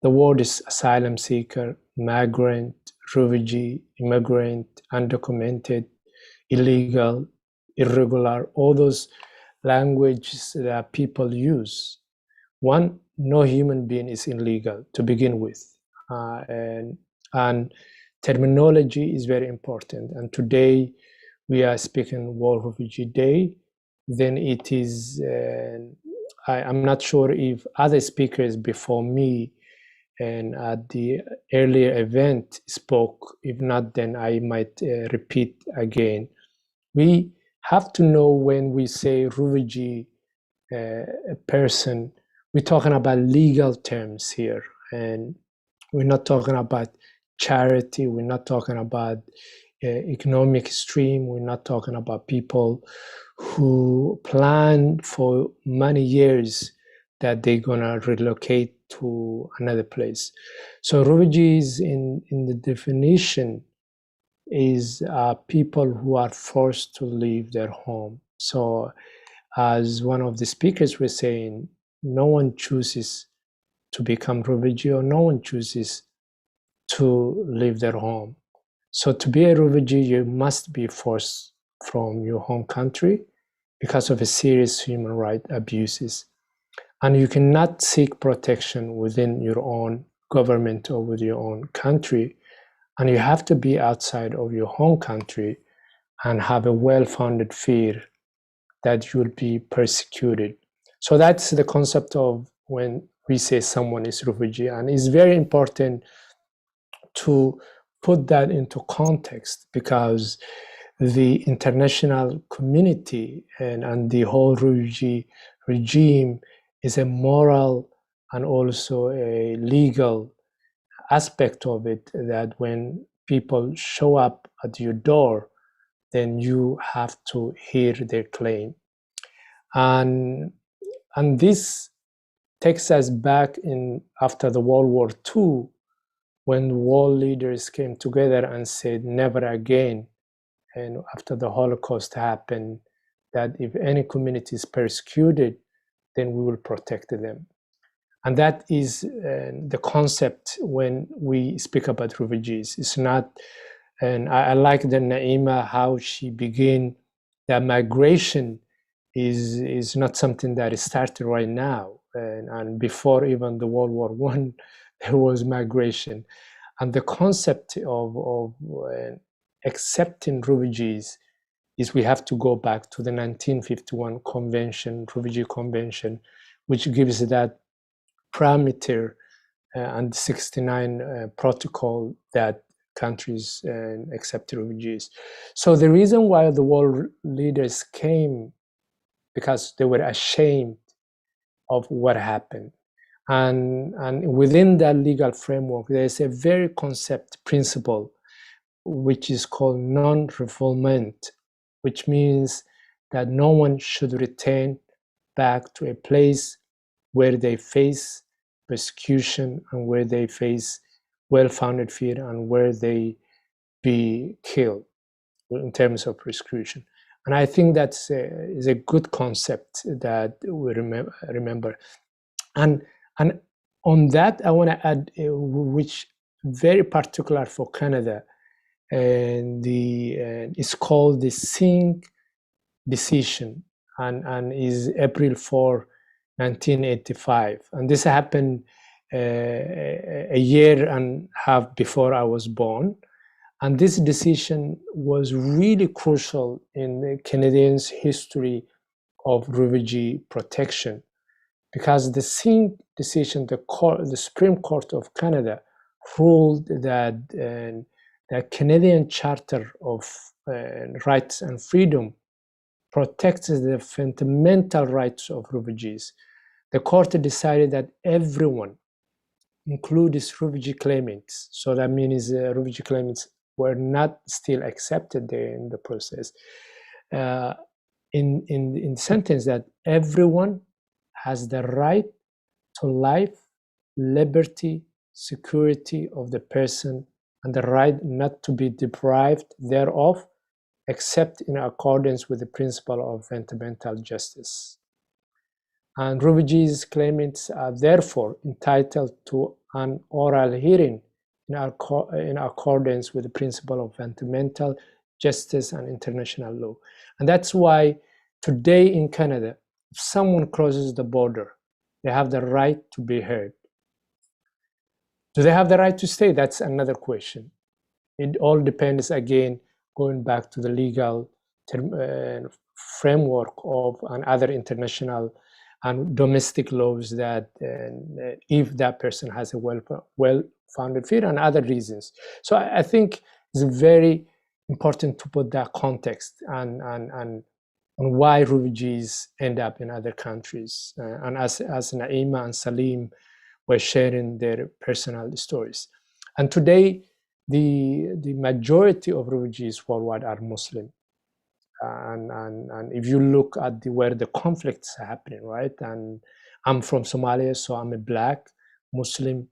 the word is asylum seeker, migrant, refugee, immigrant, undocumented, illegal, irregular, all those languages that people use. One, no human being is illegal to begin with. And terminology is very important. And today we are speaking World Refugee Day. Then it is, I'm not sure if other speakers before me and at the earlier event spoke. If not, then I might repeat again. We have to know when we say refugee person, we're talking about legal terms here, and we're not talking about charity, we're not talking about economic stream, we're not talking about people who plan for many years that they're gonna relocate to another place. So refugees in the definition is people who are forced to leave their home. So as one of the speakers was saying, no one chooses to become refugee or no one chooses to leave their home. So to be a refugee, you must be forced from your home country because of a serious human rights abuses. And you cannot seek protection within your own government or with your own country. And you have to be outside of your home country and have a well-founded fear that you will be persecuted. So that's the concept of when we say someone is refugee. And it's very important to put that into context because the international community and the whole refugee regime is a moral and also a legal aspect of it, that when people show up at your door, then you have to hear their claim. And this takes us back in after the World War II, when world leaders came together and said never again. And after the Holocaust happened, that if any community is persecuted, then we will protect them. And that is the concept when we speak about refugees. It's not, and I like the Naima, how she began that migration is not something that is started right now. And before even the World War I, there was migration. And the concept of accepting refugees is we have to go back to the 1951 convention, Refugee Convention, which gives that parameter and 69 protocol that countries accept refugees. So the reason why the world leaders came, because they were ashamed of what happened. And within that legal framework, there's a very concept principle, which is called non-refoulement, which means that no one should return back to a place where they face persecution and where they face well-founded fear and where they be killed in terms of persecution. And I think that's is a good concept that we remember. And on that, I want to add, which very particular for Canada, and it's called the Singh decision, and is April 4, 1985. And this happened a year and a half before I was born. And this decision was really crucial in the Canadians' history of refugee protection, because the Singh decision, the Supreme Court of Canada ruled that the Canadian Charter of Rights and Freedom protects the fundamental rights of refugees. The court decided that everyone, including refugee claimants, so that means refugee claimants were not still accepted there in the process, in the sentence that everyone has the right to life, liberty, security of the person, and the right not to be deprived thereof, except in accordance with the principle of fundamental justice. And refugees claimants are therefore entitled to an oral hearing in accordance with the principle of fundamental justice and international law. And that's why today in Canada, if someone crosses the border, they have the right to be heard. Do they have the right to stay? That's another question. It all depends, again, going back to the legal framework of and other international and domestic laws that if that person has a well-founded fear and other reasons. So I think it's very important to put that context and why refugees end up in other countries. And as Naima and Salim were sharing their personal stories. And today, the majority of refugees worldwide are Muslim. And if you look at where the conflicts are happening, right? And I'm from Somalia, so I'm a Black Muslim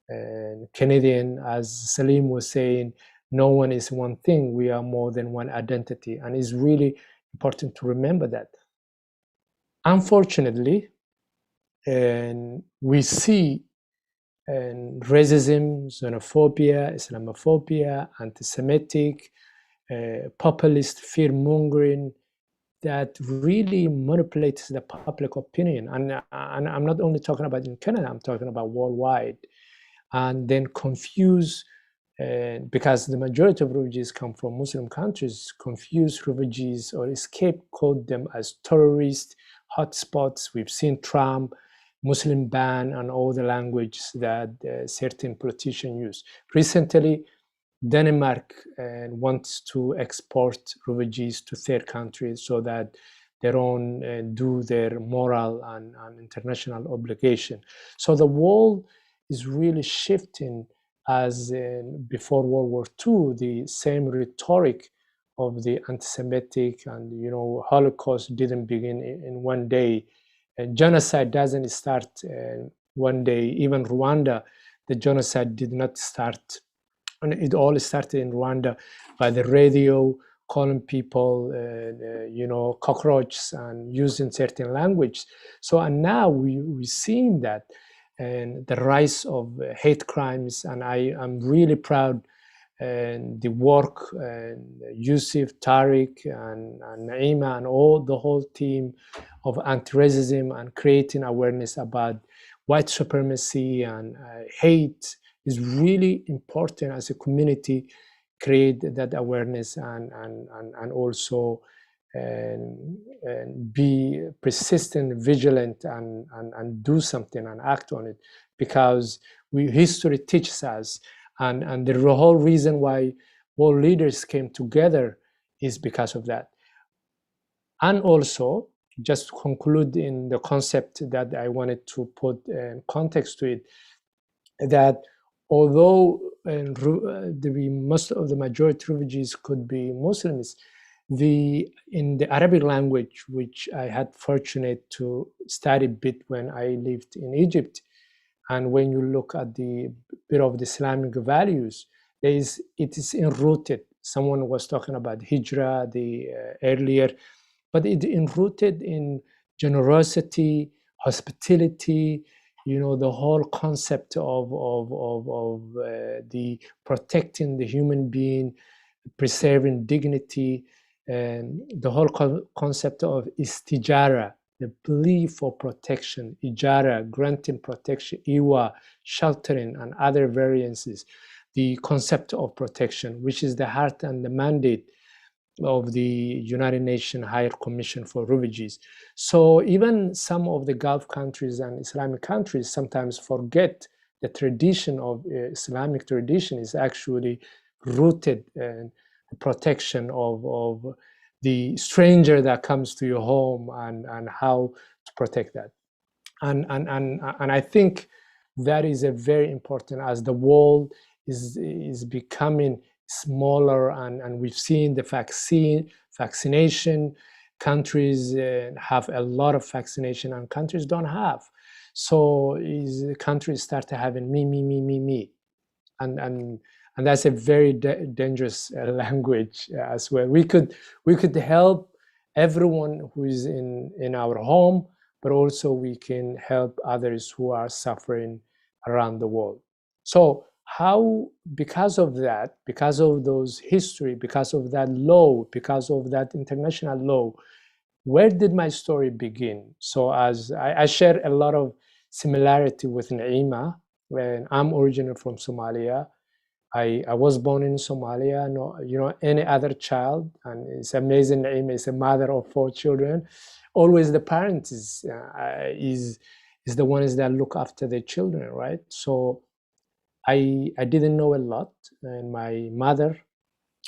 and Canadian. As Salim was saying, no one is one thing. We are more than one identity. And it's really important to remember that. Unfortunately, and we see racism, xenophobia, Islamophobia, anti-Semitic, populist fear-mongering that really manipulates the public opinion. And I'm not only talking about in Canada, I'm talking about worldwide. And then confuse, because the majority of refugees come from Muslim countries, confuse refugees or scapegoat them as terrorist hotspots. We've seen Trump, Muslim ban, and all the language that certain politicians use. Recently, Denmark wants to export refugees to third countries so that they don't do their moral and international obligation. So the world is really shifting as before World War II, the same rhetoric of the anti-Semitic and, Holocaust didn't begin in one day. Genocide doesn't start one day. Even Rwanda, the genocide did not start. And it all started in Rwanda by the radio, calling people, cockroaches and using certain language. So, and now we're seeing that and the rise of hate crimes. And I am really proud and the work and Yusuf, Tariq, and Naima, and the whole team of anti-racism and creating awareness about white supremacy and hate is really important as a community. Create that awareness and also and be persistent, vigilant, and do something and act on it, because history teaches us. And the whole reason why world leaders came together is because of that. And also, just to conclude in the concept that I wanted to put context to it, that although most of the majority refugees could be Muslims, in the Arabic language, which I had fortunate to study a bit when I lived in Egypt, and when you look at the bit of the Islamic values, it is enrooted. Someone was talking about hijrah earlier, but it enrooted in generosity, hospitality, the whole concept of the protecting the human being, preserving dignity, and the whole concept of istijara, the belief for protection, ijara, granting protection, iwa, sheltering, and other variances, the concept of protection, which is the heart and the mandate of the United Nations Higher Commission for Refugees. So even some of the Gulf countries and Islamic countries sometimes forget the tradition of Islamic tradition is actually rooted in the protection of the stranger that comes to your home and how to protect that. And I think that is a very important, as the world is becoming smaller, and we've seen the vaccination countries have a lot of vaccination and countries don't have. So countries start having me, and that's a very dangerous language as well. We could help everyone who is in our home, but also we can help others who are suffering around the world. So how, because of that, because of those history, because of that law, because of that international law, where did my story begin? So as I share a lot of similarity with Naima, when I'm originally from Somalia. I was born in Somalia, any other child, and it's amazing. Naima is a mother of 4 children. Always the parent is the ones that look after their children, right? So I didn't know a lot, and my mother,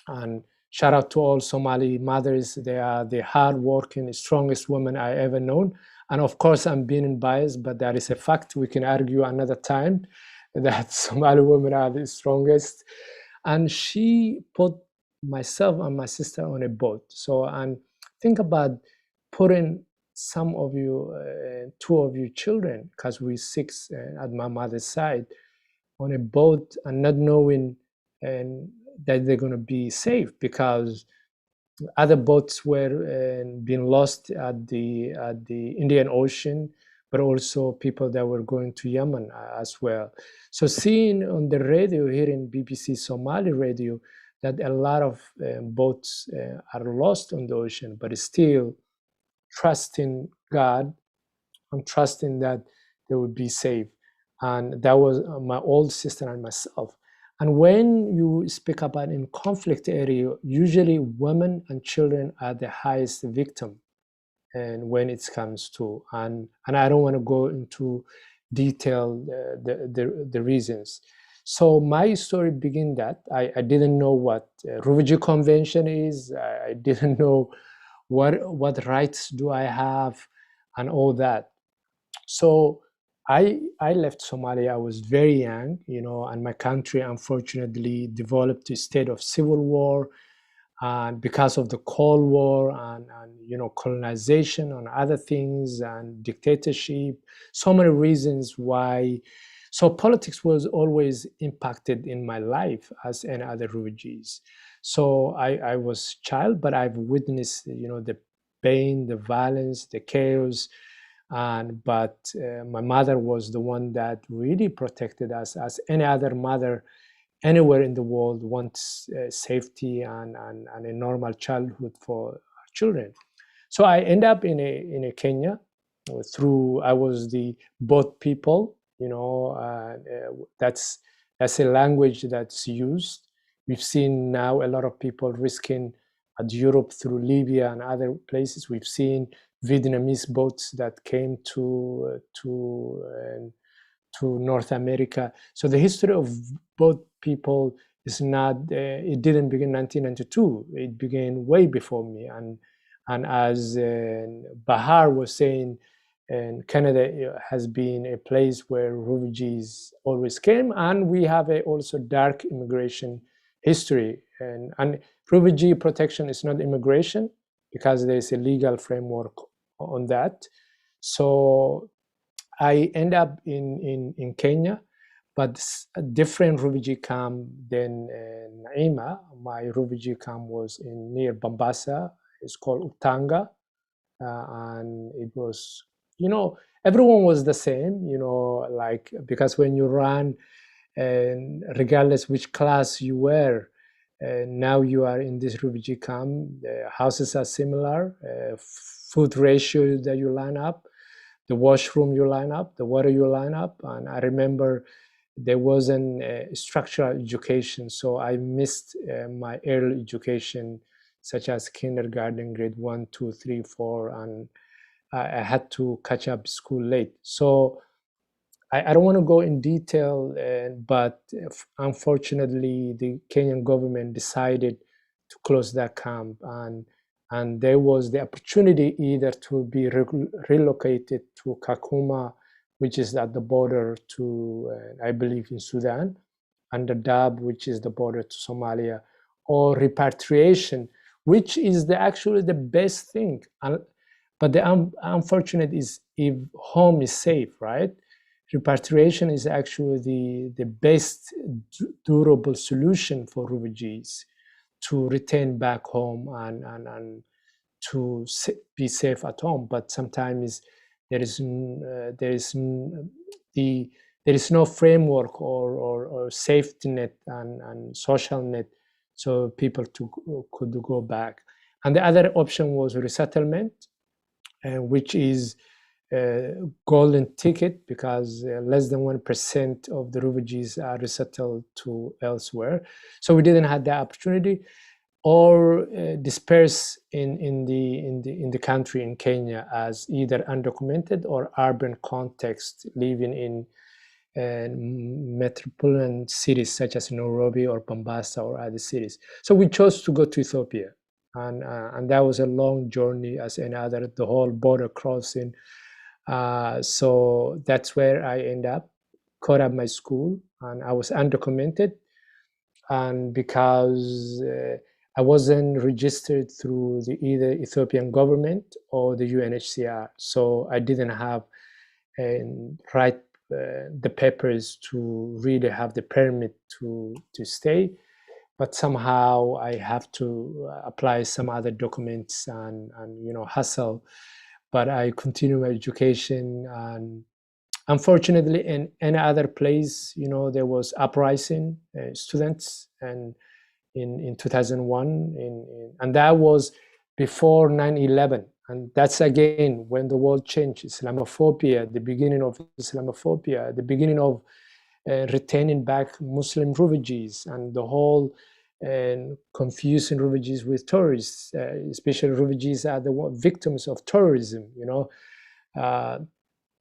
and shout out to all Somali mothers. They are the hardworking, strongest women I ever known. And of course, I'm being biased, but that is a fact. We can argue another time that Somali women are the strongest. And she put myself and my sister on a boat. So, and think about putting some of you, 2 of you children, because we're 6 at my mother's side, on a boat and not knowing that they're going to be safe, because other boats were being lost at the Indian Ocean, but also people that were going to Yemen as well. So seeing on the radio, hearing BBC Somali radio, that a lot of boats are lost on the ocean, but still trusting God and trusting that they would be safe. And that was my old sister and myself. And when you speak about in conflict area, usually women and children are the highest victim. And when it comes to, and I don't want to go into detail the reasons. So my story began that I didn't know what refugee convention is. I didn't know what rights do I have and all that. So I left Somalia. I was very young, and my country unfortunately developed a state of civil war, and because of the Cold War and colonization and other things and dictatorship, so many reasons why. So politics was always impacted in my life as any other refugees. So I was child, but I've witnessed the pain, the violence, the chaos. But my mother was the one that really protected us, as any other mother anywhere in the world wants safety and a normal childhood for our children. So I end up in a Kenya through, I was the boat people, that's a language that's used. We've seen now a lot of people risking at Europe through Libya and other places. We've seen Vietnamese boats that came to North America. So the history of boat people is not, it didn't begin 1992. It began way before me. And as Bahar was saying, and Canada has been a place where refugees always came, and we have also dark immigration history. And refugee protection is not immigration, because there's a legal framework on that. So I end up in Kenya, but a different refugee camp than Naima. My refugee camp was near Mombasa. It's called Utanga. And it was, everyone was the same, like, because when you run, and regardless which class you were, now you are in this refugee camp, the houses are similar, food ratio that you line up, the washroom you line up, the water you line up. And I remember there wasn't structural education, so I missed my early education, such as kindergarten, grade 1, 2, 3, 4, and I had to catch up school late. So I don't want to go in detail, but unfortunately, the Kenyan government decided to close that camp, and there was the opportunity either to be relocated to Kakuma, which is at the border to, I believe, in Sudan, and Dadaab, which is the border to Somalia, or repatriation, which is actually the best thing. But the unfortunate is if home is safe, right? Repatriation is actually the best durable solution for refugees to return back home and to be safe at home. But sometimes there is no framework or safety net and social net so people could go back. And the other option was resettlement, which is a golden ticket because less than 1% of the refugees are resettled to elsewhere. So we didn't have the opportunity, or dispersed in the country in Kenya as either undocumented or urban context, living in metropolitan cities such as Nairobi or Mombasa or other cities. So we chose to go to Ethiopia, and that was a long journey as any other, the whole border crossing. So that's where I end up, caught up my school, and I was undocumented, and because I wasn't registered through either Ethiopian government or the UNHCR, so I didn't have the papers to really have the permit to stay. But somehow I have to apply some other documents and hustle. But I continue my education, and unfortunately, in any other place, there was uprising students, and in 2001, and that was before 9/11, and that's again when the world changed. Islamophobia, the beginning of Islamophobia, the beginning of returning back Muslim refugees, and the whole confusing refugees with tourists, especially refugees are the victims of terrorism.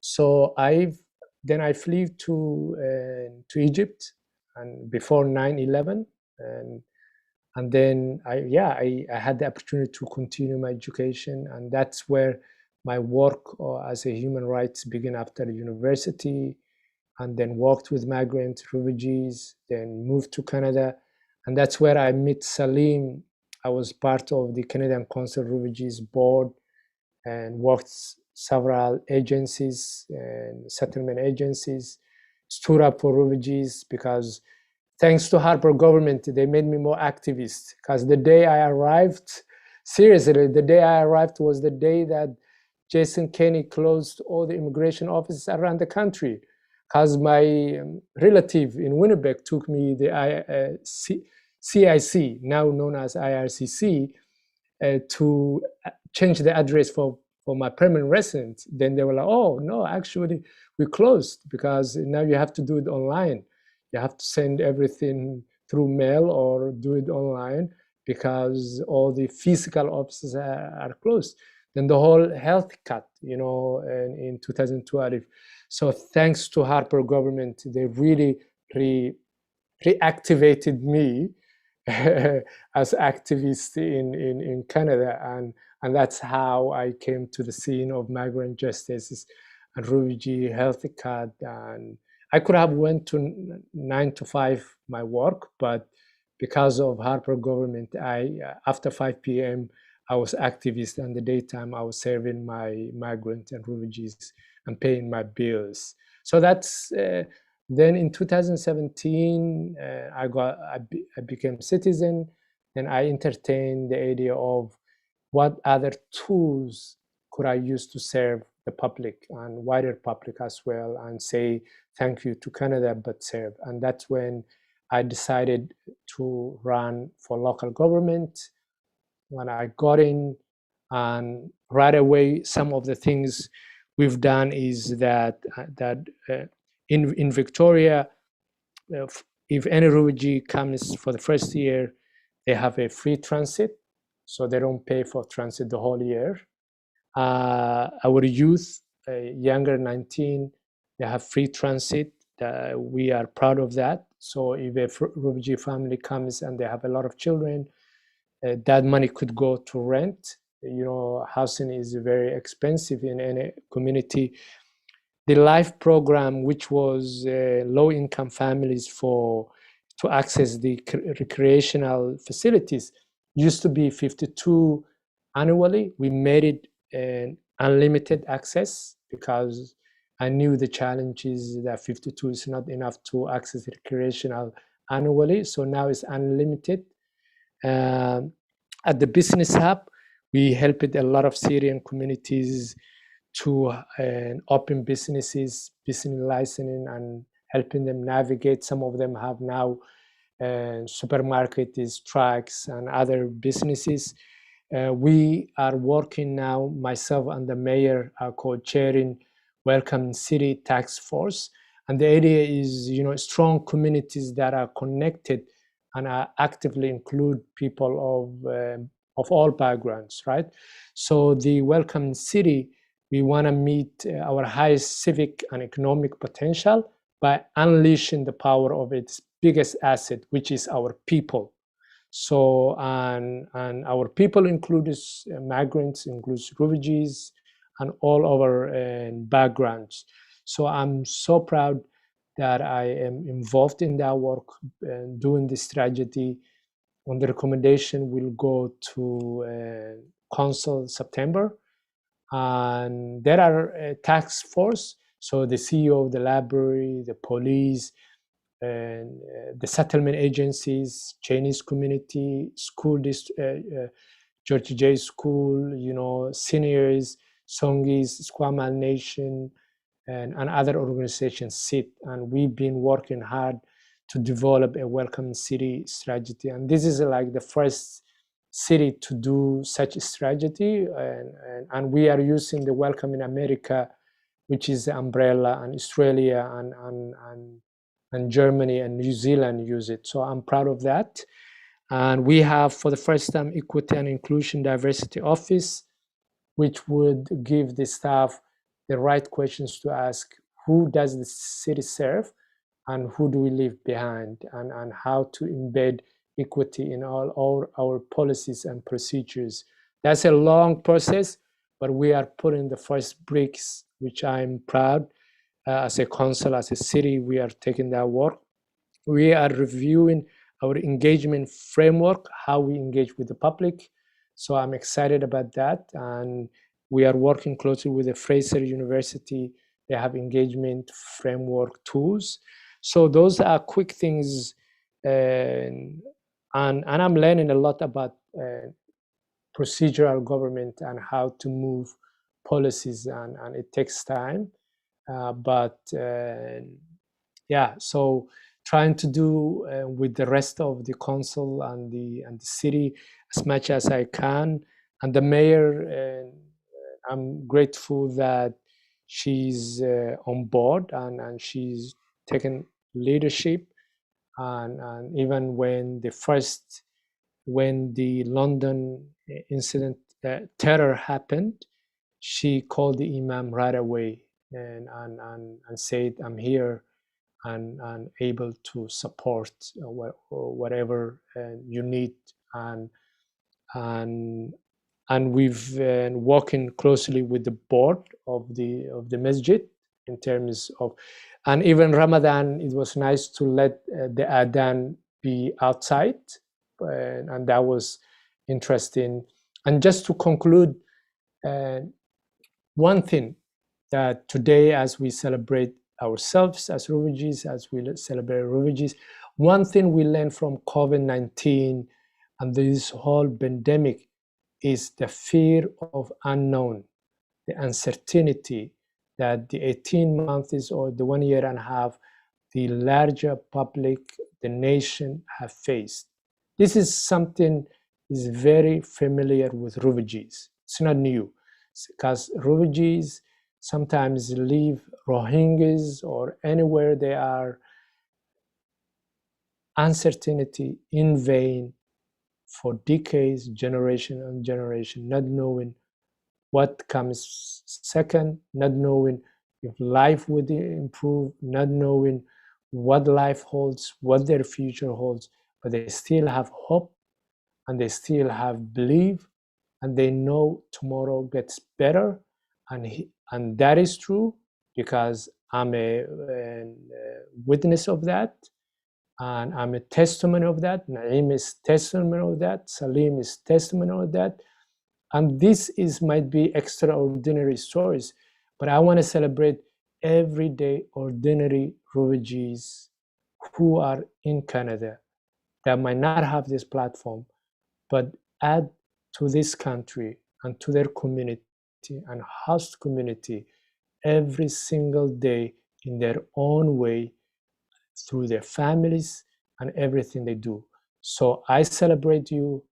So I flew to Egypt, and before 9/11, and then I had the opportunity to continue my education, and that's where my work as a human rights began after university, and then worked with migrant refugees, then moved to Canada, and that's where I met Salim. I was part of the Canadian Council Refugees Board and worked several agencies and settlement agencies, stood up for refugees, because thanks to Harper government, they made me more activist. Because the day I arrived, seriously, the day I arrived was the day that Jason Kenney closed all the immigration offices around the country. Because my relative in Winnipeg took me the CIC, now known as IRCC, to change the address for my permanent residence. Then they were like, oh, no, actually, we closed because now you have to do it online. You have to send everything through mail or do it online because all the physical offices are closed. Then the whole health cut, in 2012. So thanks to Harper government, they really reactivated me as activist in Canada, and that's how I came to the scene of migrant justice and refugee health card. And I could have went to 9 to 5 my work, but because of Harper government, after 5 p.m. I was activist, and the daytime I was serving my migrant and refugees and paying my bills. So that's then in 2017 I became citizen, and I entertained the idea of what other tools could I use to serve the public and wider public as well, and say thank you to Canada, but serve. And that's when I decided to run for local government. When I got in, and right away, some of the things we've done is that in Victoria, if any refugee comes for the first year, they have a free transit, so they don't pay for transit the whole year. Our youth, younger 19, they have free transit. We are proud of that. So if a refugee family comes and they have a lot of children, that money could go to rent. Housing is very expensive in any community. The LIFE program, which was low-income families to access the recreational facilities, used to be 52 annually. We made it an unlimited access because I knew the challenges that 52 is not enough to access recreational annually. So now it's unlimited. At the Business Hub, we helped a lot of Syrian communities to open businesses, business licensing, and helping them navigate. Some of them have now supermarkets, trucks, and other businesses. We are working now, myself and the mayor are co-chairing Welcome City Task Force. And the idea is, strong communities that are connected and are actively include people of all backgrounds, right? So the Welcome City, we want to meet our highest civic and economic potential by unleashing the power of its biggest asset, which is our people. So, and our people includes migrants, includes refugees, and all our backgrounds. So I'm so proud that I am involved in that work, doing this tragedy. On the recommendation, will go to Council September. And there are a task force. So the CEO of the library, the police, and the settlement agencies, Chinese community, school, George J. School, seniors, Songis, Squamish Nation, and other organizations sit. And we've been working hard to develop a Welcome City strategy. And this is like the first city to do such a strategy. And we are using the Welcome in America, which is the umbrella, and Australia and Germany and New Zealand use it. So I'm proud of that. And we have, for the first time, Equity and Inclusion Diversity Office, which would give the staff the right questions to ask: who does the city serve, and who do we leave behind, and how to embed equity in all our policies and procedures. That's a long process, but we are putting the first bricks, which I'm proud. As a council, as a city, we are taking that work. We are reviewing our engagement framework, how we engage with the public. So I'm excited about that. And we are working closely with the Fraser University. They have engagement framework tools. So those are quick things. And I'm learning a lot about procedural government and how to move policies, and it takes time. Yeah, so trying to do with the rest of the council and the city as much as I can. And the mayor, I'm grateful that she's on board and she's taken leadership. And even when the London incident, terror happened, she called the imam right away and said, I'm here and able to support whatever you need. And we've been working closely with the board of the masjid in terms of, and even Ramadan, it was nice to let the adhan be outside, and that was interesting. And just to conclude, one thing that today, as we celebrate ourselves as refugees, as we celebrate refugees, one thing we learned from COVID-19 and this whole pandemic is the fear of unknown, the uncertainty that the 18 months or the 1 year and a half, the larger public, the nation have faced. This is something is very familiar with refugees. It's not new, because refugees sometimes leave Rohingyas or anywhere they are, uncertainty in vain for decades, generation on generation, not knowing what comes second, not knowing if life would improve, not knowing what life holds, what their future holds, but they still have hope and they still have belief, and they know tomorrow gets better. And that is true because I'm a witness of that. And I'm a testimony of that. Naeem is testimony of that. Salim is testimony of that. And this might be extraordinary stories, but I want to celebrate everyday ordinary refugees who are in Canada that might not have this platform, but add to this country and to their community and host community every single day in their own way through their families and everything they do. So I celebrate you,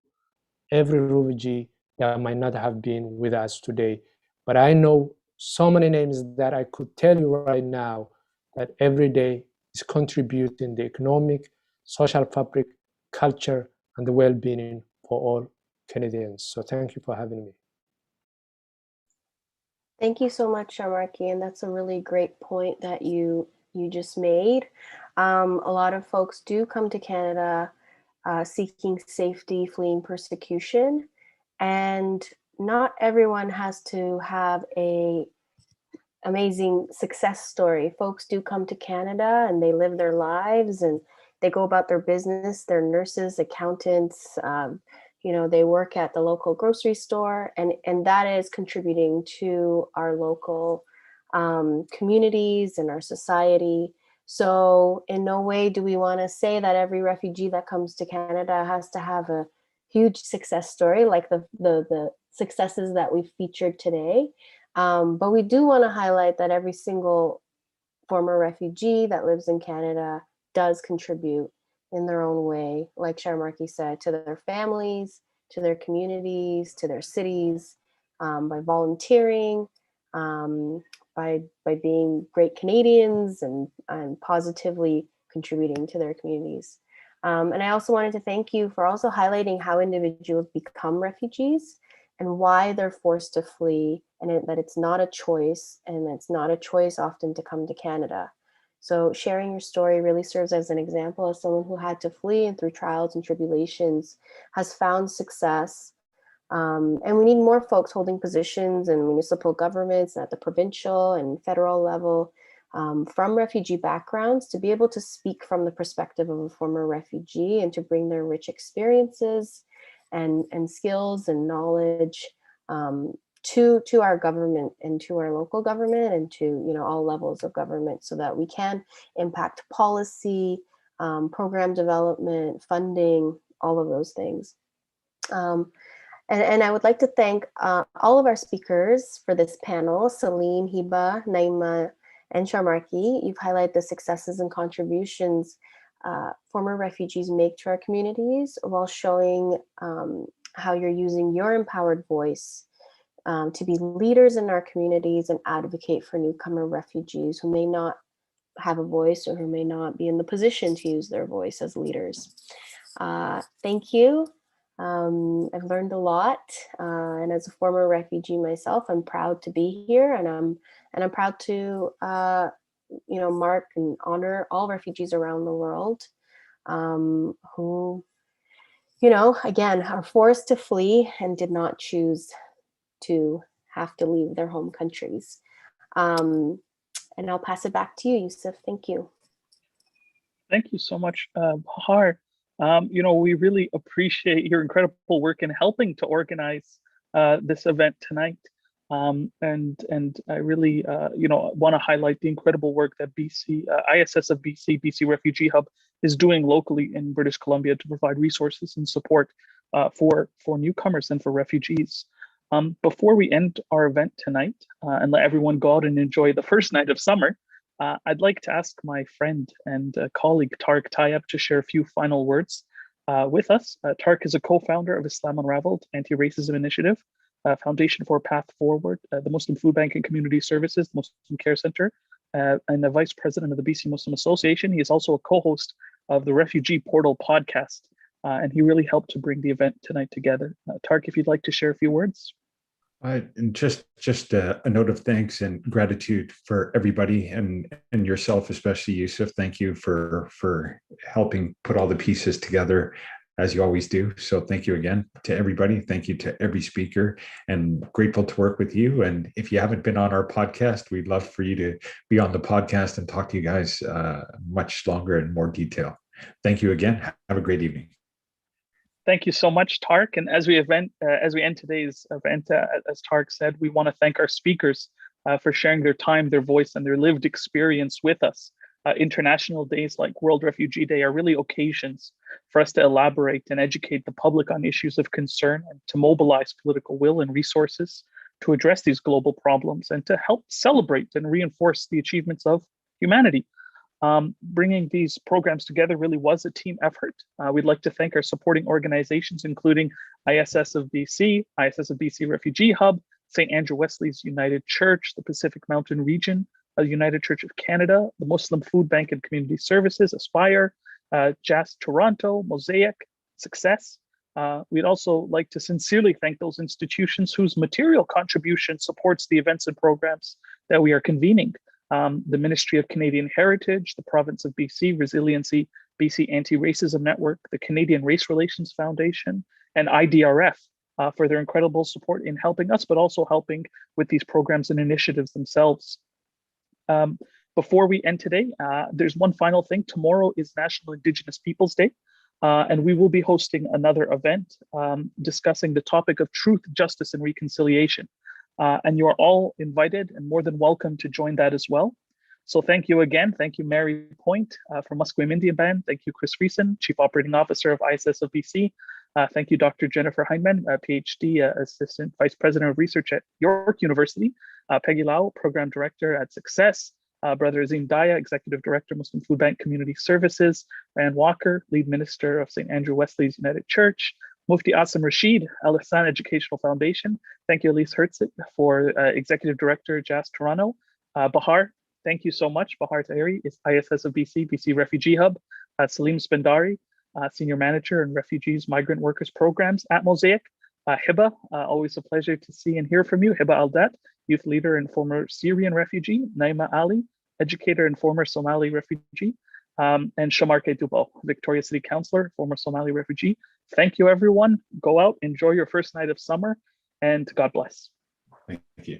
every refugee that might not have been with us today. But I know so many names that I could tell you right now that every day is contributing the economic, social fabric, culture, and the well-being for all Canadians. So thank you for having me. Thank you so much, Shamarki, and that's a really great point that you just made. A lot of folks do come to Canada seeking safety, fleeing persecution, and not everyone has to have a amazing success story. Folks do come to Canada and they live their lives and they go about their business. They're nurses, accountants, they work at the local grocery store, and that is contributing to our local communities and our society. So in no way do we want to say that every refugee that comes to Canada has to have a huge success story like the successes that we've featured today. But we do want to highlight that every single former refugee that lives in Canada does contribute in their own way, like Shamarki said, to their families, to their communities, to their cities, by volunteering, by being great Canadians and positively contributing to their communities. And I also wanted to thank you for also highlighting how individuals become refugees and why they're forced to flee, and that it's not a choice, and it's not a choice often to come to Canada. So sharing your story really serves as an example of someone who had to flee and through trials and tribulations has found success. And we need more folks holding positions in municipal governments at the provincial and federal level from refugee backgrounds to be able to speak from the perspective of a former refugee and to bring their rich experiences and skills and knowledge to our government and to our local government and to all levels of government so that we can impact policy, program development, funding, all of those things. And I would like to thank all of our speakers for this panel, Salim, Hiba, Naima, and Shamarki. You've highlighted the successes and contributions former refugees make to our communities while showing how you're using your empowered voice to be leaders in our communities and advocate for newcomer refugees who may not have a voice or who may not be in the position to use their voice as leaders. Thank you. I've learned a lot, and as a former refugee myself, I'm proud to be here, and I'm proud to mark and honor all refugees around the world who, again, are forced to flee and did not choose to have to leave their home countries. And I'll pass it back to you, Yusuf. Thank you. Thank you so much, Bahar. We really appreciate your incredible work in helping to organize this event tonight. And I really, want to highlight the incredible work that ISS of BC Refugee Hub is doing locally in British Columbia to provide resources and support for newcomers and for refugees. Before we end our event tonight and let everyone go out and enjoy the first night of summer, I'd like to ask my friend and colleague Tarek Tayyab to share a few final words with us. Tarek is a co-founder of Islam Unraveled Anti-Racism Initiative, Foundation for a Path Forward, the Muslim Food Bank and Community Services, the Muslim Care Center, and the Vice President of the BC Muslim Association. He is also a co-host of the Refugee Portal podcast, and he really helped to bring the event tonight together. Tarek, if you'd like to share a few words. And just a note of thanks and gratitude for everybody and yourself, especially Yusuf. Thank you for helping put all the pieces together as you always do. So thank you again to everybody. Thank you to every speaker, and grateful to work with you. And if you haven't been on our podcast, we'd love for you to be on the podcast and talk to you guys much longer and more detail. Thank you again. Have a great evening. Thank you so much, Tark. And as we end today's event, as Tark said, we want to thank our speakers for sharing their time, their voice, and their lived experience with us. International days like World Refugee Day are really occasions for us to elaborate and educate the public on issues of concern and to mobilize political will and resources to address these global problems and to help celebrate and reinforce the achievements of humanity. Bringing these programs together really was a team effort. We'd like to thank our supporting organizations, including ISS of BC, ISS of BC Refugee Hub, St. Andrew Wesley's United Church, the Pacific Mountain Region, United Church of Canada, the Muslim Food Bank and Community Services, Aspire, JAS Toronto, Mosaic, Success. We'd also like to sincerely thank those institutions whose material contribution supports the events and programs that we are convening. The Ministry of Canadian Heritage, the Province of BC, Resiliency, BC Anti-Racism Network, the Canadian Race Relations Foundation, and IDRF for their incredible support in helping us, but also helping with these programs and initiatives themselves. Before we end today, there's one final thing. Tomorrow is National Indigenous Peoples Day, and we will be hosting another event discussing the topic of truth, justice, and reconciliation. And you are all invited and more than welcome to join that as well. So thank you again. Thank you, Mary Point from Musqueam Indian Band. Thank you, Chris Reeson, Chief Operating Officer of ISS of BC. Thank you, Dr. Jennifer Heineman, PhD, Assistant Vice President of Research at York University. Peggy Lau, Program Director at Success. Brother Azim Daya, Executive Director, Muslim Food Bank Community Services. Rand Walker, Lead Minister of St. Andrew Wesley's United Church. Mufti Asim Rashid, Al Ihsan Educational Foundation. Thank you, Elise Herzig, for Executive Director, JAS Toronto. Bahar, thank you so much. Bahar Tahiri is ISS of BC, BC Refugee Hub. Salim Spendari, Senior Manager in Refugees, Migrant Workers Programs at Mosaic. Hiba, always a pleasure to see and hear from you. Hiba Aldat, Youth Leader and former Syrian refugee. Naima Ali, Educator and former Somali refugee. And Shamarke Dubo, Victoria City Councillor, former Somali refugee. Thank you, everyone. Go out, enjoy your first night of summer, and God bless. Thank you.